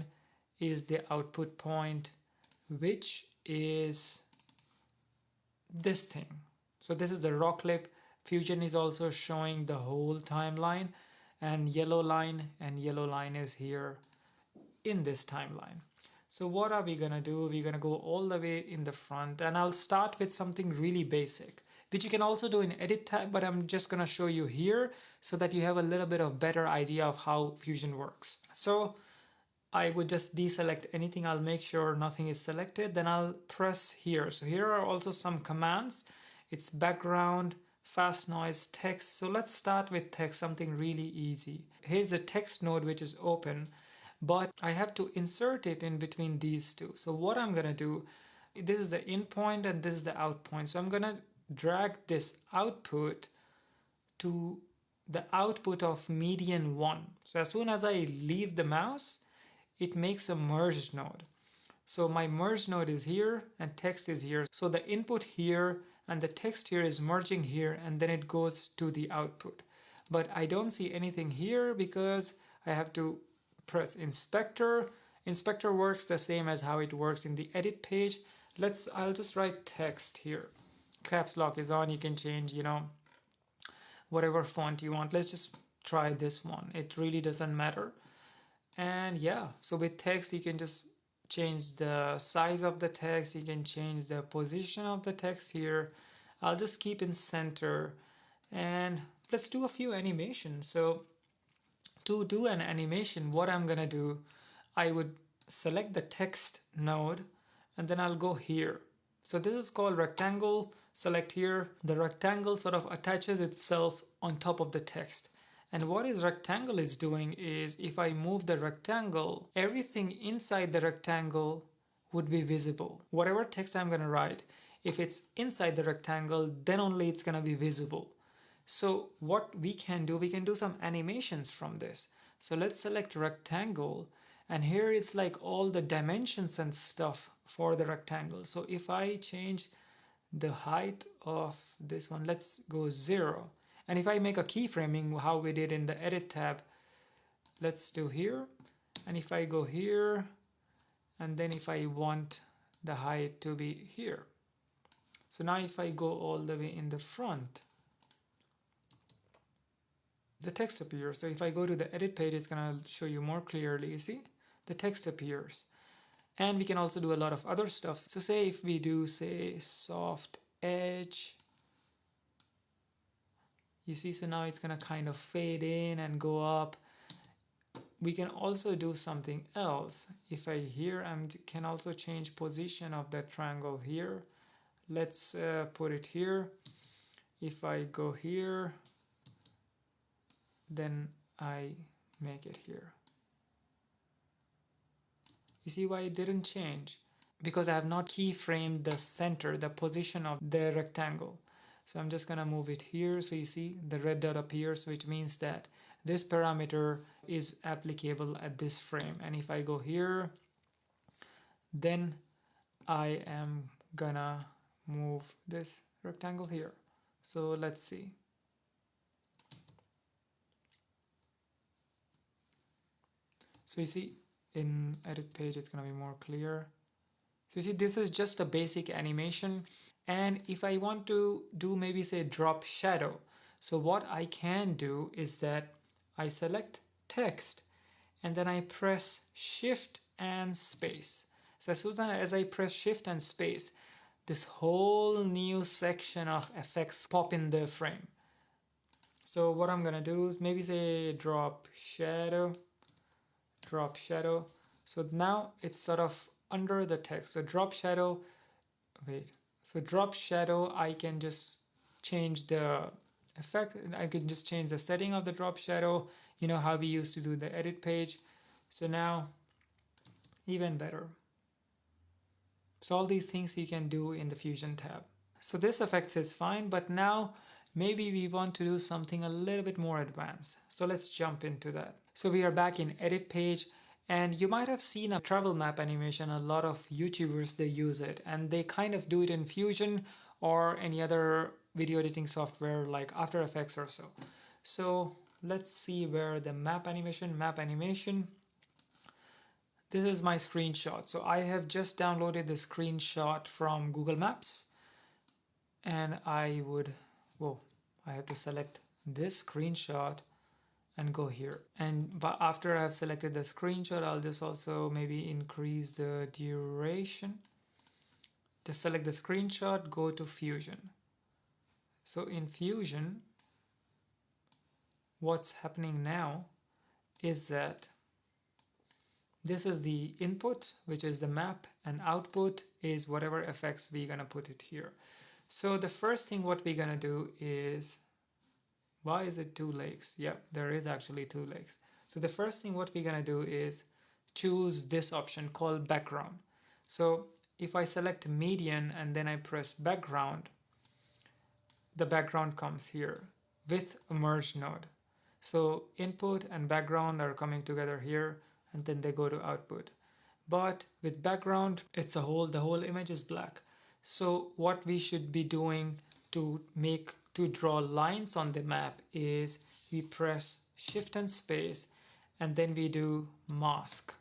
is the output point, which is this thing. So this is the raw clip. Fusion is also showing the whole timeline, and yellow line is here in this timeline. So what are we gonna do? We're gonna go all the way in the front, and I'll start with something really basic, which you can also do in edit tab, but I'm just gonna show you here so that you have a little bit of better idea of how Fusion works. So I would just deselect anything. I'll make sure nothing is selected. Then I'll press here. So here are also some commands. It's background, fast noise, text. So let's start with text, something really easy. Here's a text node which is open, but I have to insert it in between these two. So what I'm gonna do, this is the in point and this is the out point. So I'm gonna drag this output to the output of median 1. So as soon as I leave the mouse, it makes a merge node. So my merge node is here and text is here. So the input here and the text here is merging here, and then it goes to the output. But I don't see anything here because I have to press inspector. Inspector works the same as how it works in the edit page. I'll just write text here. Caps lock is on. You can change, whatever font you want. Let's just try this one. It really doesn't matter. And yeah, so with text, you can just change the size of the text. You can change the position of the text here. I'll just keep in center, and let's do a few animations. So to do an animation, what I'm gonna do, I would select the text node, and then I'll go here. So this is called rectangle. Select here. The rectangle sort of attaches itself on top of the text. And what is rectangle is doing is, if I move the rectangle, everything inside the rectangle would be visible. Whatever text I'm gonna write, if it's inside the rectangle, then only it's gonna be visible. So what we can do some animations from this. So let's select rectangle, and here it's like all the dimensions and stuff for the rectangle. So if I change the height of this one, let's go 0. And if I make a keyframing, how we did in the edit tab, let's do here. And if I go here, and then if I want the height to be here. So now if I go all the way in the front, the text appears. So if I go to the edit page, it's gonna show you more clearly. You see, the text appears. And we can also do a lot of other stuff. So say if we do, say, soft edge, You see, so now it's gonna kind of fade in and go up. We can also do something else. If I here, I can also change position of that triangle here. Let's put it here. If I go here, then I make it here. You see why it didn't change? Because I have not keyframed the center, the position of the rectangle. So I'm just gonna move it here. So you see the red dot appears, which means that this parameter is applicable at this frame. And if I go here, then I am gonna move this rectangle here. So let's see. So you see in edit page, it's gonna be more clear. So you see, this is just a basic animation. And if I want to do maybe say drop shadow, so what I can do is that I select text and then I press shift and space. So as soon as I press shift and space, this whole new section of effects pop in the frame. So what I'm gonna do is maybe say drop shadow. So now it's sort of under the text. So drop shadow, I can just change the effect. I can just change the setting of the drop shadow. You know how we used to do the edit page. So now even better. So all these things you can do in the Fusion tab. So this effects is fine, but now maybe we want to do something a little bit more advanced. So let's jump into that. So we are back in edit page, and you might have seen a travel map animation. A lot of YouTubers, they use it, and they kind of do it in Fusion or any other video editing software like After Effects or so. So let's see where the map animation. This is my screenshot. So I have just downloaded the screenshot from Google Maps, and I have to select this screenshot and go here. But after I have selected the screenshot, I'll just also maybe increase the duration. Just select the screenshot, go to Fusion. So in Fusion, what's happening now is that this is the input, which is the map, and output is whatever effects we're gonna put it here. So the first thing what we're gonna do is, why is it two lakes? Yeah, there is actually two lakes. So the first thing what we're gonna do is choose this option called background. So if I select median and then I press background, the background comes here with a merge node. So input and background are coming together here, and then they go to output. But with background, the whole image is black. So what we should be doing to draw lines on the map is we press shift and space, and then we do mask.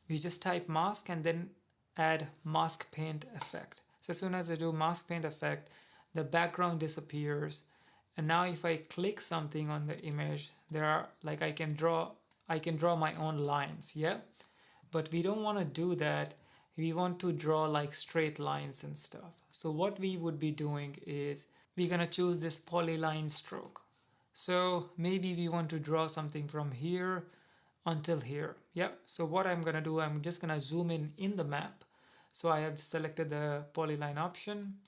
We just type mask and then add mask paint effect. So as soon as I do mask paint effect, the background disappears. And now if I click something on the image, there are like I can draw my own lines, yeah? But we don't want to do that. We want to draw like straight lines and stuff. So what we would be doing is we're gonna choose this polyline stroke. So maybe we want to draw something from here until here. Yeah, so what I'm gonna do, I'm just gonna zoom in the map. So I have selected the polyline option.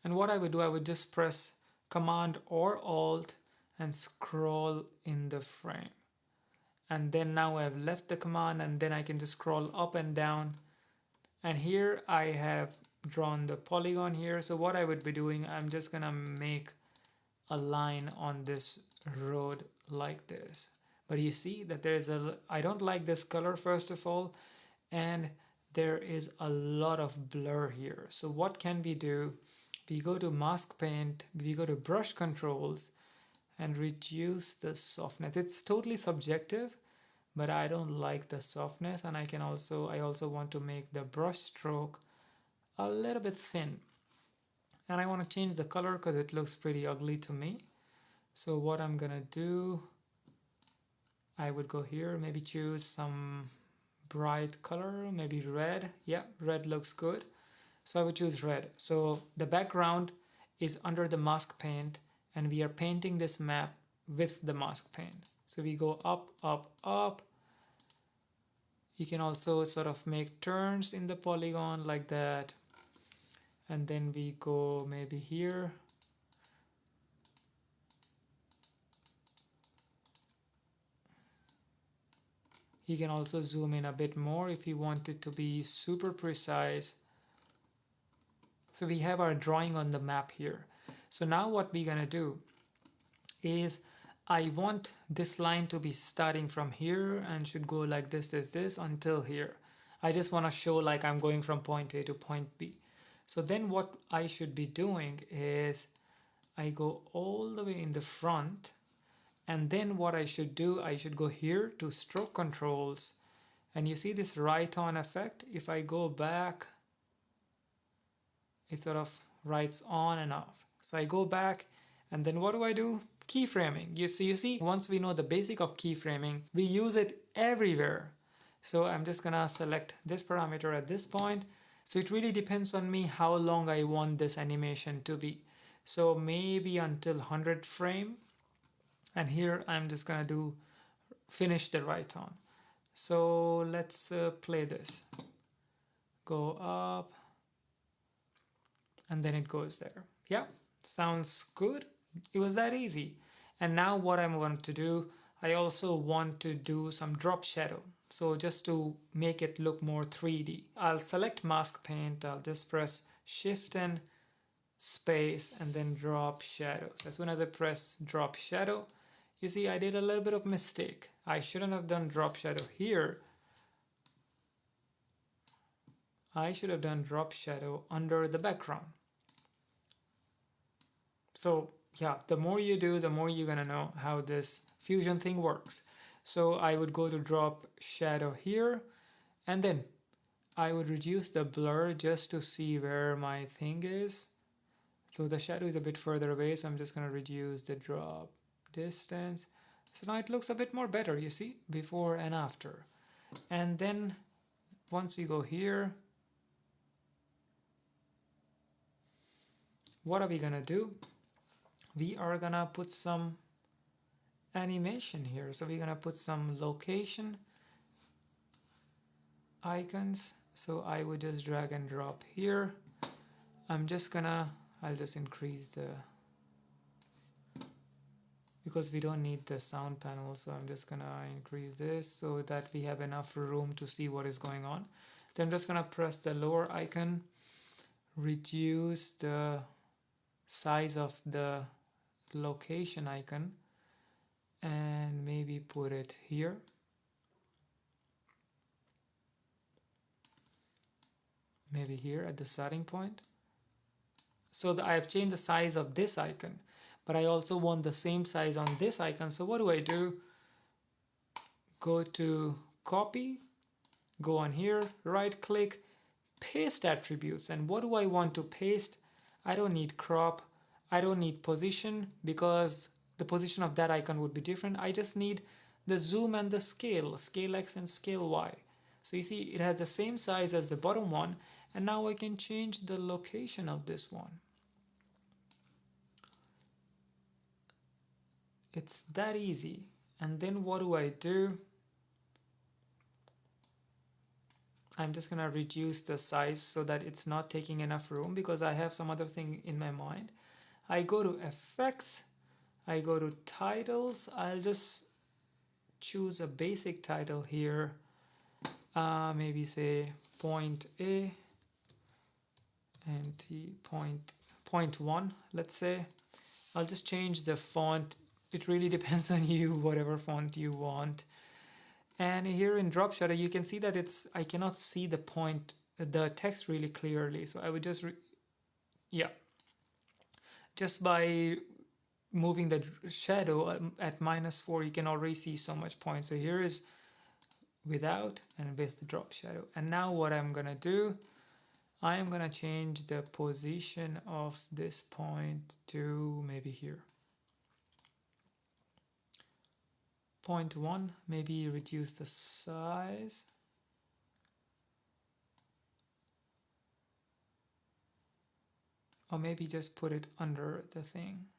And what I would do, I would just press Command or Alt and scroll in the frame. And then now I've left the command, and then I can just scroll up and down. And here I have drawn the polygon here. So what I would be doing, I'm just gonna make a line on this road like this. But you see that I don't like this color first of all, and there is a lot of blur here. So what can we do? We go to mask paint, we go to brush controls and reduce the softness. It's totally subjective, but I don't like the softness, and I also want to make the brush stroke a little bit thin. And I want to change the color because it looks pretty ugly to me. So what I'm gonna do, I would go here, maybe choose some bright color, maybe red. Yeah, red looks good. So I would choose red. So the background is under the mask paint, and we are painting this map with the mask paint. So we go up, up, up. You can also sort of make turns in the polygon like that. And then we go maybe here. You can also zoom in a bit more if you want it to be super precise. So we have our drawing on the map here. So now what we're gonna do is I want this line to be starting from here and should go like this until here. I just want to show like I'm going from point A to point B. So then what I should be doing is I go all the way in the front, and then what I should do, I should go here to stroke controls, and you see this right on effect. If I go back, it sort of writes on and off. So I go back, and then what do? Keyframing. You see, once we know the basic of keyframing, we use it everywhere. So I'm just gonna select this parameter at this point. So it really depends on me how long I want this animation to be. So maybe until 100 frame. And here I'm just gonna do finish the write on. So let's play this. Go up, and then it goes there. Yeah, sounds good. It was that easy. And now what I'm going to do, I also want to do some drop shadow. So just to make it look more 3D, I'll select mask paint. I'll just press shift and space and then drop shadow. So as soon as I press drop shadow, you see I did a little bit of mistake. I shouldn't have done drop shadow here. I should have done drop shadow under the background. So yeah, the more you do, the more you're gonna know how this fusion thing works. So I would go to drop shadow here, and then I would reduce the blur just to see where my thing is. So the shadow is a bit further away, so I'm just gonna reduce the drop distance. So now it looks a bit more better, you see, before and after. And then once we go here, what are we gonna do? We are gonna put some animation here. So we're gonna put some location icons. So I would just drag and drop here. I'll just increase because we don't need the sound panel, so I'm just gonna increase this so that we have enough room to see what is going on. Then I'm just gonna press the lower icon, reduce the size of the location icon, and maybe put it here. Maybe here at the starting point. So I've changed the size of this icon, but I also want the same size on this icon. So what do? Go to copy, go on here, right click, paste attributes. And what do I want to paste? I don't need crop, I don't need position, because the position of that icon would be different. I just need the zoom and the scale X and scale Y. So you see it has the same size as the bottom one, and now I can change the location of this one. It's that easy. And then what do? I'm just gonna reduce the size so that it's not taking enough room, because I have some other thing in my mind. I go to effects, I go to titles. I'll just choose a basic title here. Maybe say point A and point 1, let's say. I'll just change the font. It really depends on you, whatever font you want. And here in drop shadow, you can see that I cannot see the text really clearly. So I would just, just by moving the shadow at -4, you can already see so much point. So here is without and with drop shadow. And now what I'm gonna do, I am gonna change the position of this point to maybe here. Point 1, maybe reduce the size. Or maybe just put it under the thing.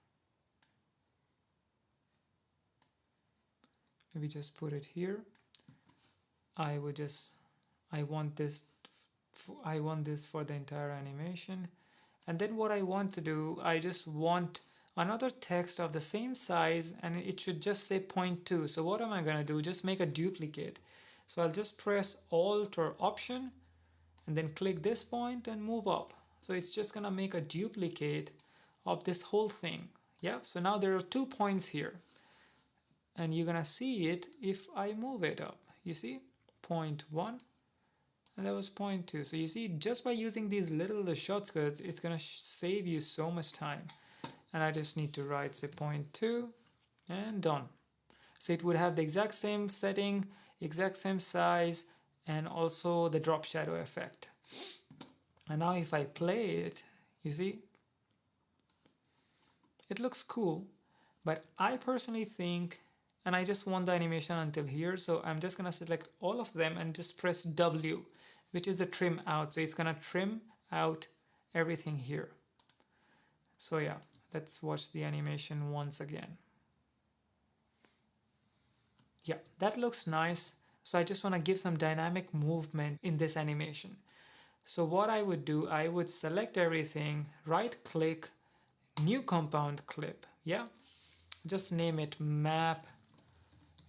maybe just put it here. I want this for the entire animation. And then what I want to do, I just want another text of the same size, and it should just say 0.2. So what am I going to do? Just make a duplicate. So I'll just press Alt or Option and then click this point and move up. So it's just going to make a duplicate of this whole thing. Yeah, so now there are 2 points here, and you're going to see it if I move it up. You see 0.1, and that was 0.2. So you see, just by using these little shortcuts, it's going to save you so much time. And I just need to write, say, 0.2 and done. So it would have the exact same setting, exact same size, and also the drop shadow effect. And now if I play it, you see, it looks cool. But I personally think, and I just want the animation until here, so I'm just gonna select all of them and just press W, which is the trim out. So it's gonna trim out everything here. So yeah, let's watch the animation once again. Yeah, that looks nice. So I just want to give some dynamic movement in this animation. So what I would do, I would select everything, right click, new compound clip. Yeah, just name it map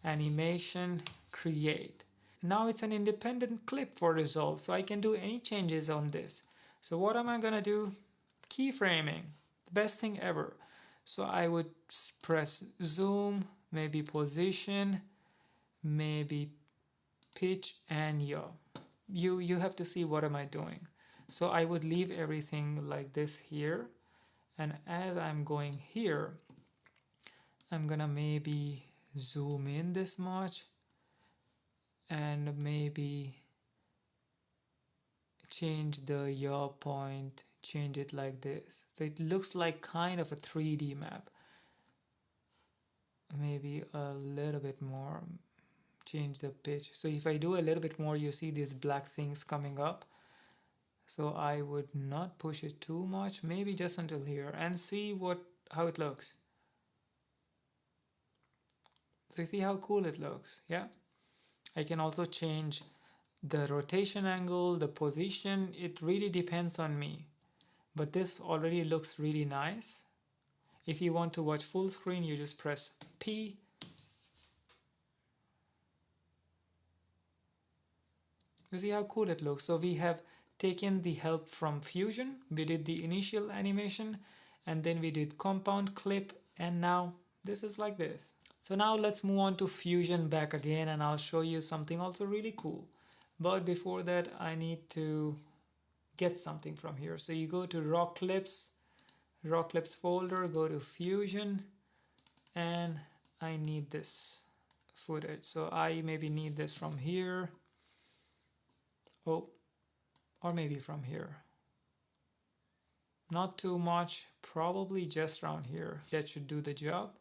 animation create. Now it's an independent clip for resolve, so I can do any changes on this. So what am I gonna do? Keyframing, the best thing ever. So I would press zoom, maybe position, maybe pitch, and yaw. You have to see what am I doing. So I would leave everything like this here, and as I'm going here, I'm gonna maybe zoom in this much and maybe change the yaw point, change it like this. So it looks like kind of a 3D map. Maybe a little bit more, change the pitch. So if I do a little bit more, you see these black things coming up. So I would not push it too much, maybe just until here, and see how it looks. So you see how cool it looks, yeah? I can also change the rotation angle, the position. It really depends on me. But this already looks really nice. If you want to watch full screen, you just press P. You see how cool it looks. So we have taken the help from Fusion. We did the initial animation, and then we did compound clip, and now this is like this. So now let's move on to Fusion back again, and I'll show you something also really cool. But before that, I need to get something from here. So you go to raw clips folder, go to Fusion, and I need this footage. So I maybe need this from here. Oh, or maybe from here. Not too much, probably just around here. That should do the job.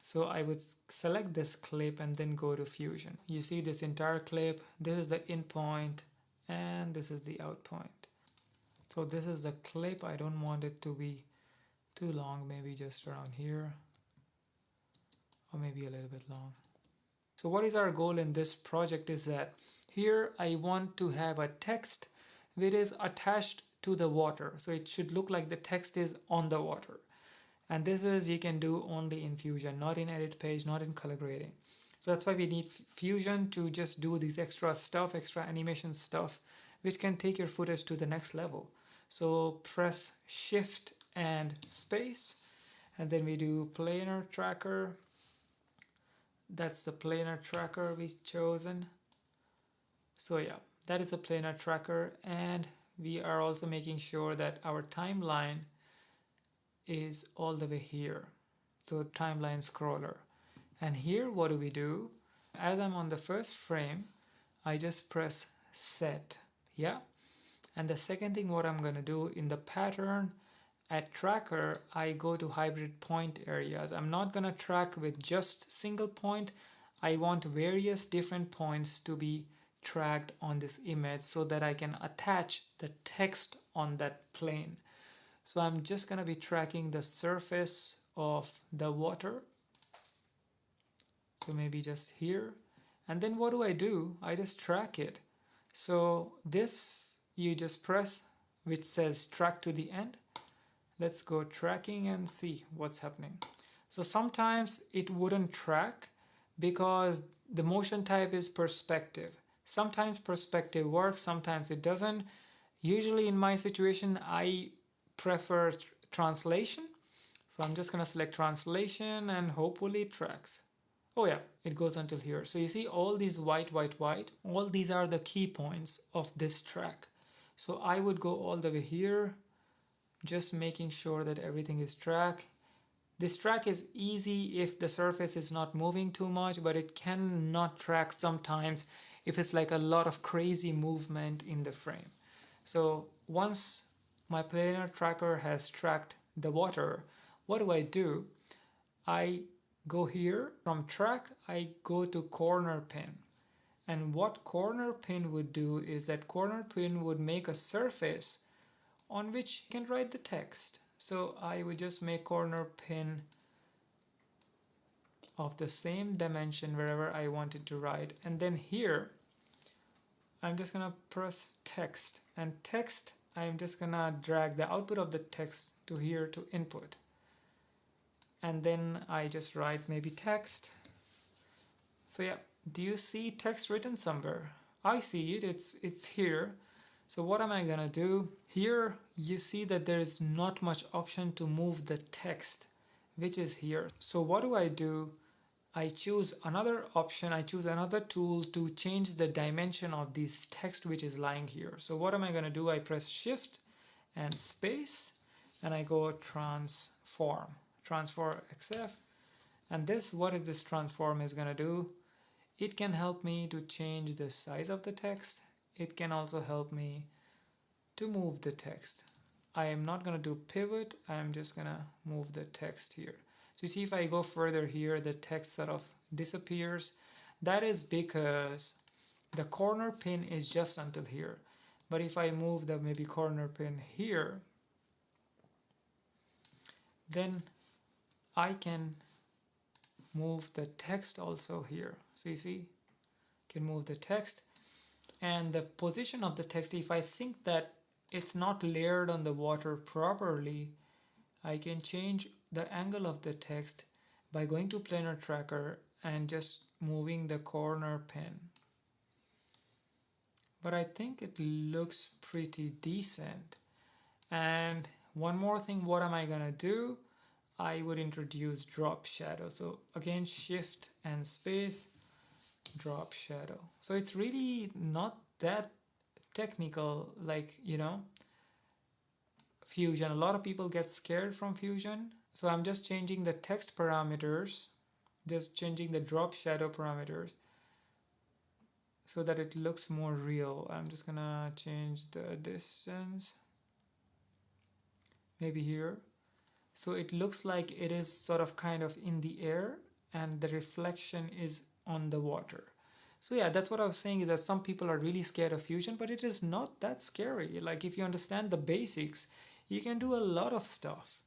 So I would select this clip and then go to Fusion. You see this entire clip, this is the in point, and this is the out point. So this is the clip. I don't want it to be too long, maybe just around here, or maybe a little bit long. So what is our goal in this project is that here I want to have a text which is attached to the water. So it should look like the text is on the water. And this is, you can do only in Fusion, not in edit page, not in color grading. So that's why we need Fusion to just do these extra stuff, extra animation stuff, which can take your footage to the next level. So press Shift and space, and then we do planar tracker. That's the planar tracker we've chosen. So yeah, that is a planar tracker, and we are also making sure that our timeline is all the way here. So timeline scroller. And here what do we do? As I'm on the first frame, I just press set, yeah? And the second thing what I'm gonna do in the pattern at tracker, I go to hybrid point areas. I'm not gonna track with just single point. I want various different points to be tracked on this image so that I can attach the text on that plane. So I'm just gonna be tracking the surface of the water. So maybe just here. And then what do? I just track it. So this you just press, which says track to the end. Let's go tracking and see what's happening. So sometimes it wouldn't track because the motion type is perspective. Sometimes perspective works, sometimes it doesn't. Usually in my situation, I prefer translation. So I'm just gonna select translation and hopefully it tracks. Oh yeah, it goes until here. So you see all these white, all these are the key points of this track. So I would go all the way here, just making sure that everything is track. This track is easy if the surface is not moving too much, but it cannot track sometimes if it's like a lot of crazy movement in the frame. So once my planar tracker has tracked the water, what do? I go here from track, I go to corner pin. And what corner pin would do is that corner pin would make a surface on which you can write the text. So I would just make corner pin of the same dimension wherever I wanted to write. And then here, I'm just gonna press text. And text, I'm just gonna drag the output of the text to here to input. And then I just write maybe text. So yeah, do you see text written somewhere? I see it, it's here. So what am I gonna do? Here you see that there is not much option to move the text, which is here. So what do? I choose another option, I choose another tool to change the dimension of this text which is lying here. So what am I gonna do? I press Shift and space and I go transform XF. And what this transform is gonna do? It can help me to change the size of the text. It can also help me to move the text. I am not gonna do pivot, I'm just gonna move the text here. So you see if I go further here, the text sort of disappears. That is because the corner pin is just until here. But if I move the maybe corner pin here, then I can move the text also here. So you see, can move the text and the position of the text. If I think that it's not layered on the water properly, I can change the angle of the text by going to planar tracker and just moving the corner pin. But I think it looks pretty decent. And one more thing, what am I gonna do? I would introduce drop shadow. So again, Shift and space, drop shadow. So it's really not that technical, like, you know, Fusion. A lot of people get scared from Fusion. So I'm just changing the text parameters, just changing the drop shadow parameters so that it looks more real. I'm just gonna change the distance, maybe here. So it looks like it is sort of kind of in the air and the reflection is on the water. So yeah, that's what I was saying, is that some people are really scared of Fusion, but it is not that scary. Like if you understand the basics, you can do a lot of stuff.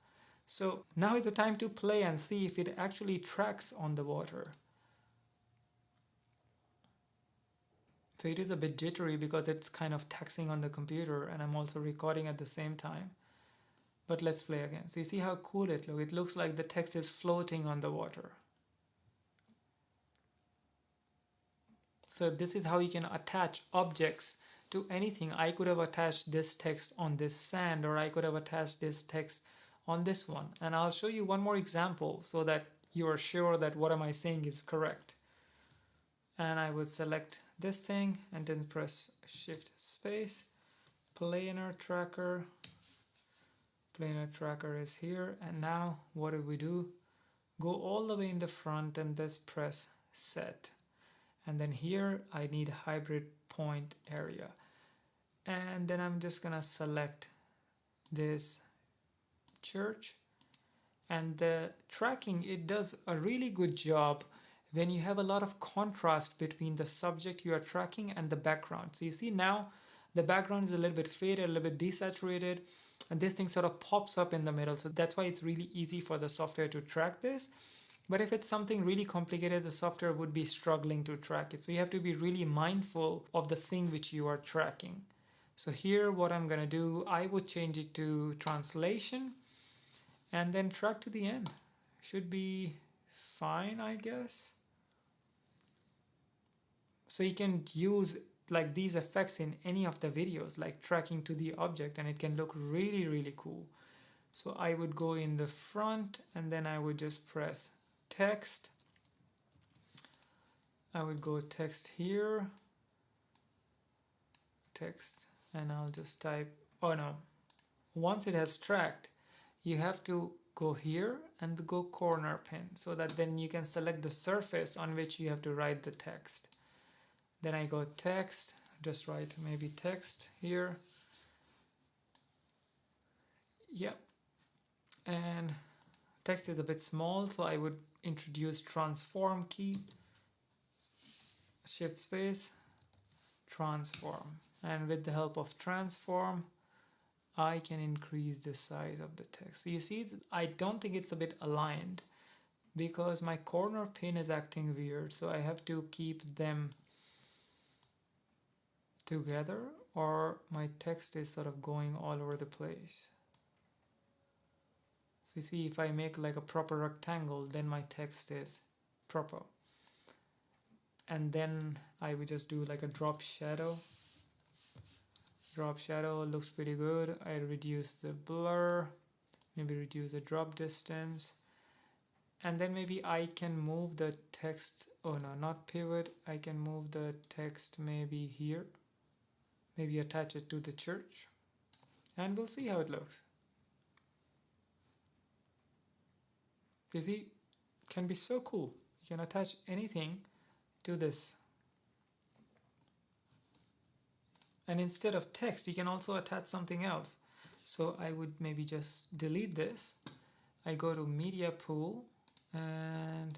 So now is the time to play and see if it actually tracks on the water. So it is a bit jittery because it's kind of taxing on the computer and I'm also recording at the same time. But let's play again. So you see how cool it looks. It looks like the text is floating on the water. So this is how you can attach objects to anything. I could have attached this text on this sand, or I could have attached this text on this one. And I'll show you one more example so that you are sure that what am I saying is correct. And I would select this thing and then press Shift space, planar tracker. Planar tracker is here, and now what do? Go all the way in the front and just press set. And then here I need hybrid point area. And then I'm just gonna select this church. And the tracking, it does a really good job when you have a lot of contrast between the subject you are tracking and the background. So you see now the background is a little bit faded, a little bit desaturated, and this thing sort of pops up in the middle. So that's why it's really easy for the software to track this. But if it's something really complicated, the software would be struggling to track it. So you have to be really mindful of the thing which you are tracking. So here what I'm gonna do, I would change it to translation and then track to the end. Should be fine, I guess. So you can use like these effects in any of the videos, like tracking to the object, and it can look really, really cool. So I would go in the front and then I would just press text. I would go text here, text, and I'll just type, oh no, once it has tracked, you have to go here and go corner pin so that then you can select the surface on which you have to write the text. Then I go text, just write maybe text here. Yep. And text is a bit small, so I would introduce transform key, shift space, transform. And with the help of transform, I can increase the size of the text. So you see, I don't think it's a bit aligned because my corner pin is acting weird. So I have to keep them together or my text is sort of going all over the place. You see, if I make like a proper rectangle, then my text is proper. And then I would just do like a drop shadow. Drop shadow looks pretty good. I reduce the blur, maybe reduce the drop distance. And then maybe I can move the text, oh no, not pivot. I can move the text maybe here. Maybe attach it to the church. And we'll see how it looks. You see, it can be so cool. You can attach anything to this. And instead of text, you can also attach something else. So I would maybe just delete this. I go to media pool and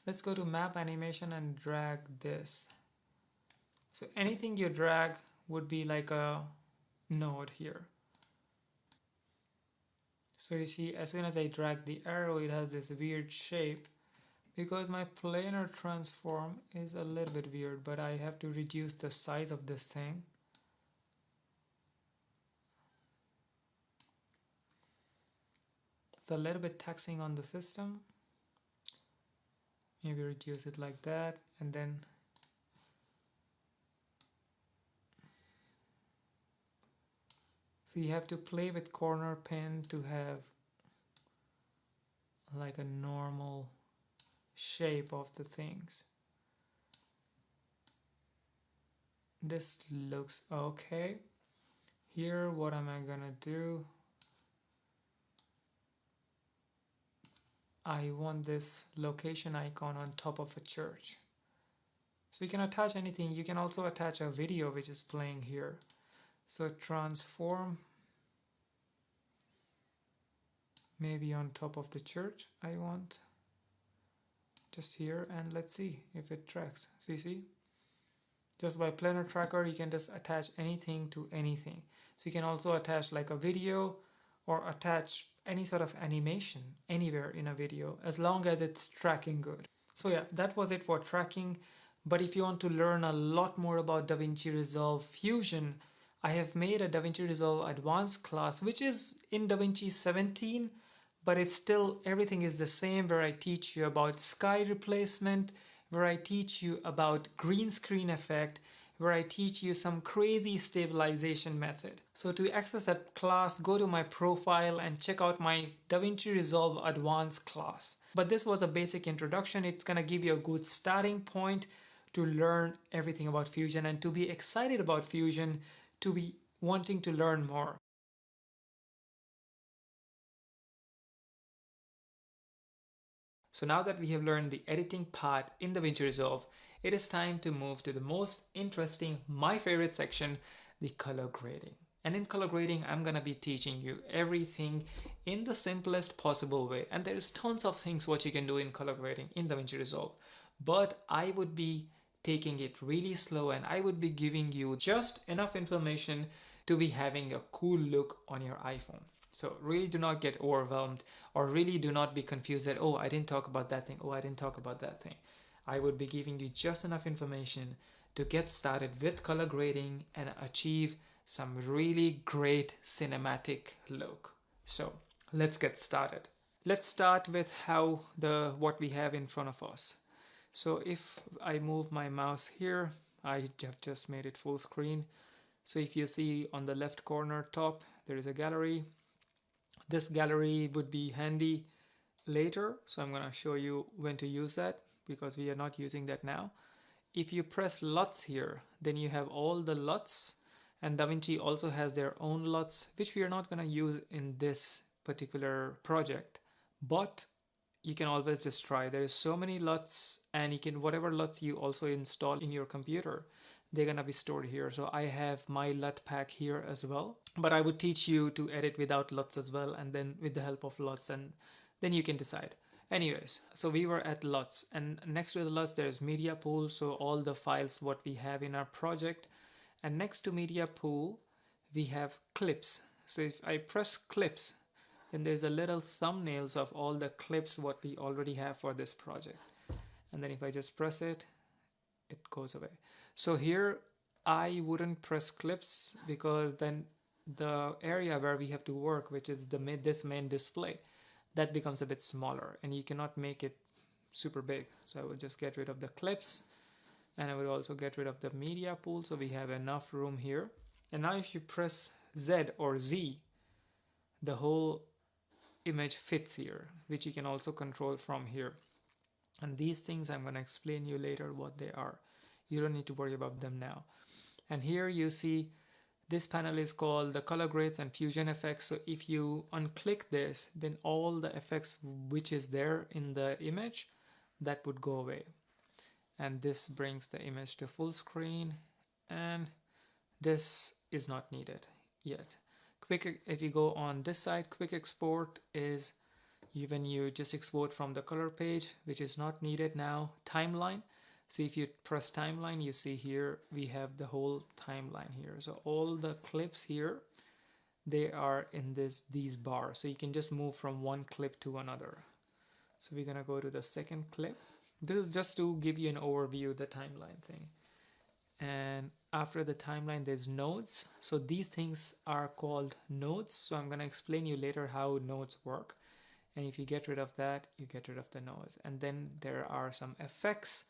let's go to map animation and drag this. So anything you drag would be like a node here. So you see, as soon as I drag the arrow, it has this weird shape because my planar transform is a little bit weird, but I have to reduce the size of this thing. It's a little bit taxing on the system. Maybe reduce it like that, and then so you have to play with corner pin to have like a normal shape of the things. This looks okay. Here, what am I gonna do? I want this location icon on top of a church. So you can attach anything. You can also attach a video which is playing here. So transform maybe on top of the church I want. Just here, and let's see if it tracks. So you see, just by planar tracker you can just attach anything to anything. So you can also attach like a video or attach any sort of animation anywhere in a video as long as it's tracking good. So yeah, that was it for tracking. But if you want to learn a lot more about DaVinci Resolve Fusion, I have made a DaVinci Resolve Advanced class which is in DaVinci 17, but it's still, everything is the same, where I teach you about sky replacement, where I teach you about green screen effect, where I teach you some crazy stabilization method. So to access that class, go to my profile and check out my DaVinci Resolve Advanced class. But this was a basic introduction. It's gonna give you a good starting point to learn everything about Fusion and to be excited about Fusion, to be wanting to learn more. So now that we have learned the editing part in DaVinci Resolve, it is time to move to the most interesting, my favorite section, the color grading. And in color grading, I'm gonna be teaching you everything in the simplest possible way. And there's tons of things what you can do in color grading in DaVinci Resolve. But I would be taking it really slow and I would be giving you just enough information to be having a cool look on your iPhone. So really do not get overwhelmed, or really do not be confused that, oh, I didn't talk about that thing, oh, I didn't talk about that thing. I would be giving you just enough information to get started with color grading and achieve some really great cinematic look. So let's get started. Let's start with what we have in front of us. So if I move my mouse here, I have just made it full screen. So if you see on the left corner top, there is a gallery. This gallery would be handy later, so I'm going to show you when to use that because we are not using that now. If you press LUTs here, then you have all the LUTs, and DaVinci also has their own LUTs, which we are not going to use in this particular project, but you can always just try. There is so many LUTs, and you can, whatever LUTs you also install in your computer, they're gonna be stored here. So I have my LUT pack here as well, but I would teach you to edit without LUTs as well, and then with the help of LUTs, and then you can decide. Anyways, so we were at LUTs, and next to the LUTs there's media pool, so all the files what we have in our project, and next to media pool we have clips. So if I press clips, then there's a little thumbnails of all the clips what we already have for this project, and then if I just press it, it goes away. So here I wouldn't press clips because then the area where we have to work, which is this main display, that becomes a bit smaller and you cannot make it super big. So I will just get rid of the clips, and I will also get rid of the media pool, so we have enough room here. And now if you press Z or Z, the whole image fits here, which you can also control from here. And these things I'm going to explain you later what they are. You don't need to worry about them now. And here you see this panel is called the color grades and fusion effects. So if you unclick this, then all the effects which is there in the image, that would go away. And this brings the image to full screen, and this is not needed yet. If you go on this side, quick export is when you just export from the color page, which is not needed now. Timeline. So if you press timeline, you see here we have the whole timeline here. So all the clips here, they are in these bars. So you can just move from one clip to another. So we're gonna go to the second clip. This is just to give you an overview of the timeline thing. And after the timeline, there's nodes. So these things are called nodes. So I'm gonna explain you later how nodes work. And if you get rid of that, you get rid of the nodes. And then there are some effects,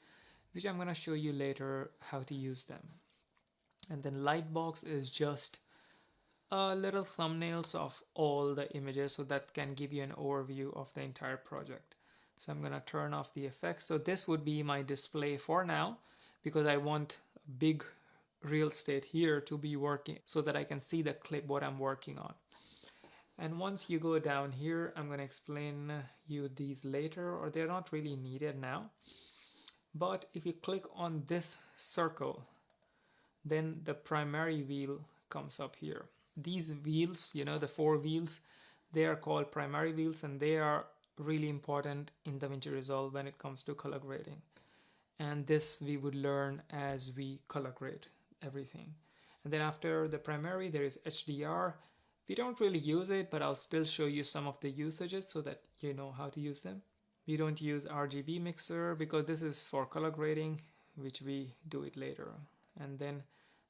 which I'm going to show you later how to use them. And then Lightbox is just little thumbnails of all the images, so that can give you an overview of the entire project. So I'm going to turn off the effects. So this would be my display for now, because I want a big real estate here to be working so that I can see the clip what I'm working on. And once you go down here, I'm going to explain you these later, or they're not really needed now. But if you click on this circle, then the primary wheel comes up here. These wheels, you know, the 4 wheels, they are called primary wheels, and they are really important in DaVinci Resolve when it comes to color grading. And this we would learn as we color grade everything. And then after the primary, there is HDR. We don't really use it, but I'll still show you some of the usages so that you know how to use them. We don't use RGB mixer because this is for color grading, which we do it later. And then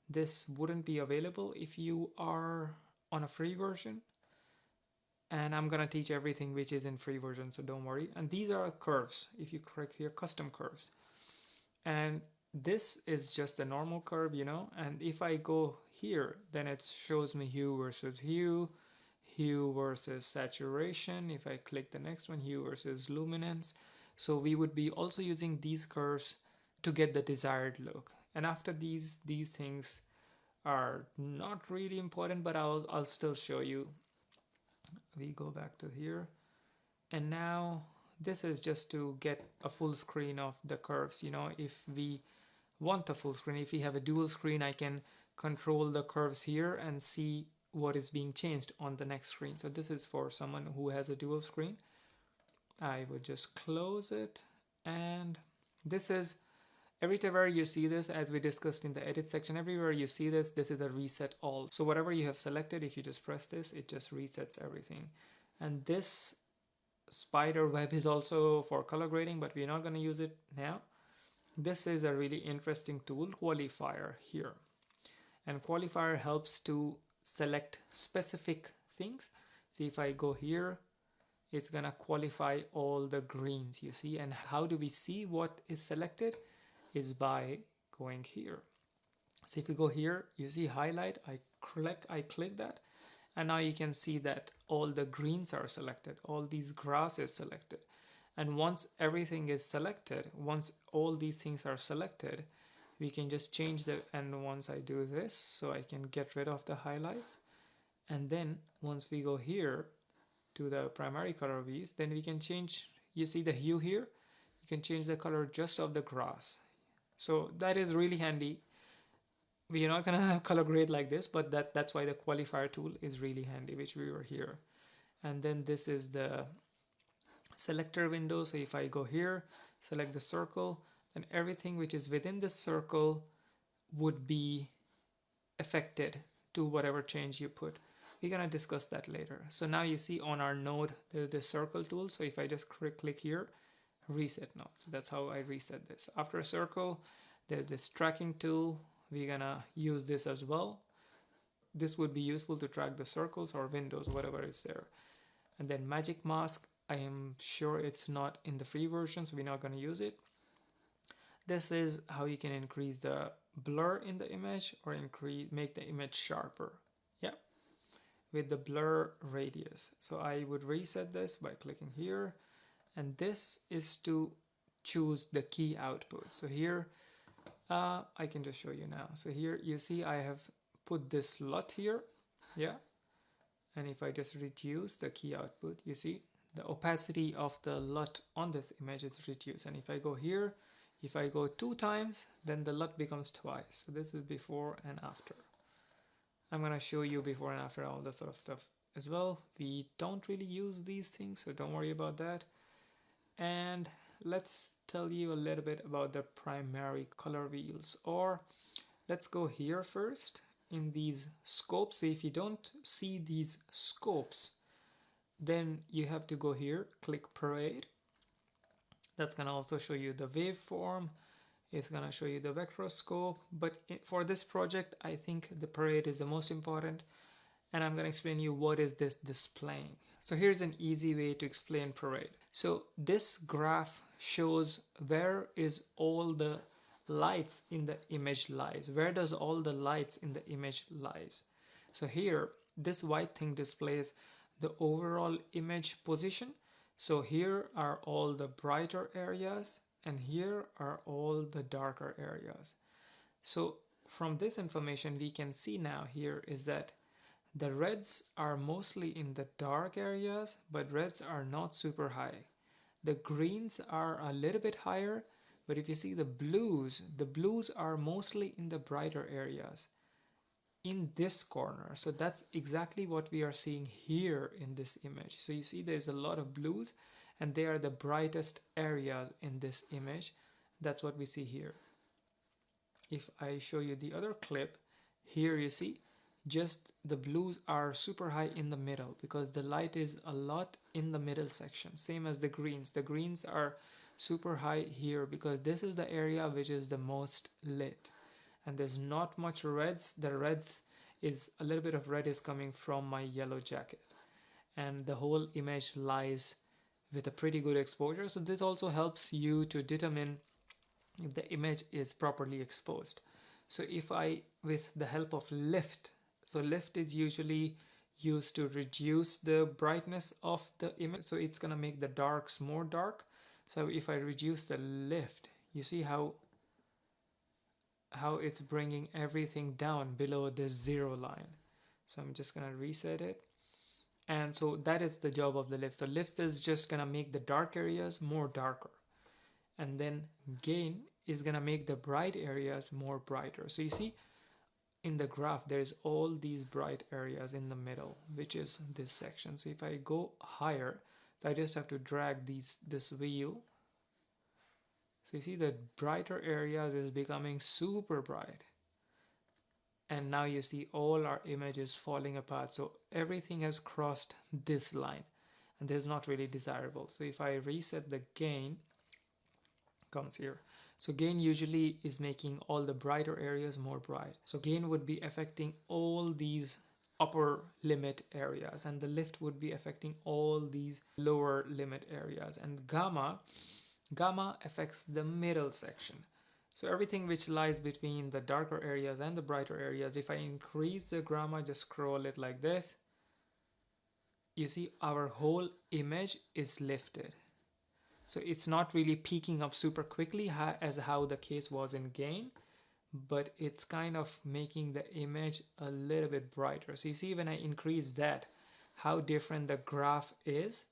this wouldn't be available if you are on a free version. And I'm gonna teach everything which is in free version, so don't worry. And these are curves. If you click here, custom curves. And this is just a normal curve, you know. And if I go here, then it shows me hue versus hue, hue versus saturation. If I click the next one, hue versus luminance. So we would be also using these curves to get the desired look. And after these things are not really important, but I'll still show you. We go back to here, and now this is just to get a full screen of the curves. You know, if we want a full screen, if we have a dual screen, I can control the curves here and see what is being changed on the next screen. So this is for someone who has a dual screen. I would just close it, and this is Everywhere you see this, as we discussed in the edit section, everywhere you see this, this is a reset all. So whatever you have selected, if you just press this, it just resets everything. And this spider web is also for color grading, but we're not going to use it now. This is a really interesting tool, qualifier here. And qualifier helps to select specific things. See, if I go here, it's going to qualify all the greens, you see. And how do we see what is selected? Is by going here. So if you go here, you see highlight, I click that, and now you can see that all the greens are selected, all these grass is selected. And once everything is selected, once all these things are selected, we can just change the, and once I do this, so I can get rid of the highlights. And then once we go here to the primary color views, then we can change, you see the hue here, you can change the color just of the grass. So that is really handy. We are not going to have color grade like this, but that's why the qualifier tool is really handy, which we were here. And then this is the selector window. So if I go here, select the circle, then everything which is within the circle would be affected to whatever change you put. We're going to discuss that later. So now you see on our node, there's the circle tool. So if I just click here, reset node. So that's how I reset this. After a circle, there's this tracking tool. We're gonna use this as well. This would be useful to track the circles or windows, whatever is there. And then magic mask, I am sure it's not in the free version, so we're not going to use it. This is how you can increase the blur in the image or make the image sharper. Yeah, with the blur radius. So I would reset this by clicking here. And this is to choose the key output. So here, I can just show you now. So here you see I have put this LUT here. Yeah. And if I just reduce the key output, you see the opacity of the LUT on this image is reduced. And if I go here, if I go 2 times, then the LUT becomes twice. So this is before and after. I'm going to show you before and after all that sort of stuff as well. We don't really use these things, so don't worry about that. And let's tell you a little bit about the primary color wheels, or let's go here first in these scopes. So if you don't see these scopes, then you have to go here, click parade. That's going to also show you the waveform. It's going to show you the vector scope. But for this project, I think the parade is the most important. And I'm going to explain you what is this displaying. So here's an easy way to explain parade. So this graph shows where is all the lights in the image lies. Where does all the lights in the image lies? So here, this white thing displays the overall image position. So here are all the brighter areas and here are all the darker areas. So from this information, we can see now here is that the reds are mostly in the dark areas, but reds are not super high. The greens are a little bit higher, but if you see the blues are mostly in the brighter areas in this corner. So that's exactly what we are seeing here in this image. So you see there's a lot of blues and they are the brightest areas in this image. That's what we see here. If I show you the other clip, here you see just the blues are super high in the middle because the light is a lot in the middle section, same as the greens. The greens are super high here because this is the area which is the most lit, and there's not much reds. The reds is a little bit of red is coming from my yellow jacket, and the whole image lies with a pretty good exposure. So this also helps you to determine if the image is properly exposed. So if I, with the help of lift, so lift is usually used to reduce the brightness of the image. So it's gonna make the darks more dark. So if I reduce the lift, you see how it's bringing everything down below the 0 line. So I'm just gonna reset it. And so that is the job of the lift. So lift is just gonna make the dark areas more darker. And then gain is gonna make the bright areas more brighter. So you see in the graph, there's all these bright areas in the middle, which is this section. So if I go higher, so I just have to drag this wheel. So you see the brighter areas is becoming super bright. And now you see all our images falling apart. So everything has crossed this line, and this is not really desirable. So if I reset the gain, comes here. So gain usually is making all the brighter areas more bright. So gain would be affecting all these upper limit areas, and the lift would be affecting all these lower limit areas, and gamma affects the middle section. So everything which lies between the darker areas and the brighter areas, if I increase the gamma, just scroll it like this, you see our whole image is lifted. So it's not really peaking up super quickly as how the case was in gain, but it's kind of making the image a little bit brighter. So you see when I increase that, how different the graph is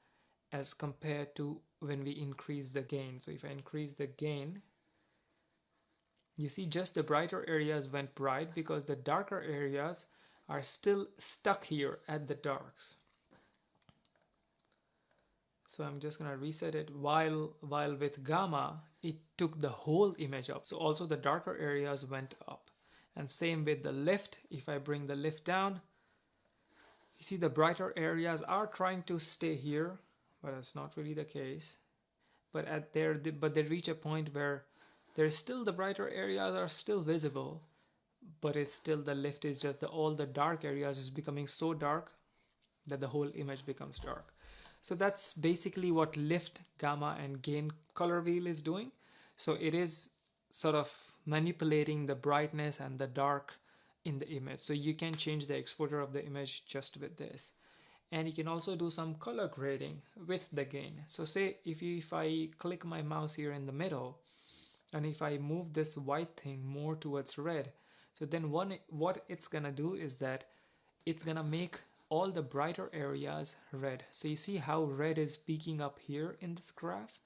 as compared to when we increase the gain. So if I increase the gain, you see just the brighter areas went bright because the darker areas are still stuck here at the darks. So I'm just gonna reset it. While with gamma, it took the whole image up. So also the darker areas went up. And same with the lift. If I bring the lift down, you see the brighter areas are trying to stay here, but that's not really the case. But they reach a point where there's still the brighter areas are still visible, but it's still the lift is just all the dark areas is becoming so dark that the whole image becomes dark. So that's basically what lift, gamma, and gain color wheel is doing. So it is sort of manipulating the brightness and the dark in the image. So you can change the exposure of the image just with this. And you can also do some color grading with the gain. So say if I click my mouse here in the middle, and if I move this white thing more towards red, so then what it's gonna do is that it's gonna make all the brighter areas red. So you see how red is peaking up here in this graph.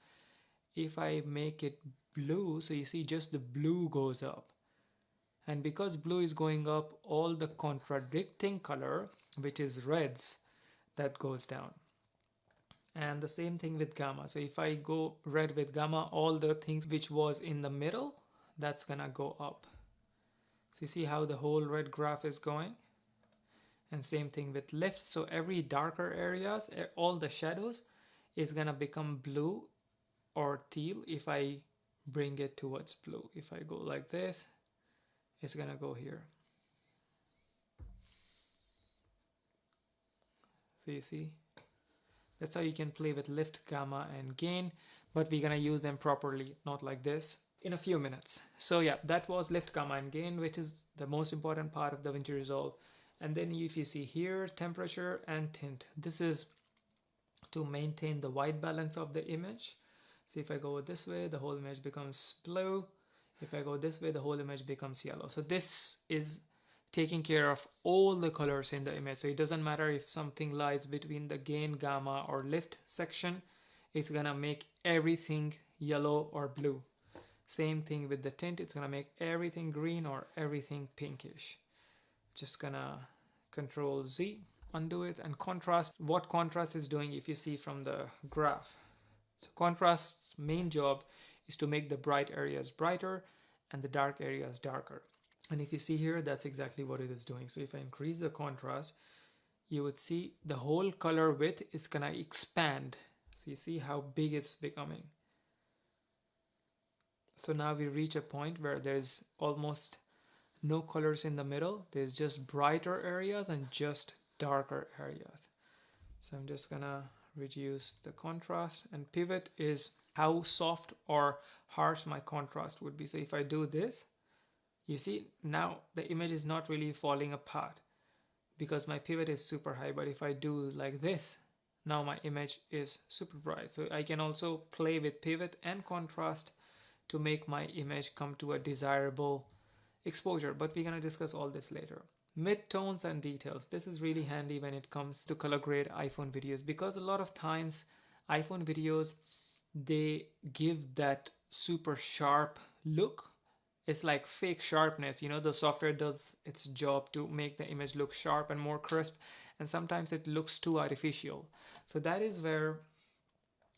If I make it blue, so you see just the blue goes up. And because blue is going up, all the contradicting color, which is reds, that goes down. And the same thing with gamma. So if I go red with gamma, all the things which was in the middle, that's gonna go up. So you see how the whole red graph is going? And same thing with lift. So every darker areas, all the shadows is gonna become blue or teal if I bring it towards blue. If I go like this, it's gonna go here. So you see? That's how you can play with lift, gamma, and gain, but we're gonna use them properly, not like this, in a few minutes. So yeah, that was lift, gamma, and gain, which is the most important part of DaVinci Resolve. And then if you see here, temperature and tint, this is to maintain the white balance of the image. So if I go this way, the whole image becomes blue. If I go this way, the whole image becomes yellow. So this is taking care of all the colors in the image. So it doesn't matter if something lies between the gain, gamma, or lift section, it's gonna make everything yellow or blue. Same thing with the tint, it's gonna make everything green or everything pinkish. Just gonna Control Z, undo it, and contrast. What contrast is doing, if you see from the graph. So contrast's main job is to make the bright areas brighter and the dark areas darker. And if you see here, that's exactly what it is doing. So if I increase the contrast, you would see the whole color width is gonna expand. So you see how big it's becoming. So now we reach a point where there's almost no colors in the middle. There's just brighter areas and just darker areas. So I'm just gonna reduce the contrast, and pivot is how soft or harsh my contrast would be. So if I do this, you see now the image is not really falling apart because my pivot is super high. But if I do like this, now my image is super bright. So I can also play with pivot and contrast to make my image come to a desirable exposure, but we're going to discuss all this later. Midtones and details. This is really handy when it comes to color grade iPhone videos, because a lot of times iPhone videos, they give that super sharp look. It's like fake sharpness, you know, the software does its job to make the image look sharp and more crisp, and sometimes it looks too artificial. So that is where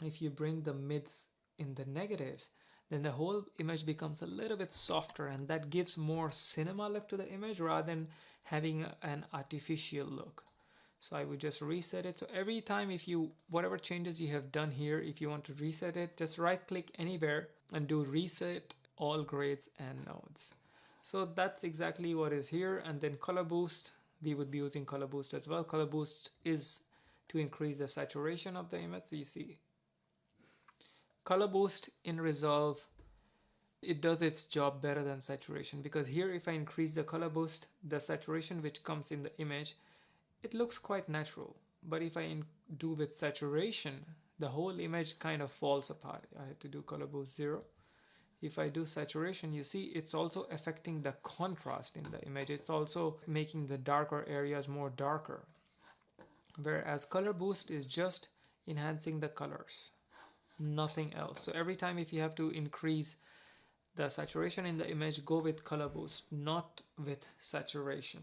if you bring the mids in the negatives, then the whole image becomes a little bit softer, and that gives more cinema look to the image rather than having an artificial look. So I would just reset it. So every time, if you, whatever changes you have done here, if you want to reset it, just right click anywhere and do reset all grades and nodes. So that's exactly what is here. And then color boost, we would be using color boost as well. Color boost is to increase the saturation of the image. So you see color boost in Resolve, it does its job better than saturation, because here if I increase the color boost, the saturation which comes in the image, it looks quite natural. But if I do with saturation, the whole image kind of falls apart. I have to do color boost 0. If I do saturation, you see it's also affecting the contrast in the image. It's also making the darker areas more darker. Whereas color boost is just enhancing the colors, nothing else. So every time if you have to increase the saturation in the image, go with color boost, not with saturation.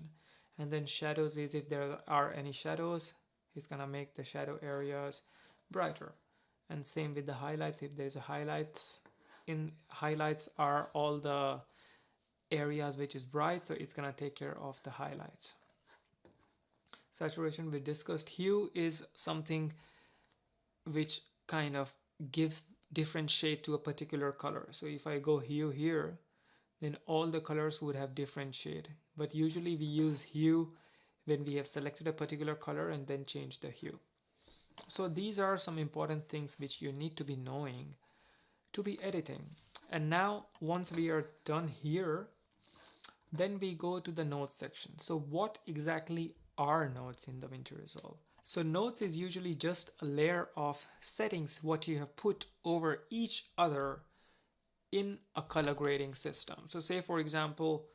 And then shadows is, if there are any shadows, it's gonna make the shadow areas brighter. And same with the highlights. If there's a highlights, in highlights are all the areas which is bright, so it's gonna take care of the highlights. Saturation we discussed. Hue is something which kind of gives different shade to a particular color. So if I go hue here, then all the colors would have different shade. But usually we use hue when we have selected a particular color and then change the hue. So these are some important things which you need to be knowing to be editing. And now once we are done here, then we go to the nodes section. So what exactly are nodes in DaVinci Resolve? So nodes is usually just a layer of settings what you have put over each other in a color grading system. So say for example,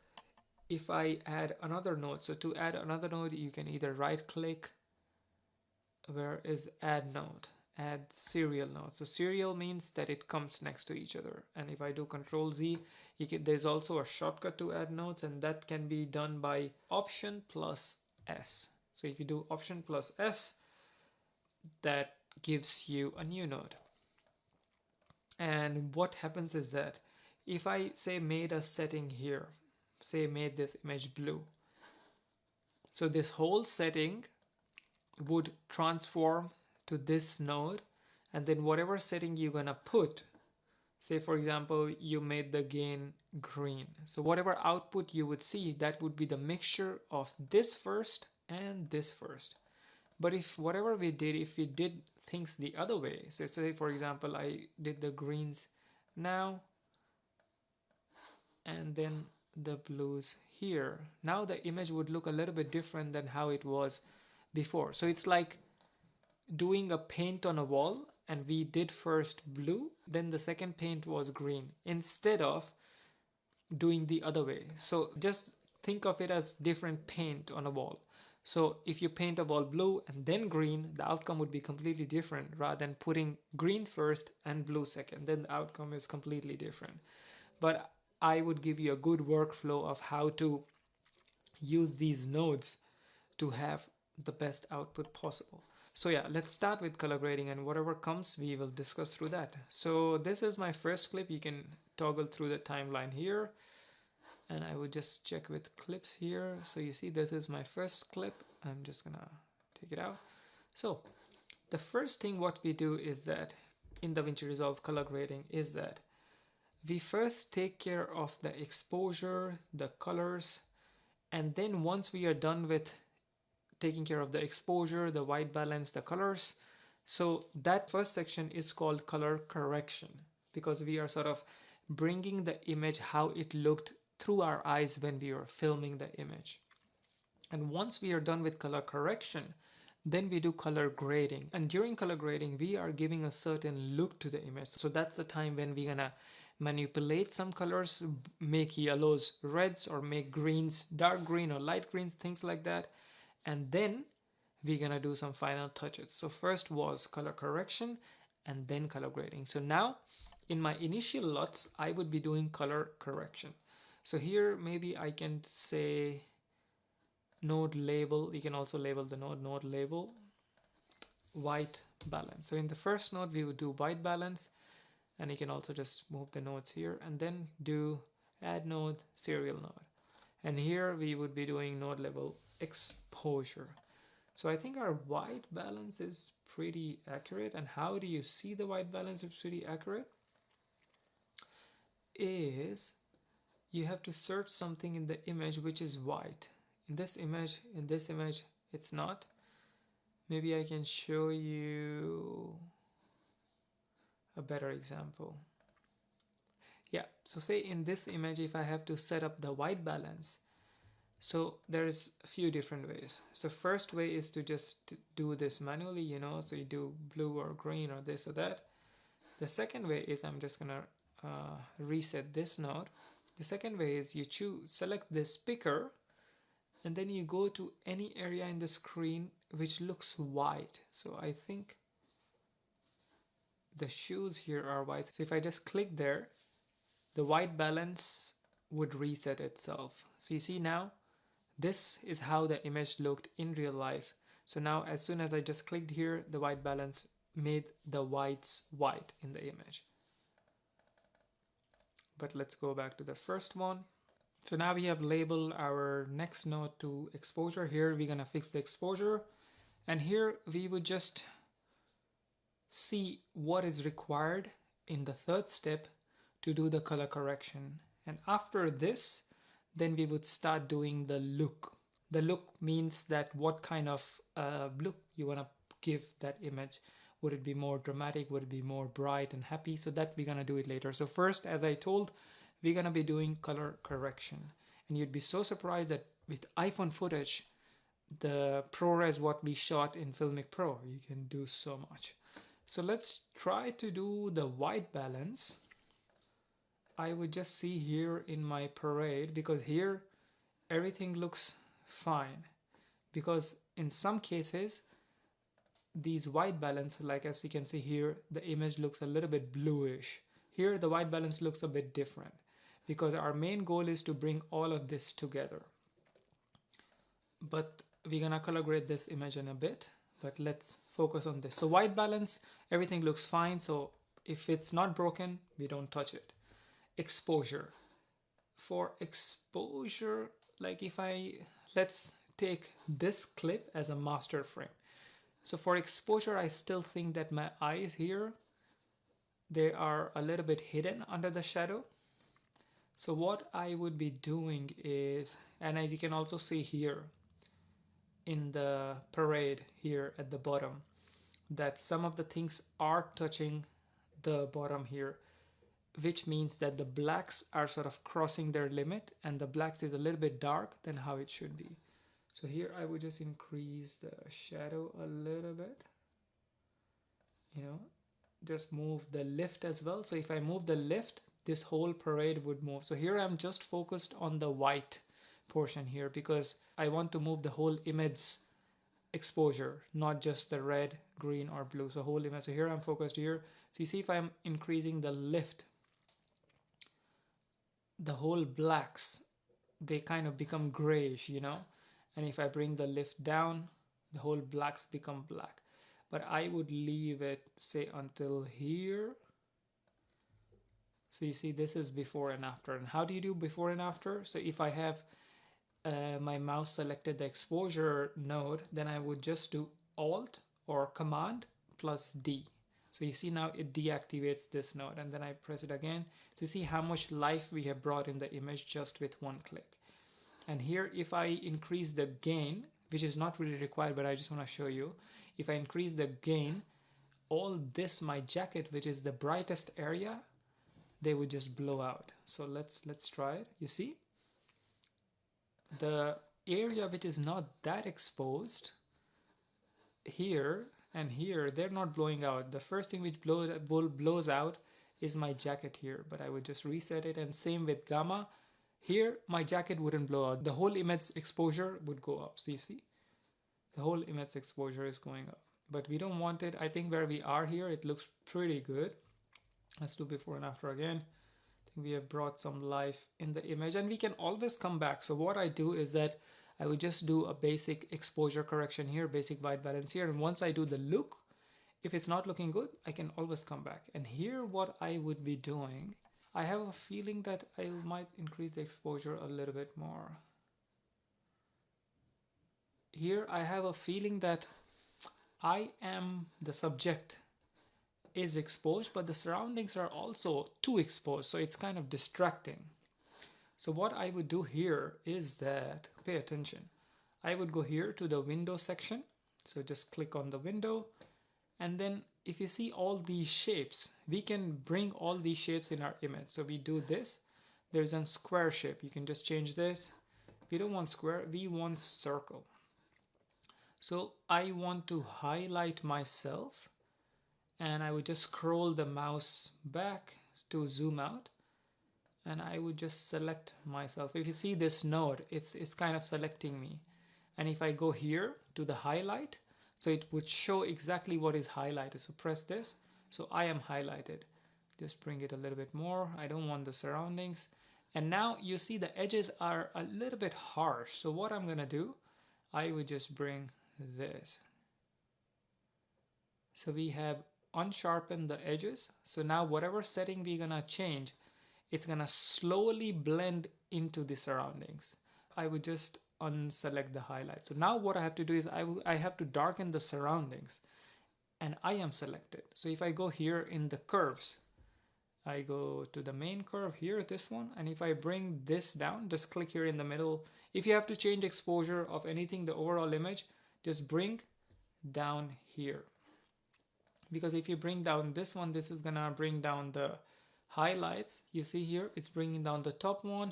if I add another node, so to add another node, you can either right click, where is add node, add serial node. So serial means that it comes next to each other. And if I do Control Z, there's also a shortcut to add nodes, and that can be done by Option plus S. So if you do Option plus S, that gives you a new node. And what happens is that if I say made a setting here, say made this image blue, so this whole setting would transform to this node, and then whatever setting you're gonna put, say for example you made the gain green, so whatever output you would see, that would be the mixture of this first and this first. But if whatever we did, if we did things the other way, so say for example I did the greens now and then the blues here, now the image would look a little bit different than how it was before. So it's like doing a paint on a wall, and we did first blue, then the second paint was green, instead of doing the other way. So just think of it as different paint on a wall. So if you paint a wall blue and then green, the outcome would be completely different, rather than putting green first and blue second. Then the outcome is completely different. But I would give you a good workflow of how to use these nodes to have the best output possible. So yeah, let's start with color grading, and whatever comes we will discuss through that. So this is my first clip. You can toggle through the timeline here, and I would just check with clips here. So you see this is my first clip. I'm just gonna take it out. So the first thing what we do is that in DaVinci Resolve color grading is that we first take care of the exposure, the colors, and then once we are done with taking care of the exposure, the white balance, the colors, so that first section is called color correction, because we are sort of bringing the image how it looked through our eyes when we were filming the image. And once we are done with color correction, then we do color grading. And during color grading, we are giving a certain look to the image. So that's the time when we're gonna manipulate some colors, make yellows reds, or make greens dark green or light greens, things like that. And then we're gonna do some final touches. So first was color correction and then color grading. So now in my initial LUTs, I would be doing color correction. So here maybe I can say node label. You can also label the node label white balance. So in the first node we would do white balance, And you can also just move the nodes here and then do add node, serial node. And here we would be doing node level exposure. So I think our white balance is pretty accurate. And how do you see the white balance is pretty accurate? Is you have to search something in the image which is white. In this image, it's not. Maybe I can show you a better example. Yeah, so say in this image, if I have to set up the white balance, so there's a few different ways. So first way is to just do this manually, you know, so you do blue or green or this or that. The second way is I'm just gonna reset this node. The second way is you select this picker and then you go to any area in the screen which looks white. So I think the shoes here are white. So if I just click there, the white balance would reset itself. So you see now, this is how the image looked in real life. So now as soon as I just clicked here, the white balance made the whites white in the image. But let's go back to the first one. So now we have labeled our next node to exposure. Here we're gonna fix the exposure. And here we would just see what is required in the third step to do the color correction. And after this, then we would start doing the look. The look means that what kind of look you wanna give that image. Would it be more dramatic? Would it be more bright and happy? So that we're gonna do it later. So first, as I told, we're gonna be doing color correction. And you'd be so surprised that with iPhone footage, the ProRes what we shot in Filmic Pro, you can do so much. So let's try to do the white balance. I would just see here in my parade, because here everything looks fine. Because in some cases, these white balance, like as you can see here, the image looks a little bit bluish. Here the white balance looks a bit different because our main goal is to bring all of this together. But we're gonna color grade this image in a bit, but let's focus on this. So white balance, everything looks fine. So if it's not broken, we don't touch it. Exposure. For exposure, like let's take this clip as a master frame. So for exposure, I still think that my eyes here, they are a little bit hidden under the shadow. So what I would be doing is, and as you can also see here in the parade here at the bottom, that some of the things are touching the bottom here, which means that the blacks are sort of crossing their limit and the blacks is a little bit dark than how it should be. So here I would just increase the shadow a little bit, you know, just move the lift as well. So if I move the lift, this whole parade would move. So here I'm just focused on the white portion here because I want to move the whole image exposure, not just the red, green or blue. So whole image. So here I'm focused here. So you see if I'm increasing the lift, the whole blacks, they kind of become grayish, you know. And if I bring the lift down, the whole blacks become black. But I would leave it, say, until here. So you see, this is before and after. And how do you do before and after? So if I have my mouse selected the exposure node, then I would just do Alt or Command plus D. So you see now it deactivates this node and then I press it again. So you see how much life we have brought in the image just with one click. And here, if I increase the gain, which is not really required, but I just want to show you, if I increase the gain, all this, my jacket, which is the brightest area, they would just blow out. So let's try it. You see, the area which is not that exposed here and here, they're not blowing out. The first thing which blows out is my jacket here, but I would just reset it. And same with gamma. Here, my jacket wouldn't blow out. The whole image exposure would go up. So you see, the whole image exposure is going up. But we don't want it. I think where we are here, it looks pretty good. Let's do before and after again. I think we have brought some life in the image and we can always come back. So what I do is that I would just do a basic exposure correction here, basic white balance here. And once I do the look, If it's not looking good, I can always come back. And here what I would be doing, I have a feeling that I might increase the exposure a little bit more. Here I have a feeling that I am the subject is exposed, but the surroundings are also too exposed, so it's kind of distracting. So what I would do here is that, pay attention, I would go here to the window section. So just click on the window, and then if you see all these shapes, we can bring all these shapes in our image. So we do this, there's a square shape, you can just change this. We don't want square, we want circle. So I want to highlight myself, and I would just scroll the mouse back to zoom out, and I would just select myself. If you see this node, it's kind of selecting me. And if I go here to the highlight, so it would show exactly what is highlighted. So press this, so I am highlighted. Just bring it a little bit more. I don't want the surroundings. And now you see the edges are a little bit harsh. So what I'm gonna do, I would just bring this. So we have unsharpened the edges. So now whatever setting we're gonna change, it's gonna slowly blend into the surroundings. I would just unselect the highlight. So now what I have to do is I have to darken the surroundings, and I am selected. So if I go here in the curves, I go to the main curve here, this one, and if I bring this down, just click here in the middle. If you have to change exposure of anything, the overall image, just bring down here. Because if you bring down this one, this is gonna bring down the highlights. You see here, it's bringing down the top one.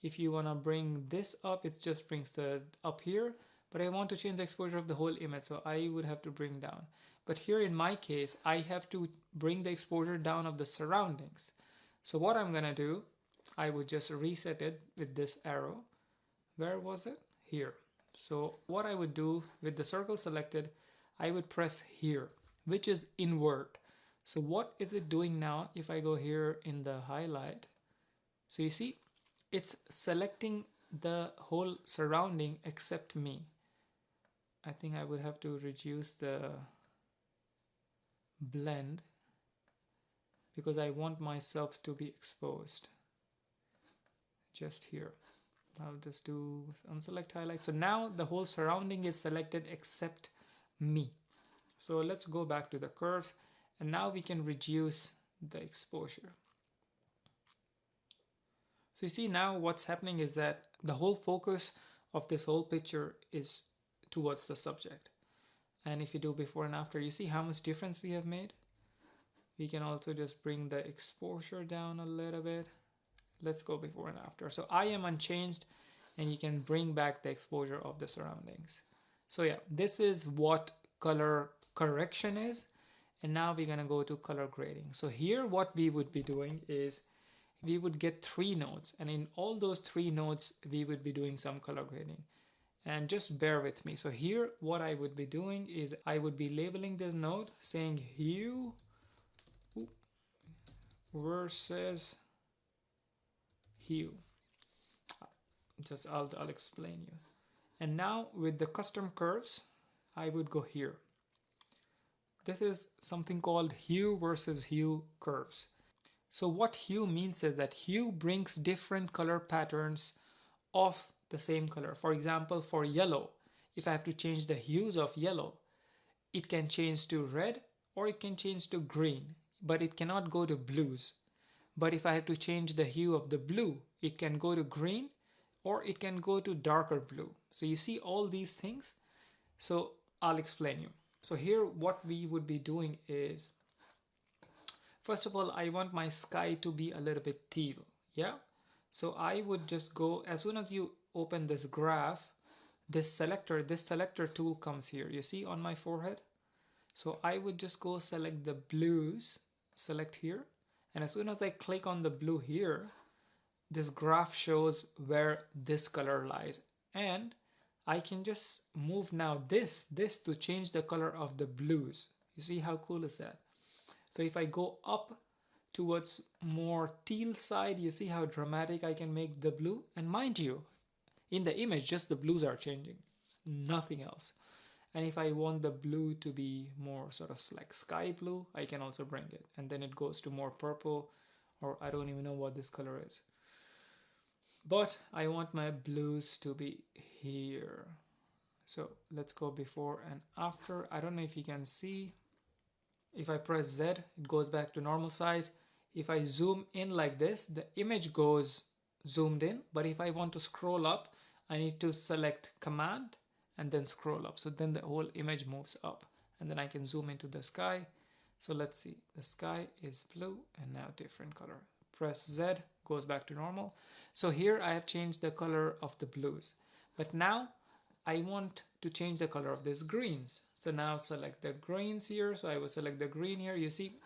If you want to bring this up, it just brings the up here, but I want to change the exposure of the whole image, so I would have to bring down. But here in my case, I have to bring the exposure down of the surroundings. So what I'm gonna do, I would just reset it with this arrow. Where was it? Here. So what I would do with the circle selected, I would press here, which is invert. So what is it doing now if I go here in the highlight? So you see, it's selecting the whole surrounding except me. I think I would have to reduce the blend because I want myself to be exposed. Just here. I'll just do unselect highlight. So now the whole surrounding is selected except me. So let's go back to the curves, and now we can reduce the exposure. So you see now what's happening is that the whole focus of this whole picture is towards the subject. And if you do before and after, you see how much difference we have made. We can also just bring the exposure down a little bit. Let's go before and after. So I am unchanged, and you can bring back the exposure of the surroundings. So yeah, this is what color correction is. And now we're gonna go to color grading. So here what we would be doing is we would get 3 nodes, and in all those 3 nodes we would be doing some color grading. And just bear with me. So here what I would be doing is I would be labeling this node saying hue versus hue. Just I'll explain you. And now with the custom curves, I would go here. This is something called hue versus hue curves. So what hue means is that hue brings different color patterns of the same color. For example, for yellow, if I have to change the hues of yellow, it can change to red or it can change to green, but it cannot go to blues. But if I have to change the hue of the blue, it can go to green or it can go to darker blue. So you see all these things. So I'll explain you. So here what we would be doing is, first of all, I want my sky to be a little bit teal, yeah? So I would just go, as soon as you open this graph, this selector tool comes here. You see on my forehead? So I would just go select the blues, select here. And as soon as I click on the blue here, this graph shows where this color lies. And I can just move now this to change the color of the blues. You see how cool is that? So if I go up towards more teal side, you see how dramatic I can make the blue. And mind you, in the image, just the blues are changing, nothing else. And if I want the blue to be more sort of like sky blue, I can also bring it. And then it goes to more purple, or I don't even know what this color is. But I want my blues to be here. So let's go before and after. I don't know if you can see. If I press Z, it goes back to normal size. If I zoom in like this, the image goes zoomed in. But if I want to scroll up, I need to select Command and then scroll up. So then the whole image moves up. And then I can zoom into the sky. So let's see. The sky is blue and now different color. Press Z, goes back to normal. So here I have changed the color of the blues. But now I want to change the color of these greens. So now select the greens here. So I will select the green here. You see,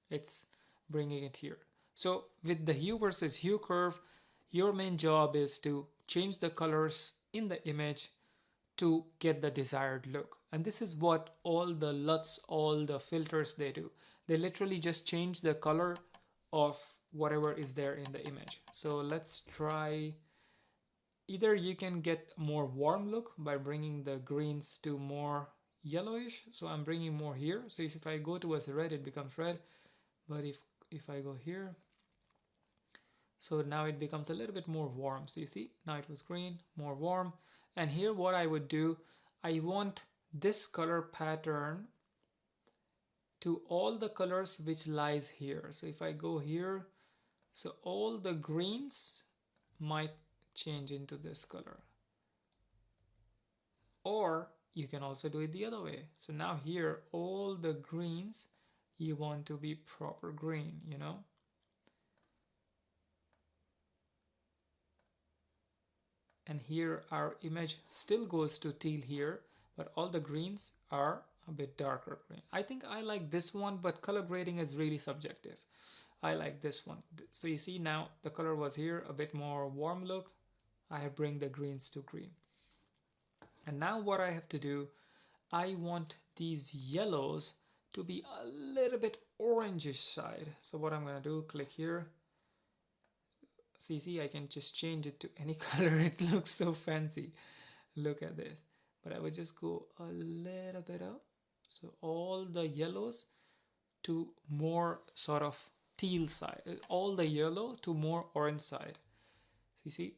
it's bringing it here. So with the hue versus hue curve, your main job is to change the colors in the image to get the desired look. And this is what all the LUTs, all the filters, they do. They literally just change the color of whatever is there in the image. So let's try, either you can get more warm look by bringing the greens to more yellowish. So I'm bringing more here. So if I go towards red, it becomes red. But if I go here, so now it becomes a little bit more warm. So you see, now it was green, more warm. And here what I would do, I want this color pattern to all the colors which lies here. So if I go here, so all the greens might change into this color. Or you can also do it the other way. So now here, all the greens, you want to be proper green, you know. And here our image still goes to teal here, but all the greens are a bit darker green. I think I like this one, but color grading is really subjective. I like this one. So you see now the color was here, a bit more warm look. I bring the greens to green. And now what I have to do, I want these yellows to be a little bit orangish side. So what I'm going to do, click here. See, I can just change it to any color. It looks so fancy. Look at this. But I would just go a little bit up. So all the yellows to more sort of teal side. All the yellow to more orange side. So you see,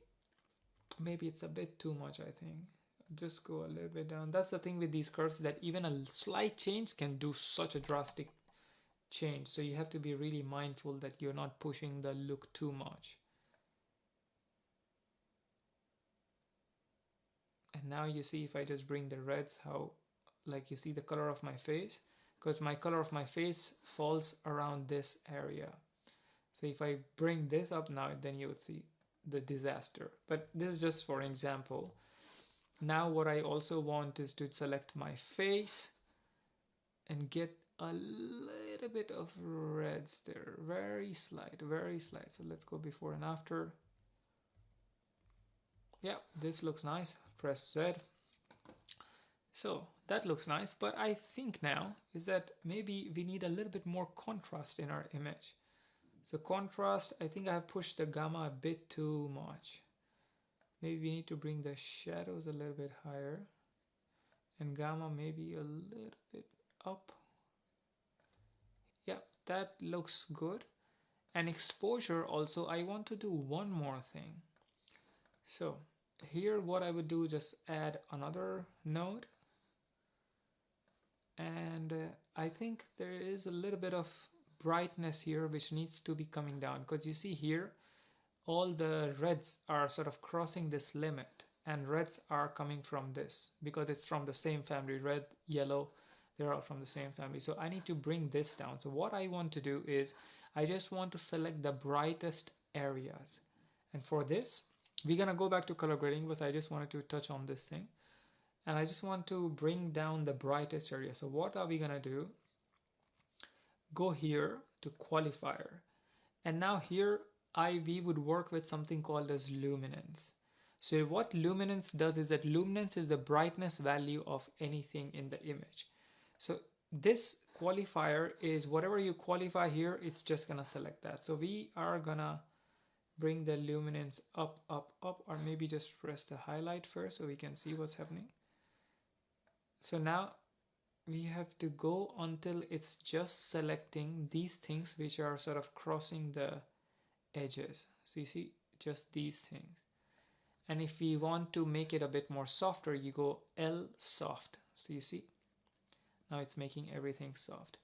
maybe it's a bit too much, I think. Just go a little bit down. That's the thing with these curves, that even a slight change can do such a drastic change. So you have to be really mindful that you're not pushing the look too much. And now you see, if I just bring the reds, how, like, you see the color of my face, because my color of my face falls around this area. So if I bring this up now, then you would see the disaster. But this is just for an example. Now what I also want is to select my face and get a little bit of reds there, very slight, very slight. So let's go before and after. Yeah, this looks nice. Press Z. So that looks nice, but I think now is that maybe we need a little bit more contrast in our image. So contrast, I think I have pushed the gamma a bit too much. Maybe we need to bring the shadows a little bit higher and gamma maybe a little bit up. Yeah, that looks good. And exposure also, I want to do one more thing. So here what I would do, just add another node. And I think there is a little bit of brightness here which needs to be coming down, because you see here all the reds are sort of crossing this limit, and reds are coming from this because it's from the same family. Red, yellow, they're all from the same family. So I need to bring this down. So what I want to do is I just want to select the brightest areas, and for this we're gonna go back to color grading because I just wanted to touch on this thing, and I just want to bring down the brightest area. So what are we gonna do? Go here to qualifier, and now here we would work with something called as luminance. So what luminance does is that luminance is the brightness value of anything in the image. So this qualifier is whatever you qualify here, it's just gonna select that. So we are gonna bring the luminance up, up, up, or maybe just press the highlight first so we can see what's happening. So now we have to go until it's just selecting these things which are sort of crossing the edges. So you see, just these things. And if we want to make it a bit more softer, you go L soft. So you see, now it's making everything soft.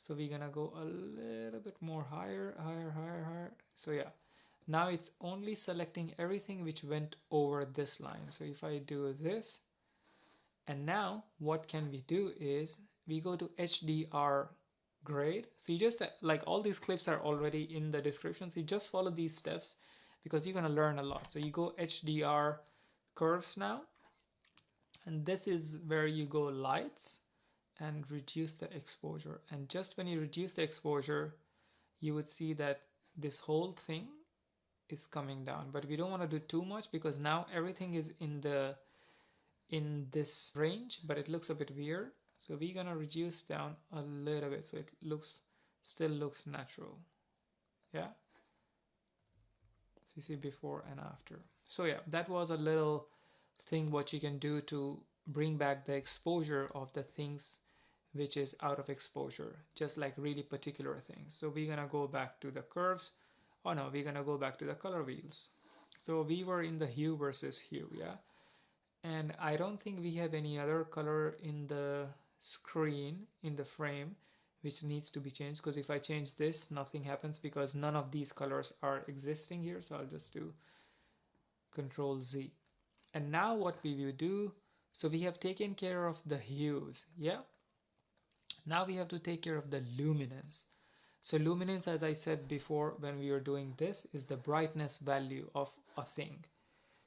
So we're gonna go a little bit more higher, higher, higher, higher. So yeah, now it's only selecting everything which went over this line. So if I do this, and now what can we do is we go to HDR grade. So you just, like, all these clips are already in the description. So you just follow these steps because you're gonna learn a lot. So you go HDR curves now, and this is where you go lights and reduce the exposure. And just when you reduce the exposure, you would see that this whole thing is coming down. But we don't want to do too much because now everything is in this range, but it looks a bit weird. So we're gonna reduce down a little bit so it still looks natural. Yeah. So you see before and after. So yeah, that was a little thing what you can do to bring back the exposure of the things which is out of exposure, just like really particular things. So we're gonna go back to the curves. Oh no, we're gonna go back to the color wheels. So we were in the hue versus hue, yeah. And I don't think we have any other color in the screen, in the frame, which needs to be changed, because if I change this, nothing happens because none of these colors are existing here. So I'll just do Control Z. And now what we will do, so we have taken care of the hues, yeah. Now we have to take care of the luminance. So luminance, as I said before when we were doing this, is the brightness value of a thing.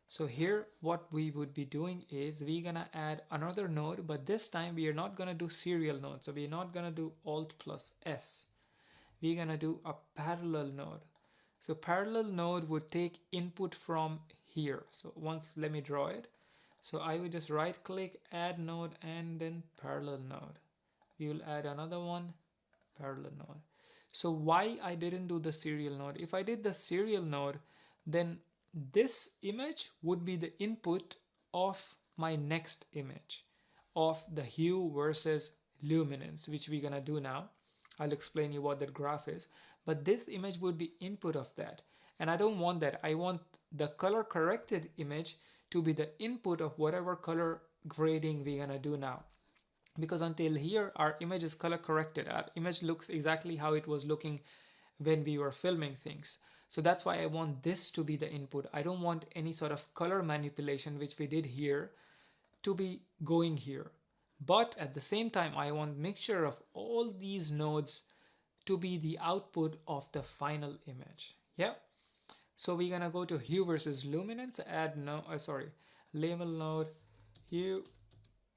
So here what we would be doing is we're gonna add another node, but this time we are not gonna do serial node. So we're not gonna do Alt plus S. We're gonna do a parallel node. So parallel node would take input from here. So let me draw it. So I would just right click, add node, and then parallel node. We will add another one, parallel node. So why I didn't do the serial node? If I did the serial node, then this image would be the input of my next image of the hue versus luminance, which we're gonna do now. I'll explain you what that graph is, but this image would be input of that. And I don't want that. I want the color corrected image to be the input of whatever color grading we're gonna do now. Because until here, our image is color corrected. Our image looks exactly how it was looking when we were filming things. So that's why I want this to be the input. I don't want any sort of color manipulation, which we did here, to be going here. But at the same time, I want mixture of all these nodes to be the output of the final image. Yeah. So we're gonna go to hue versus luminance, label node, hue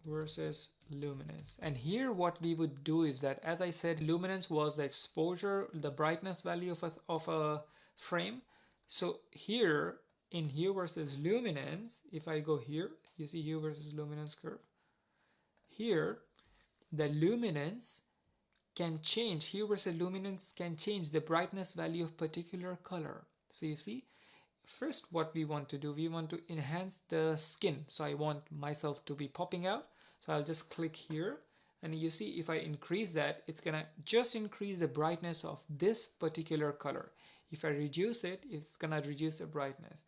versus luminance. And here what we would do is that, as I said, luminance was the exposure, the brightness value of a frame. So here in hue versus luminance, if I go here, you see hue versus luminance curve. Here, the luminance can change, hue versus luminance can change the brightness value of particular color. So you see, first what we want to do, we want to enhance the skin. So I want myself to be popping out. So I'll just click here, and you see if I increase that, it's gonna just increase the brightness of this particular color. If I reduce it, it's gonna reduce the brightness.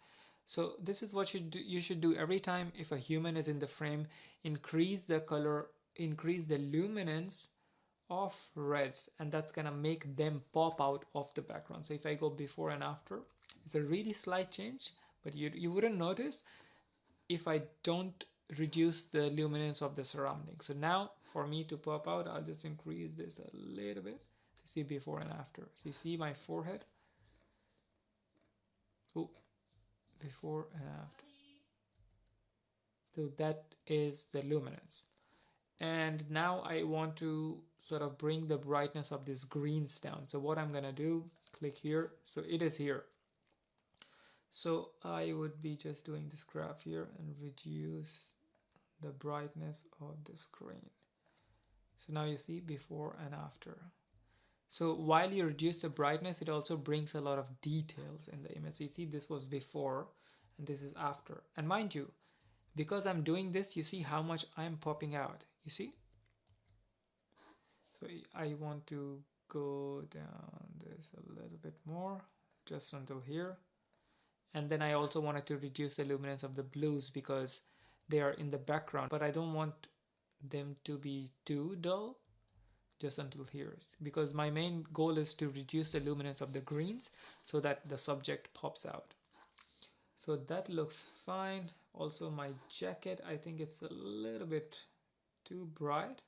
So this is what you should do every time if a human is in the frame. Increase the color, increase the luminance of reds, and that's gonna make them pop out of the background. So if I go before and after, it's a really slight change, but you wouldn't notice if I don't reduce the luminance of the surrounding. So now for me to pop out, I'll just increase this a little bit to see before and after. So you see my forehead. Oh, before and after. So that is the luminance. And now I want to sort of bring the brightness of these greens down. So what I'm gonna do, click here. So it is here. So I would be just doing this graph here and reduce the brightness of the screen. So now you see before and after. So while you reduce the brightness, it also brings a lot of details in the image. So you see this was before and this is after. And mind you, because I'm doing this, you see how much I'm popping out. You see? So I want to go down this a little bit more, just until here. And then I also wanted to reduce the luminance of the blues because they are in the background, but I don't want them to be too dull, just until here, because my main goal is to reduce the luminance of the greens so that the subject pops out. So that looks fine. Also my jacket, I think it's a little bit too bright.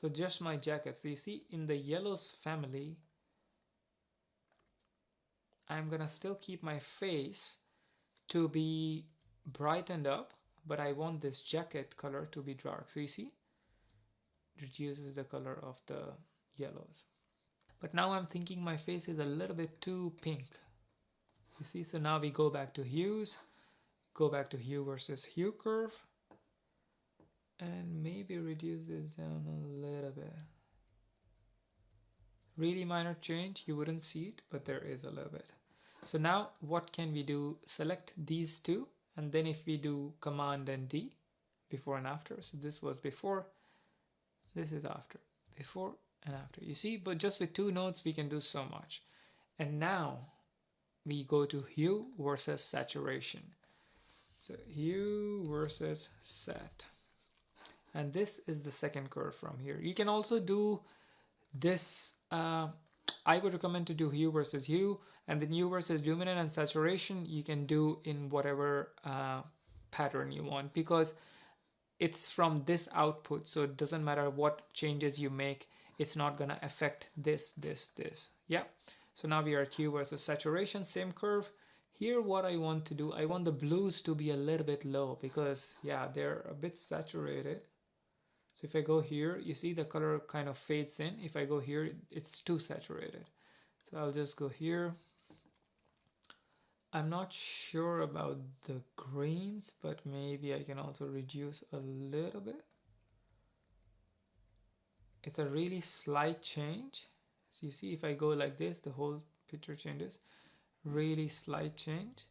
So just my jacket. So you see in the yellows family, I'm gonna still keep my face to be brightened up, but I want this jacket color to be dark. So you see, it reduces the color of the yellows. But now I'm thinking my face is a little bit too pink. You see, so now we go back to hues, go back to hue versus hue curve, and maybe reduce this down a little bit. Really minor change, you wouldn't see it, but there is a little bit. So now what can we do? Select these two, and then if we do Command and D, before and after. So this was before, this is after, before and after. You see, but just with two nodes we can do so much. And now we go to hue versus saturation. So hue versus sat. And this is the second curve from here. You can also do this, I would recommend to do hue versus hue, and then hue versus luminance and saturation you can do in whatever pattern you want, because it's from this output, so it doesn't matter what changes you make, it's not gonna affect this. Yeah, so now we are at hue versus saturation, same curve. Here what I want to do, I want the blues to be a little bit low because yeah, they're a bit saturated. So if I go here, you see the color kind of fades in. If I go here, it's too saturated. So I'll just go here. I'm not sure about the greens, but maybe I can also reduce a little bit. It's a really slight change. So you see if I go like this, the whole picture changes. Really slight change.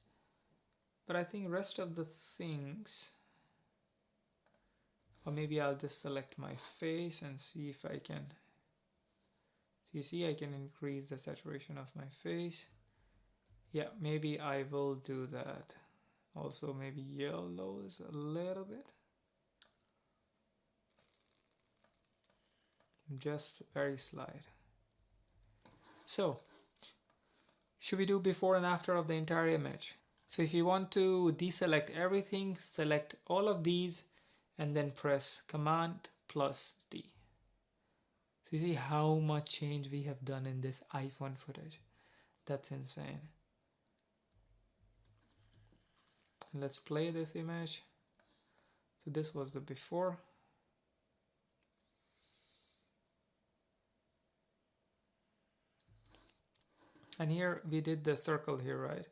But I think rest of the things, or maybe I'll just select my face and see if I can. So you see I can increase the saturation of my face. Yeah, maybe I will do that. Also maybe yellows a little bit. Just very slight. So, should we do before and after of the entire image? So if you want to deselect everything, select all of these and then press Command plus D. So you see how much change we have done in this iPhone footage. That's insane. And let's play this image. So this was the before. And here we did the circle here, right?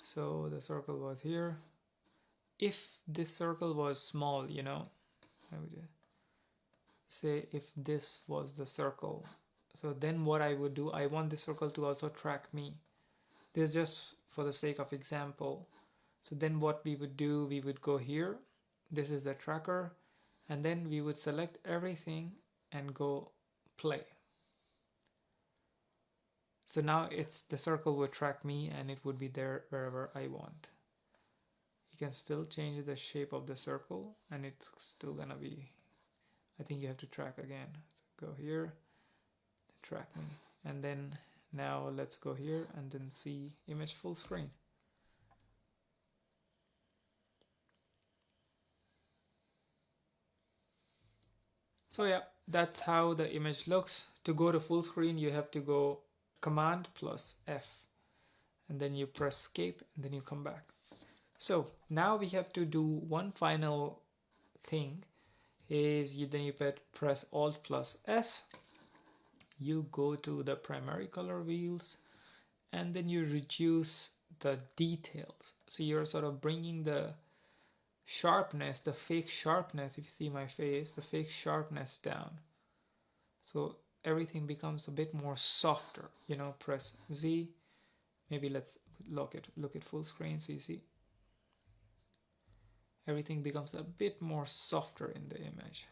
So the circle was here. If this circle was small, you know, I would say if this was the circle, so then what I would do, I want this circle to also track me. This is just for the sake of example. So then what we would do, we would go here, this is the tracker, and then we would select everything and go play. So now it's the circle would track me and it would be there wherever I want. You can still change the shape of the circle and it's still gonna be, I think you have to track again. So go here, track me, and then now let's go here and then see image full screen. So yeah, that's how the image looks. To go to full screen, you have to go Command plus F, and then you press escape and then you come back. So now we have to do one final thing, is then you press Alt plus S, you go to the primary color wheels, and then you reduce the details. So you're sort of bringing the sharpness, the fake sharpness, if you see my face, the fake sharpness down. So everything becomes a bit more softer, you know. Press Z, maybe let's look at full screen, so you see everything becomes a bit more softer in the image.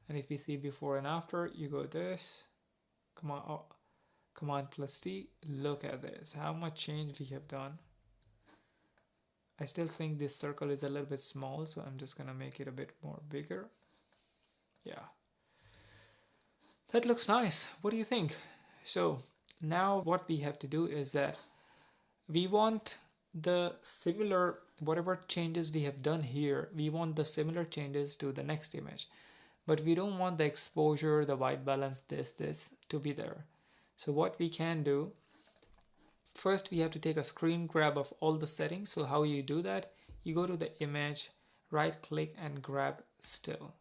And if we see before and after, you go this, Command plus T, look at this, how much change we have done. I still think this circle is a little bit small, so I'm just gonna make it a bit more bigger. Yeah, that looks nice. What do you think? So now what we have to do is that we want the similar, whatever changes we have done here, we want the similar changes to the next image, but we don't want the exposure, the white balance, this to be there. So what we can do, first we have to take a screen grab of all the settings. So how you do that, you go to the image, right click and grab still.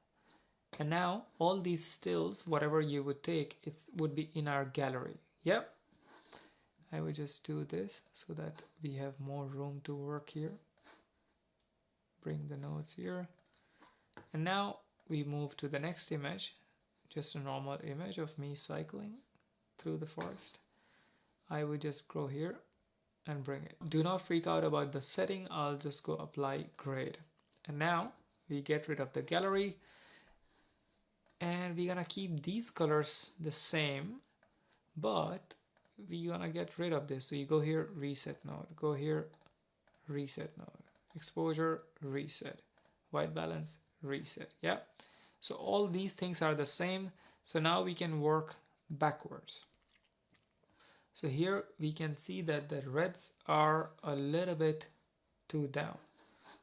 And now all these stills, whatever you would take, it would be in our gallery. Yep. I will just do this so that we have more room to work here. Bring the nodes here. And now we move to the next image, just a normal image of me cycling through the forest. I would just go here and bring it. Do not freak out about the setting. I'll just go apply grade. And now we get rid of the gallery and we're gonna keep these colors the same, but we're gonna get rid of this. So you go here, reset node, go here, reset node, exposure, reset, white balance, reset. Yeah. So all these things are the same. So now we can work backwards. So here we can see that the reds are a little bit too down.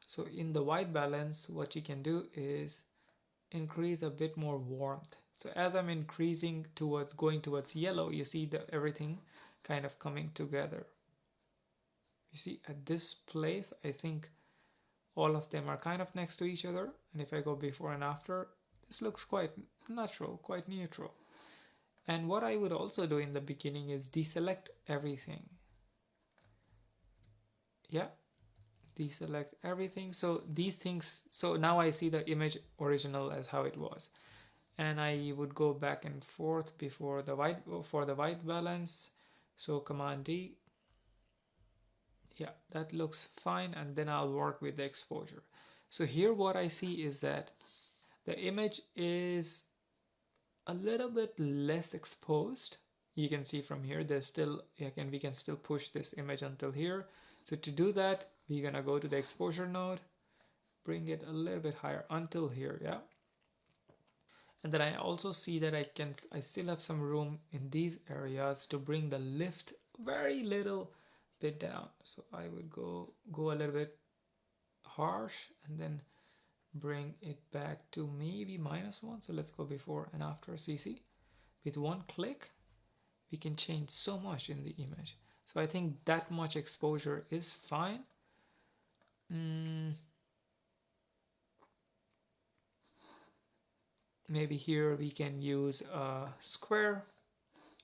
So in the white balance, what you can do is increase a bit more warmth. So as I'm increasing towards, going towards yellow, you see that everything kind of coming together. You see at this place, I think all of them are kind of next to each other. And if I go before and after, this looks quite natural, quite neutral. And what I would also do in the beginning is deselect everything. Yeah, deselect everything. So these things, so now I see the image original as how it was. And I would go back and forth before the white, for the white balance. So Command D. Yeah, that looks fine. And then I'll work with the exposure. So here what I see is that the image is a little bit less exposed. You can see from here, there's still, we can still push this image until here. So to do that, we're gonna go to the exposure node, bring it a little bit higher until here, yeah. And then I also see that I still have some room in these areas to bring the lift very little bit down. So I would go a little bit harsh and then bring it back to maybe -1. So let's go before and after. See, with one click, we can change so much in the image. So I think that much exposure is fine. Maybe here we can use a square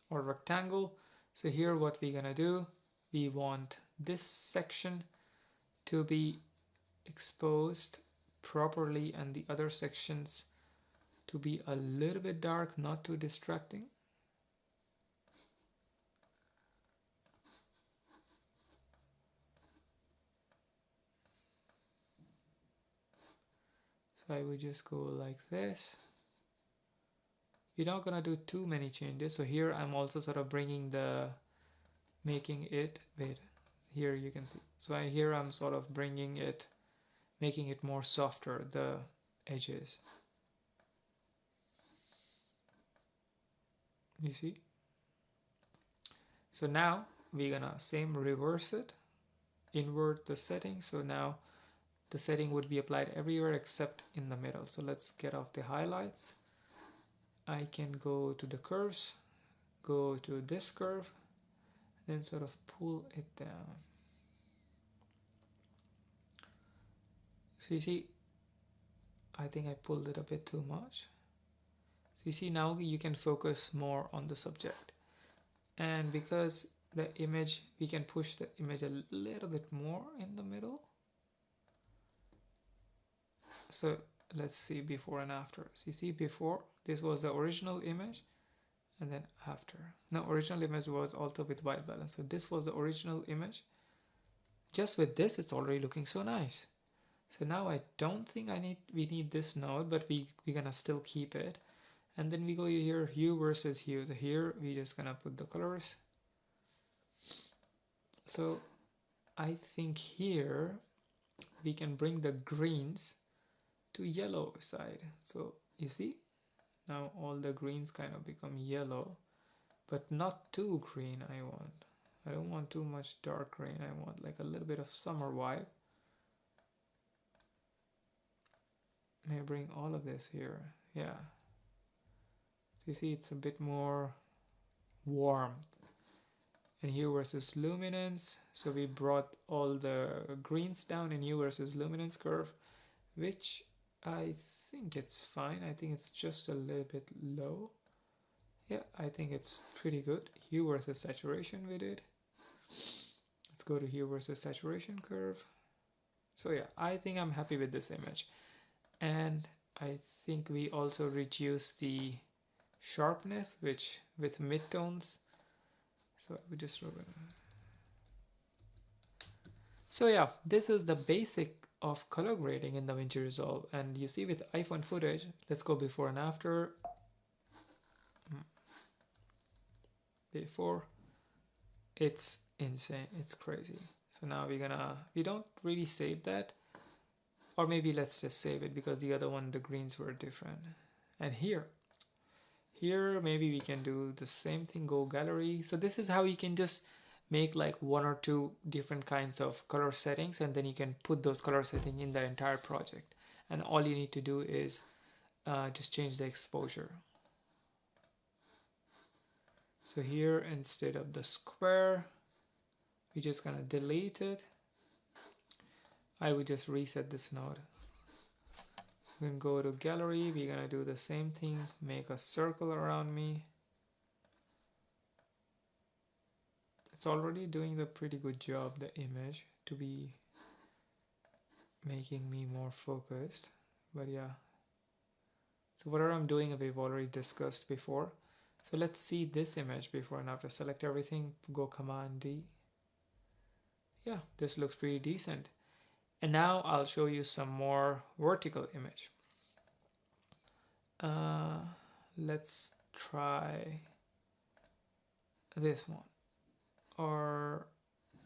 or rectangle. So here what we're gonna do, we want this section to be exposed properly and the other sections to be a little bit dark, not too distracting. So I would just go like this. We're not gonna do too many changes. So here I'm also sort of bringing the, making it, wait, here you can see. So here I'm sort of bringing it, making it more softer, the edges. You see? So now we're gonna same reverse it, invert the setting. So now the setting would be applied everywhere except in the middle. So let's get off the highlights. I can go to the curves, go to this curve, then sort of pull it down. So you see, I think I pulled it a bit too much. So you see, now you can focus more on the subject. And because the image, we can push the image a little bit more in the middle. So let's see before and after. So you see, before, this was the original image, and then after. No, original image was also with white balance. So this was the original image. Just with this, it's already looking so nice. So now I don't think we need this node, but we're gonna still keep it. And then we go here, hue versus hue. So here we just gonna put the colors. So I think here we can bring the greens to yellow side. So you see, now all the greens kind of become yellow, but not too green. I don't want too much dark green. I want like a little bit of summer vibe. May bring all of this here. Yeah. You see, it's a bit more warm. And hue versus luminance. So we brought all the greens down in hue versus luminance curve, which I think it's fine. I think it's just a little bit low. Yeah, I think it's pretty good. Hue versus saturation we did. Let's go to hue versus saturation curve. So yeah, I think I'm happy with this image. And I think we also reduce the sharpness, which with midtones. So we just So yeah, this is the basic of color grading in DaVinci Resolve. And you see with iPhone footage, let's go before and after. Before, it's insane, it's crazy. So now we don't really save that, or maybe let's just save it because the other one, the greens were different. And here maybe we can do the same thing, go gallery. So this is how you can just make like one or two different kinds of color settings, and then you can put those color settings in the entire project. And all you need to do is just change the exposure. So here, instead of the square, we're just gonna delete it. I would just reset this node. We can go to gallery, we're gonna do the same thing, make a circle around me. It's already doing the pretty good job, the image, to be making me more focused, but yeah. So whatever I'm doing, we've already discussed before. So let's see this image before and after. Select everything, go Command D. Yeah, this looks pretty decent. And now I'll show you some more vertical image. Let's try this one. Or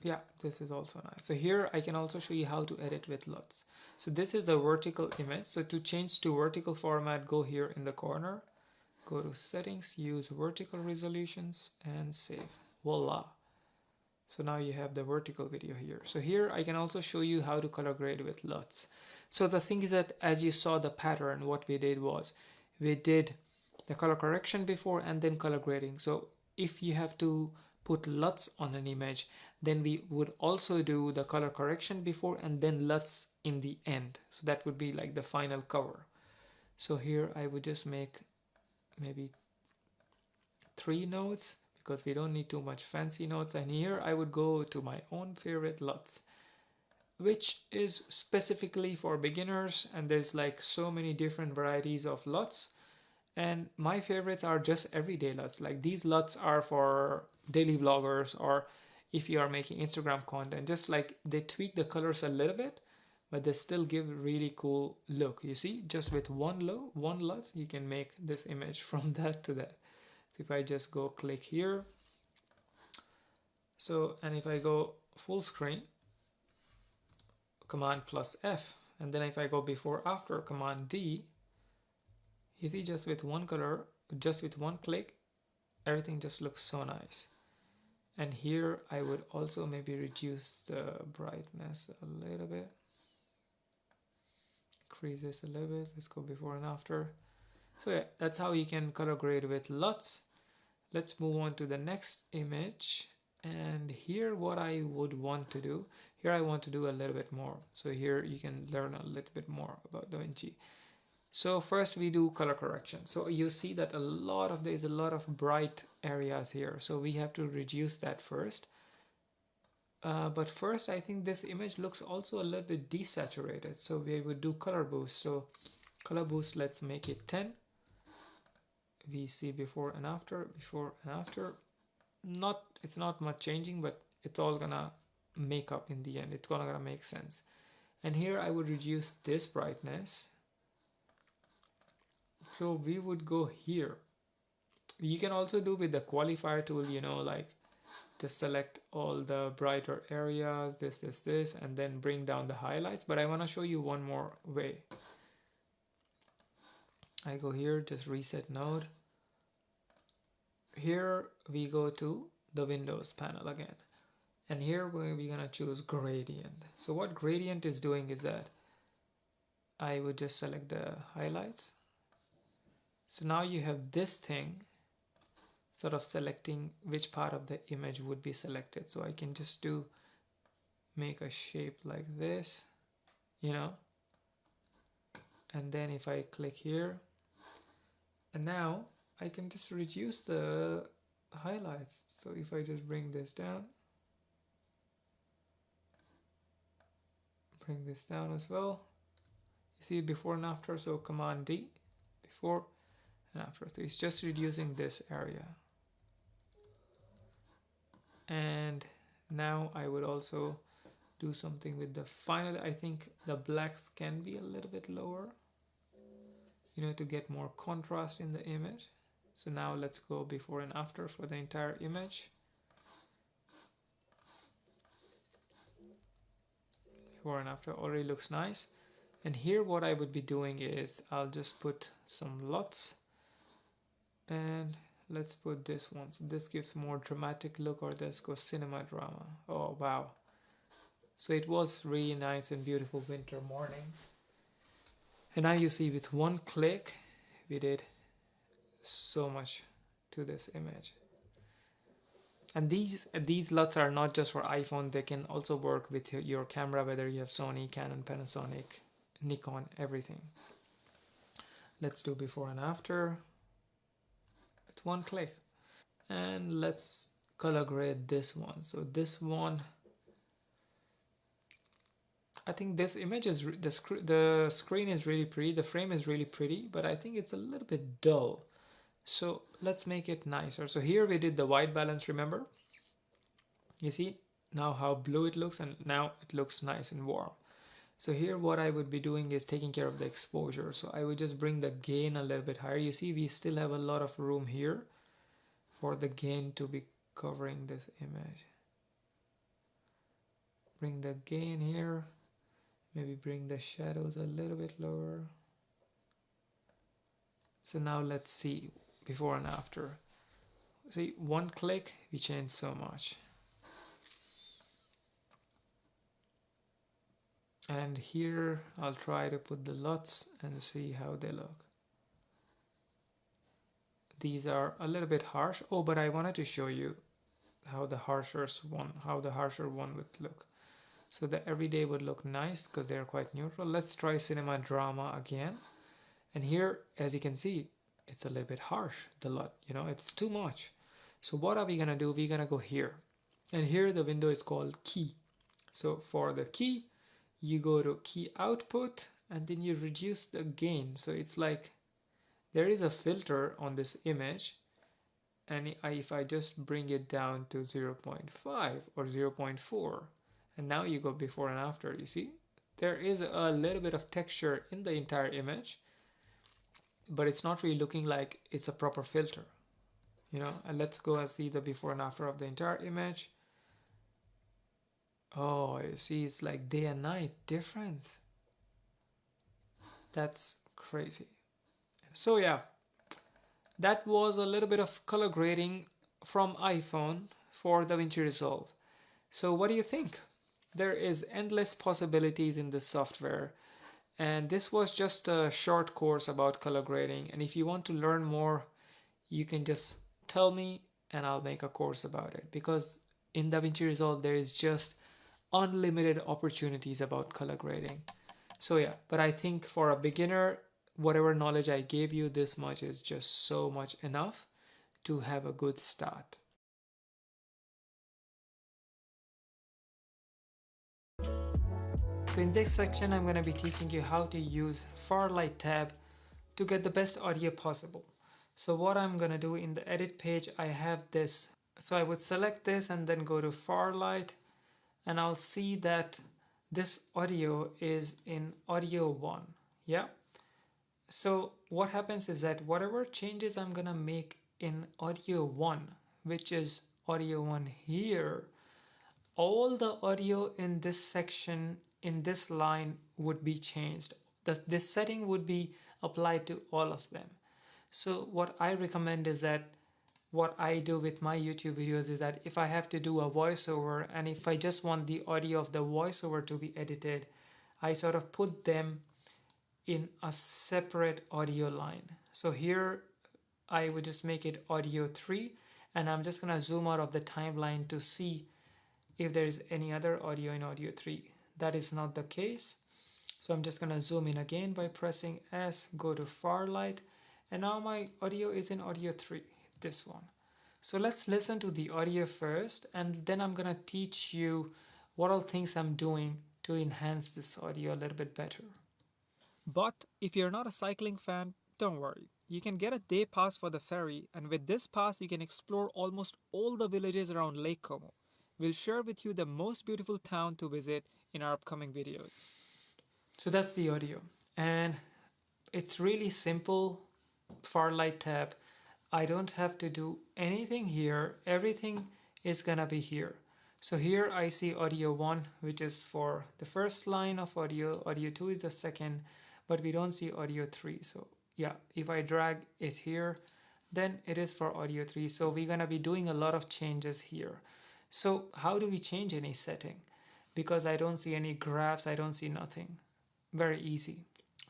yeah, this is also nice. So here I can also show you how to edit with LUTs. So this is a vertical image. So to change to vertical format, go here in the corner, go to settings, use vertical resolutions and save. Voila. So now you have the vertical video here. So here I can also show you how to color grade with LUTs. So the thing is that as you saw the pattern, what we did was we did the color correction before and then color grading. So if you have to put LUTs on an image, then we would also do the color correction before and then LUTs in the end. So that would be like the final cover. So here I would just make maybe 3 nodes because we don't need too much fancy nodes. And here I would go to my own favorite LUTs, which is specifically for beginners, and there's like so many different varieties of LUTs. And my favorites are just everyday LUTs. Like these LUTs are for daily vloggers, or if you are making Instagram content, just like they tweak the colors a little bit, but they still give a really cool look. You see, just with one LUT, you can make this image from that to that. So if I just go click here, so, and if I go full screen, Command plus F, and then if I go before after, Command D, you see just with one color, just with one click, everything just looks so nice. And here I would also maybe reduce the brightness a little bit, increase this a little bit. Let's go before and after. So yeah, that's how you can color grade with LUTs. Let's move on to the next image. And here what I would want to do, here I want to do a little bit more. So here you can learn a little bit more about DaVinci. So first we do color correction. So you see that there's a lot of bright areas here. So we have to reduce that first. But first I think this image looks also a little bit desaturated. So we would do color boost. So color boost, let's make it 10. We see before and after. It's not much changing, but it's all gonna make up in the end. It's gonna make sense. And here I would reduce this brightness So we would go here. You can also do with the qualifier tool, you know, like just select all the brighter areas, this, and then bring down the highlights. But I want to show you one more way. I go here, just reset node. Here we go to the Windows panel again. And here we're gonna choose gradient. So what gradient is doing is that I would just select the highlights. So now you have this thing sort of selecting which part of the image would be selected. So I can just make a shape like this, you know, and then if I click here, and now I can just reduce the highlights. So if I just bring this down as well, you see before and after. So Command D, before and after. So it's just reducing this area. And now I would also do something with the final. I think the blacks can be a little bit lower, you know, to get more contrast in the image. So now let's go before and after for the entire image. Before and after already looks nice. And here what I would be doing is I'll just put some LUTs, and let's put this one. So this gives more dramatic look, or let's go cinema drama. Oh wow. So it was really nice and beautiful winter morning. And now you see with one click we did so much to this image. And these LUTs are not just for iPhone, they can also work with your camera, whether you have Sony, Canon, Panasonic, Nikon, everything. Let's do before and after with one click. And let's color grade this one. So this one, I think this image is, the screen is really pretty, the frame is really pretty, but I think it's a little bit dull. So let's make it nicer. So here we did the white balance, remember? You see now how blue it looks, and now it looks nice and warm. So here what I would be doing is taking care of the exposure. So I would just bring the gain a little bit higher. You see we still have a lot of room here for the gain to be covering this image. Bring the gain here. Maybe bring the shadows a little bit lower. So now let's see before and after. See, one click, we change so much. And here I'll try to put the LUTs and see how they look. These are a little bit harsh. Oh, but I wanted to show you how the harsher one would look. So the everyday would look nice because they're quite neutral. Let's try cinema drama again. And here, as you can see, it's a little bit harsh, the LUT, you know, it's too much. So what are we gonna do? We're gonna go here. And here the window is called key. So for the key, you go to key output and then you reduce the gain. So it's like there is a filter on this image, and if I just bring it down to 0.5 or 0.4, and now you go before and after, you see there is a little bit of texture in the entire image, but it's not really looking like it's a proper filter, you know. And let's go and see the before and after of the entire image. Oh, you see, it's like day and night difference. That's crazy. So yeah, that was a little bit of color grading from iPhone for DaVinci Resolve. So what do you think? There is endless possibilities in this software, and this was just a short course about color grading. And if you want to learn more, you can just tell me and I'll make a course about it, because in DaVinci Resolve there is just unlimited opportunities about color grading. So yeah, but I think for a beginner, whatever knowledge I gave you, this much is just so much enough to have a good start. So in this section, I'm going to be teaching you how to use Farlight tab to get the best audio possible. So what I'm going to do, in the edit page, I have this. So I would select this and then go to Farlight, and I'll see that this audio is in audio 1. Yeah. So what happens is that whatever changes I'm gonna make in audio 1, which is audio 1 here, all the audio in this section, in this line, would be changed. This setting would be applied to all of them. So what I recommend is that what I do with my YouTube videos is that if I have to do a voiceover and if I just want the audio of the voiceover to be edited, I sort of put them in a separate audio line. So here I would just make it audio 3, and I'm just gonna zoom out of the timeline to see if there is any other audio in audio 3. That is not the case. So I'm just gonna zoom in again by pressing S, go to far light, and now my audio is in audio 3, this one. So let's listen to the audio first, and then I'm gonna teach you what all things I'm doing to enhance this audio a little bit better. But if you're not a cycling fan, don't worry. You can get a day pass for the ferry, and with this pass you can explore almost all the villages around Lake Como. We'll share with you the most beautiful town to visit in our upcoming videos. So that's the audio, and it's really simple. Far light tab. I don't have to do anything here. Everything is gonna be here. So here I see audio 1, which is for the first line of audio. Audio 2 is the second, but we don't see audio 3. So yeah, if I drag it here, then it is for audio 3. So we're gonna be doing a lot of changes here. So how do we change any setting? Because I don't see any graphs, I don't see nothing. Very easy.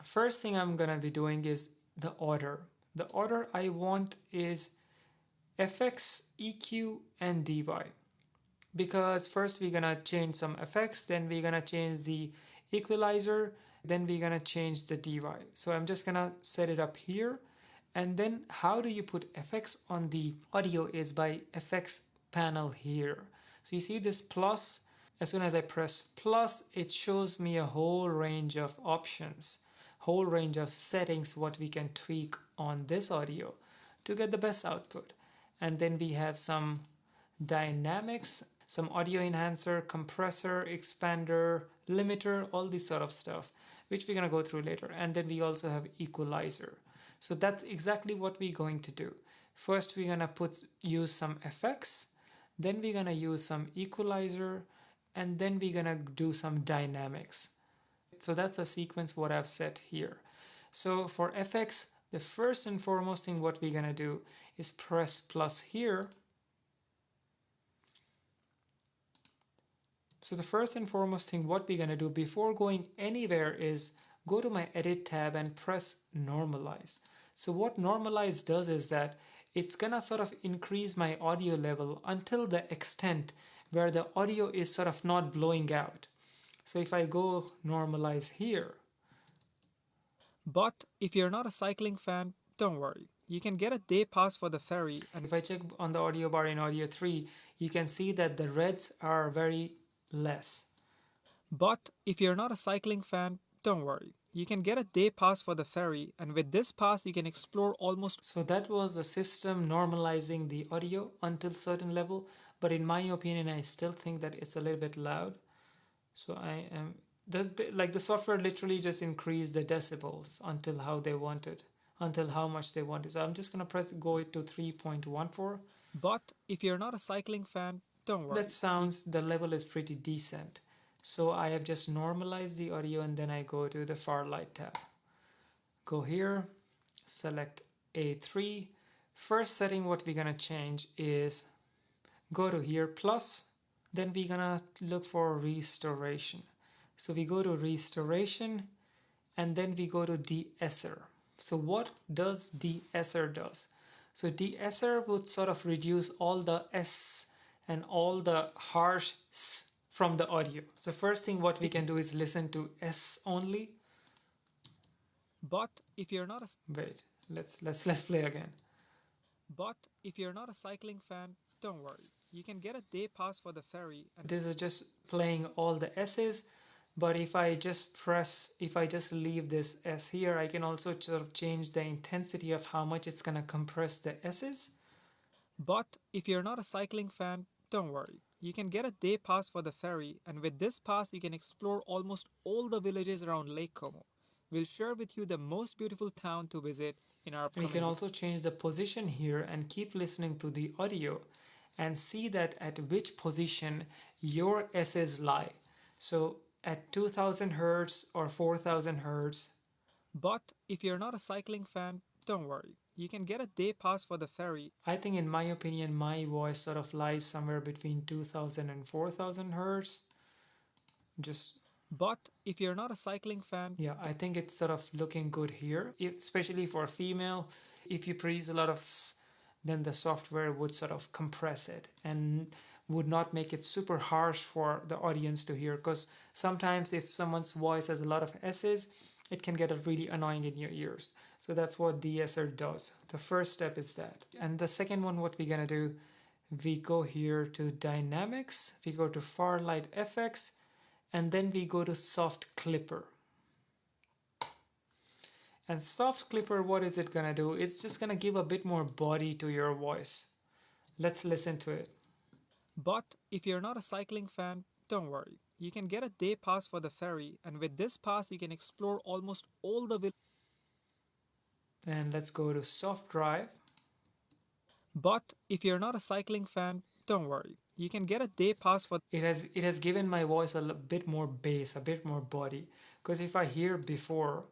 First thing I'm gonna be doing is the order. The order I want is FX, EQ, and DY. Because first we're gonna change some effects, then we're gonna change the equalizer, then we're gonna change the DY. So I'm just gonna set it up here. And then how do you put effects on the audio is by effects panel here. So you see this plus, as soon as I press plus, it shows me a whole range of options, whole range of settings, what we can tweak on this audio to get the best output. And then we have some dynamics, some audio enhancer, compressor, expander, limiter, all this sort of stuff, which we're gonna go through later. And then we also have equalizer. So that's exactly what we're going to do. First, we're gonna use some effects, then we're gonna use some equalizer, and then we're gonna do some dynamics. So that's the sequence what I've set here. So for FX, the first and foremost thing what we're gonna do is press plus here. So the first and foremost thing what we're gonna do before going anywhere is go to my edit tab and press normalize. So what normalize does is that it's gonna sort of increase my audio level until the extent where the audio is sort of not blowing out. So if I go normalize here. But if you're not a cycling fan, don't worry. You can get a day pass for the ferry. And if I check on the audio bar in audio 3, you can see that the reds are very less. But if you're not a cycling fan, don't worry. You can get a day pass for the ferry, and with this pass you can explore almost. So that was the system normalizing the audio until certain level, but in my opinion I still think that it's a little bit loud. So I am like the software literally just increased the decibels until how they wanted, until how much they wanted. So I'm just gonna press go to 3.14. But if you're not a cycling fan, don't worry. That sounds, the level is pretty decent. So I have just normalized the audio, and then I go to the far light tab. Go here, select A3. First setting what we're gonna change is go to here plus, then we're gonna look for restoration. So we go to restoration, and then we go to de-esser. So what does de-esser does? So de-esser would sort of reduce all the S and all the harsh S from the audio. So first thing what we can do is listen to S only. But if you're not a wait, let's play again. But if you're not a cycling fan, don't worry. You can get a day pass for the ferry. And this is just playing all the S's. But if I just leave this S here, I can also sort of change the intensity of how much it's gonna compress the S's. But if you're not a cycling fan, don't worry. You can get a day pass for the ferry, and with this pass you can explore almost all the villages around Lake Como. we'll share with you the most beautiful town to visit in our And you upcoming can also change the position here and keep listening to the audio and see that at which position your S's lie. So at 2000 hertz or 4000 hertz. But if you're not a cycling fan, don't worry. You can get a day pass for the ferry. I think in my opinion, my voice sort of lies somewhere between 2000 and 4000 hertz. But if you're not a cycling fan, yeah, I think it's sort of looking good here, especially for a female. If you produce a lot of s, then the software would sort of compress it and would not make it super harsh for the audience to hear, because sometimes if someone's voice has a lot of S's, it can get really annoying in your ears. So that's what de-esser does. The first step is that. And the second one, what we're gonna do, we go here to dynamics, we go to Farlight FX, and then we go to soft clipper. And soft clipper, what is it gonna do? It's just gonna give a bit more body to your voice. Let's listen to it. But if you're not a cycling fan, don't worry. You can get a day pass for the ferry, and with this pass you can explore almost all the villages. And let's go to soft drive. But if you're not a cycling fan, don't worry. You can get a day pass for it has given my voice a bit more bass, a bit more body. Because if I hear before,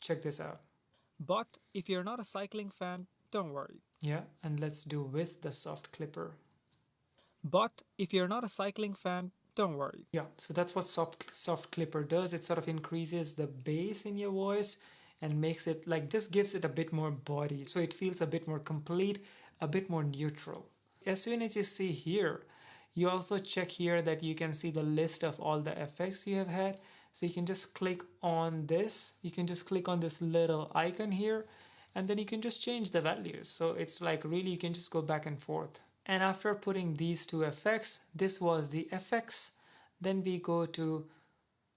check this out. But if you're not a cycling fan, don't worry. Yeah, and let's do with the soft clipper. But if you're not a cycling fan, don't worry. Yeah, so that's what soft clipper does. It sort of increases the bass in your voice and makes it like, just gives it a bit more body. So it feels a bit more complete, a bit more neutral. As soon as you see here, you also check here that you can see the list of all the effects you have had. So you can just click on this. You can just click on this little icon here, and then you can just change the values. So it's like really, you can just go back and forth. And after putting these two effects, this was the effects. Then we go to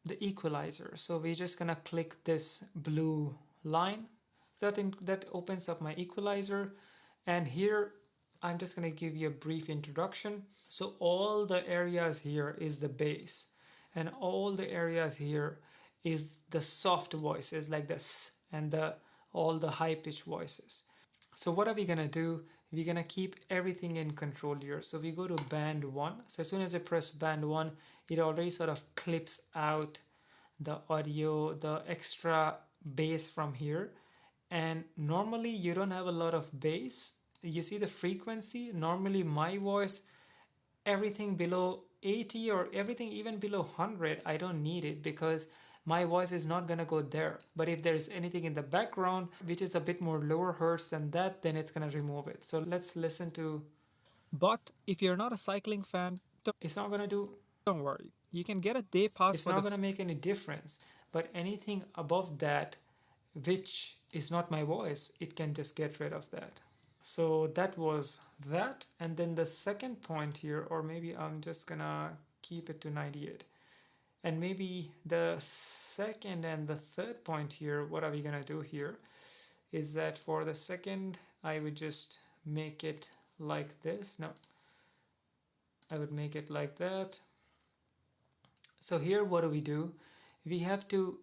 the equalizer. So we're just gonna click this blue line. That opens up my equalizer. And here, I'm just gonna give you a brief introduction. So all the areas here is the bass. And all the areas here is the soft voices like this and all the high pitched voices. So what are we gonna do? We're gonna keep everything in control here. So we go to band 1. So as soon as I press band 1, it already sort of clips out the audio, the extra bass from here. And normally you don't have a lot of bass. You see the frequency? Normally my voice, everything below 80 or everything even below 100, I don't need it because my voice is not gonna go there. But if there's anything in the background which is a bit more lower hertz than that, then it's gonna remove it. So let's listen to. But if you're not a cycling fan, it's not gonna do. Don't worry. You can get a day pass. It's not gonna make any difference. But anything above that, which is not my voice, it can just get rid of that. So that was that. And then the second point here, or maybe I'm just gonna keep it to 98. And maybe the second and the third point here, what are we gonna do here, is that for the second, I would just make it like this. No, I would make it like that. So here, what do? We have to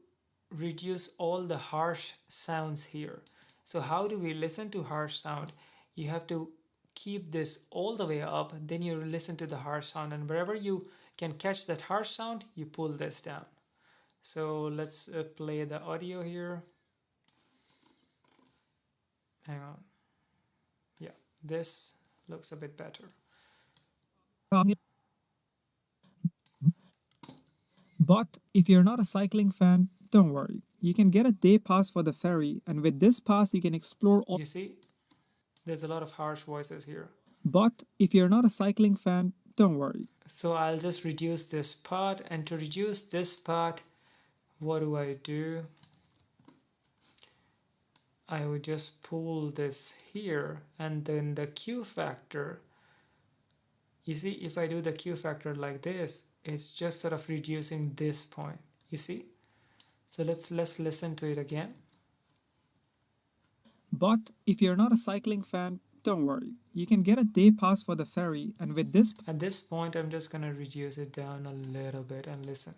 reduce all the harsh sounds here. So how do we listen to harsh sound? You have to keep this all the way up, then you listen to the harsh sound, and wherever you can catch that harsh sound, you pull this down. So let's play the audio here. Hang on. Yeah, this looks a bit better. But if you're not a cycling fan, don't worry. You can get a day pass for the ferry, and with this pass you can explore all. You see, there's a lot of harsh voices here. But if you're not a cycling fan, don't worry. So I'll just reduce this part, and to reduce this part, what do? I would just pull this here, and then the Q factor. You see, if I do the Q factor like this, it's just sort of reducing this point. You see? So let's listen to it again. But if you're not a cycling fan, don't worry. You can get a day pass for the ferry, and with this. At this point, I'm just gonna reduce it down a little bit and listen.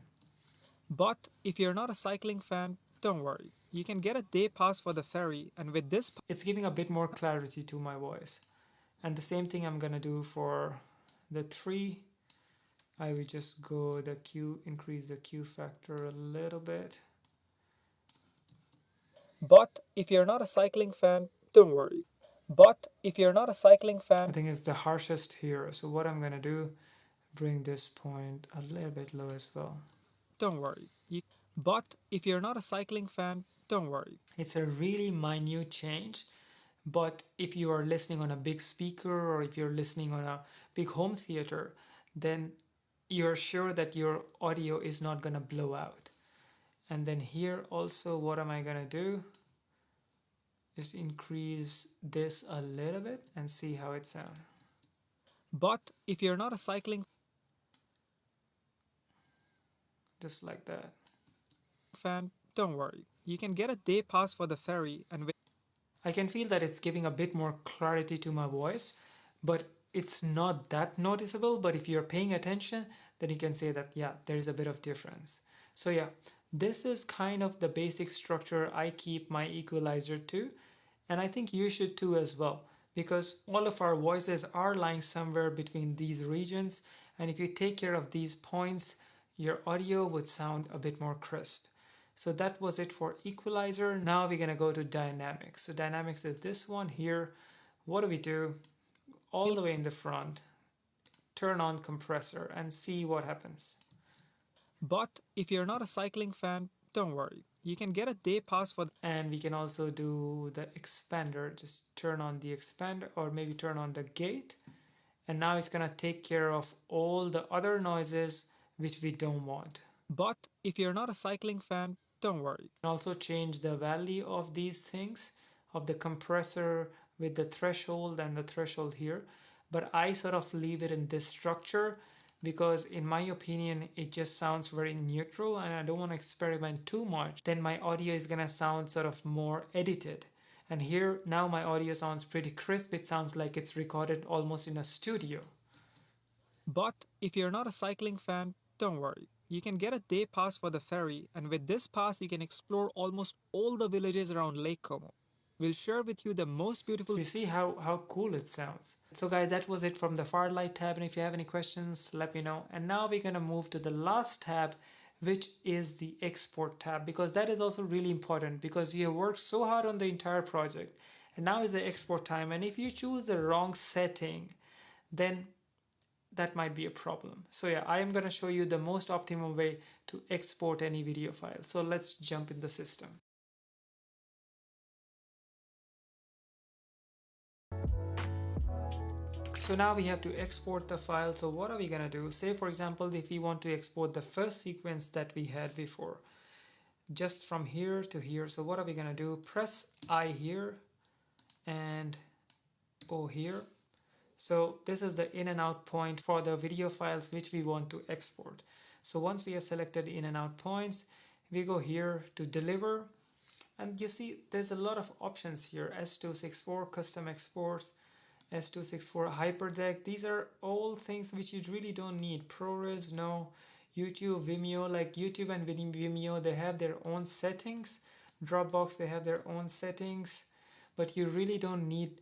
But if you're not a cycling fan, don't worry. You can get a day pass for the ferry, and with this, it's giving a bit more clarity to my voice. And the same thing I'm gonna do for the 3. I will just go the Q, increase the Q factor a little bit. But if you're not a cycling fan, don't worry. But if you're not a cycling I fan, think it's the harshest here. So what I'm gonna do, bring this point a little bit low as well. don't worry. But if you're not a cycling fan, don't worry. It's a really minute change, but if you are listening on a big speaker or if you're listening on a big home theater, then you're sure that your audio is not gonna blow out. And then here also, what am I gonna do? Just increase this a little bit and see how it sounds. But if you're not a cycling Just like that. fan, don't worry. You can get a day pass for the ferry, and with I can feel that it's giving a bit more clarity to my voice, but it's not that noticeable. But if you're paying attention, then you can say that, yeah, there is a bit of difference. So yeah, this is kind of the basic structure I keep my equalizer to. And I think you should too as well, because all of our voices are lying somewhere between these regions. And if you take care of these points, your audio would sound a bit more crisp. So that was it for equalizer. Now we're gonna go to dynamics. So dynamics is this one here. What do we do? All the way in the front, turn on compressor and see what happens. but if you're not a cycling fan, don't worry. You can get a day pass for And we can also do the expander. Just turn on the expander or maybe turn on the gate. And now it's gonna take care of all the other noises which we don't want. But if you're not a cycling fan, don't worry. Also change the value of these things, of the compressor with the threshold and the threshold here. But I sort of leave it in this structure because in my opinion it just sounds very neutral and I don't want to experiment too much. Then my audio is gonna sound sort of more edited. And here now my audio sounds pretty crisp. It sounds like it's recorded almost in a studio. But if you're not a cycling fan, don't worry. You can get a day pass for the ferry, and with this pass you can explore almost all the villages around Lake Como. We'll share with you the most beautiful. So you see how cool it sounds. So guys, that was it from the Farlight tab, and if you have any questions, let me know. And now we're gonna move to the last tab, which is the export tab, because that is also really important because you have worked so hard on the entire project and now is the export time. And if you choose the wrong setting, then that might be a problem. So yeah, I am going to show you the most optimal way to export any video file. So let's jump in the system. So now we have to export the file. So what are we going to do? Say for example, if we want to export the first sequence that we had before, just from here to here. So what are we going to do? Press I here and O here. So this is the in and out point for the video files which we want to export. So once we have selected in and out points, we go here to deliver. And you see there's a lot of options here. S264 custom exports, S264 hyperdeck. These are all things which you really don't need. ProRes, no. YouTube, Vimeo, like YouTube and Vimeo, they have their own settings. Dropbox, they have their own settings. But you really don't need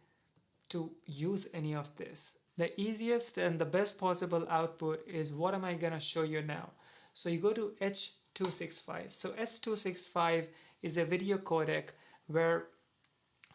to use any of this. The easiest and the best possible output is what am I gonna show you now. So you go to H265. So H265 is a video codec where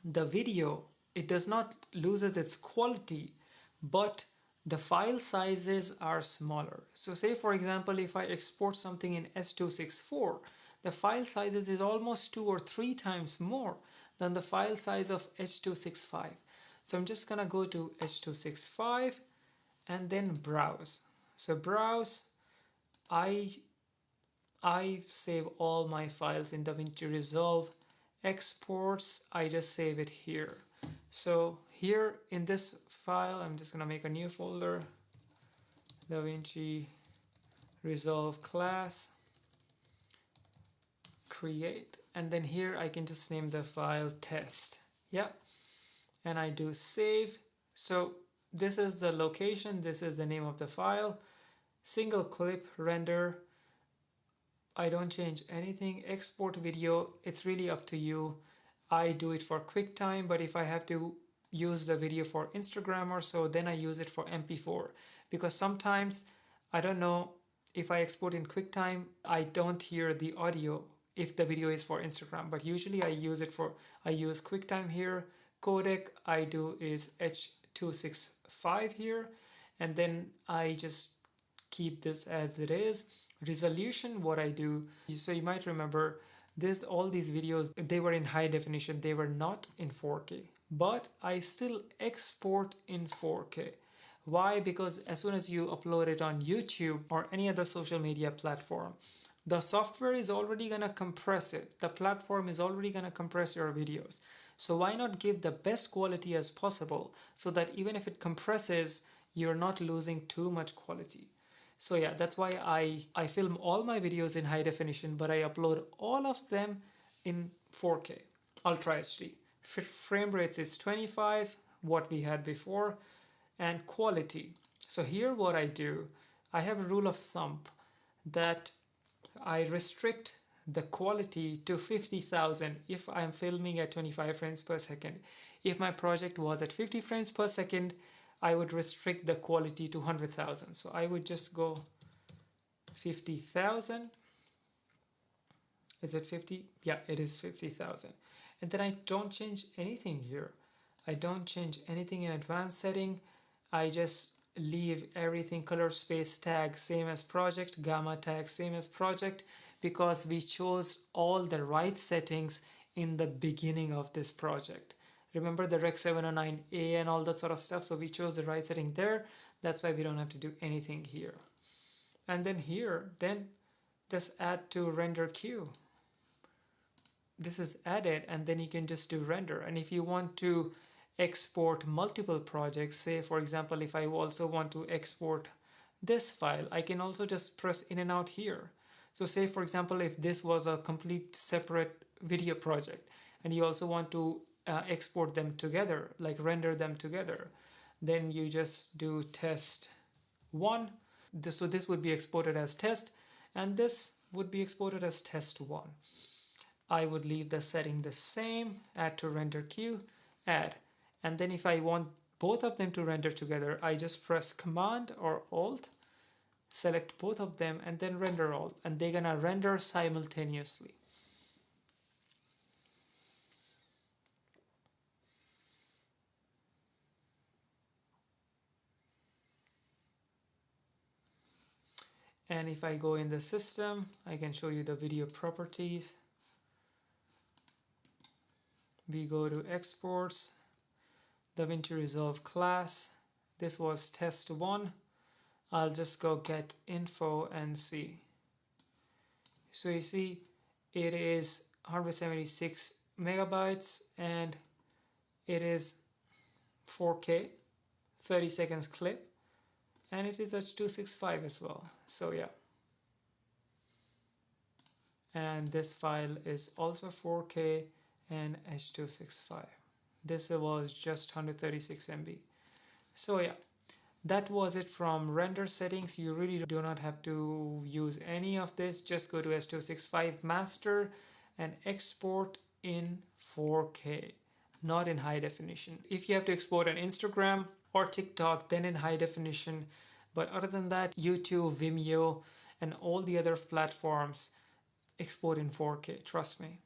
the video, it does not loses its quality, but the file sizes are smaller. So say for example, if I export something in S264, the file sizes is almost 2 or 3 times more than the file size of H265. So I'm just gonna go to H265 and then browse. So browse, I save all my files in DaVinci Resolve. Exports, I just save it here. So here in this file, I'm just gonna make a new folder, DaVinci Resolve class, create, and then here I can just name the file test. Yeah. And I do save. So this is the location, this is the name of the file, single clip render. I don't change anything. Export video, it's really up to you. I do it for QuickTime, but if I have to use the video for Instagram or so, then I use it for MP4, because sometimes I don't know, if I export in QuickTime, I don't hear the audio if the video is for Instagram, but usually I use QuickTime here. Codec I do is H.265 here, and then I just keep this as it is. Resolution, what I do, so you might remember all these videos, they were in high definition, they were not in 4K, but I still export in 4K. Why? Because as soon as you upload it on YouTube or any other social media platform, the software is already going to compress it. The platform is already going to compress your videos. So why not give the best quality as possible, so that even if it compresses, you're not losing too much quality. So yeah, that's why I film all my videos in high definition, but I upload all of them in 4K, Ultra HD. Frame rates is 25, what we had before, and quality. So here what I do, I have a rule of thumb that I restrict the quality to 50,000 if I'm filming at 25 frames per second. If my project was at 50 frames per second, I would restrict the quality to 100,000. So I would just go 50,000. Is it 50? Yeah, it is 50,000. And then I don't change anything here. I don't change anything in advanced setting. I just leave everything, color space tag same as project, gamma tag same as project, because we chose all the right settings in the beginning of this project. Remember the Rec 709A and all that sort of stuff, so we chose the right setting there. That's why we don't have to do anything here. And then here, then just add to render queue. This is added, and then you can just do render. And if you want to export multiple projects, say for example, if I also want to export this file, I can also just press in and out here. So say for example, if this was a complete separate video project and you also want to export them together, like render them together, then you just do test 1. So this would be exported as test, and this would be exported as test 1. I would leave the setting the same, add to render queue, add. And then if I want both of them to render together, I just press Command or Alt, select both of them, and then render all, and they're gonna render simultaneously. And if I go in the system, I can show you the video properties. We go to exports, DaVinci Resolve class. This was test 1. I'll just go get info and see. So you see it is 176 megabytes and it is 4K, 30 seconds clip, and it is H.265 as well. So yeah. And this file is also 4K and H.265. This was just 136 MB. So yeah, that was it from render settings. You really do not have to use any of this. Just go to H.265 master and export in 4K, not in high definition. If you have to export on Instagram or TikTok, then in high definition. But other than that, YouTube, Vimeo, and all the other platforms export in 4K, trust me.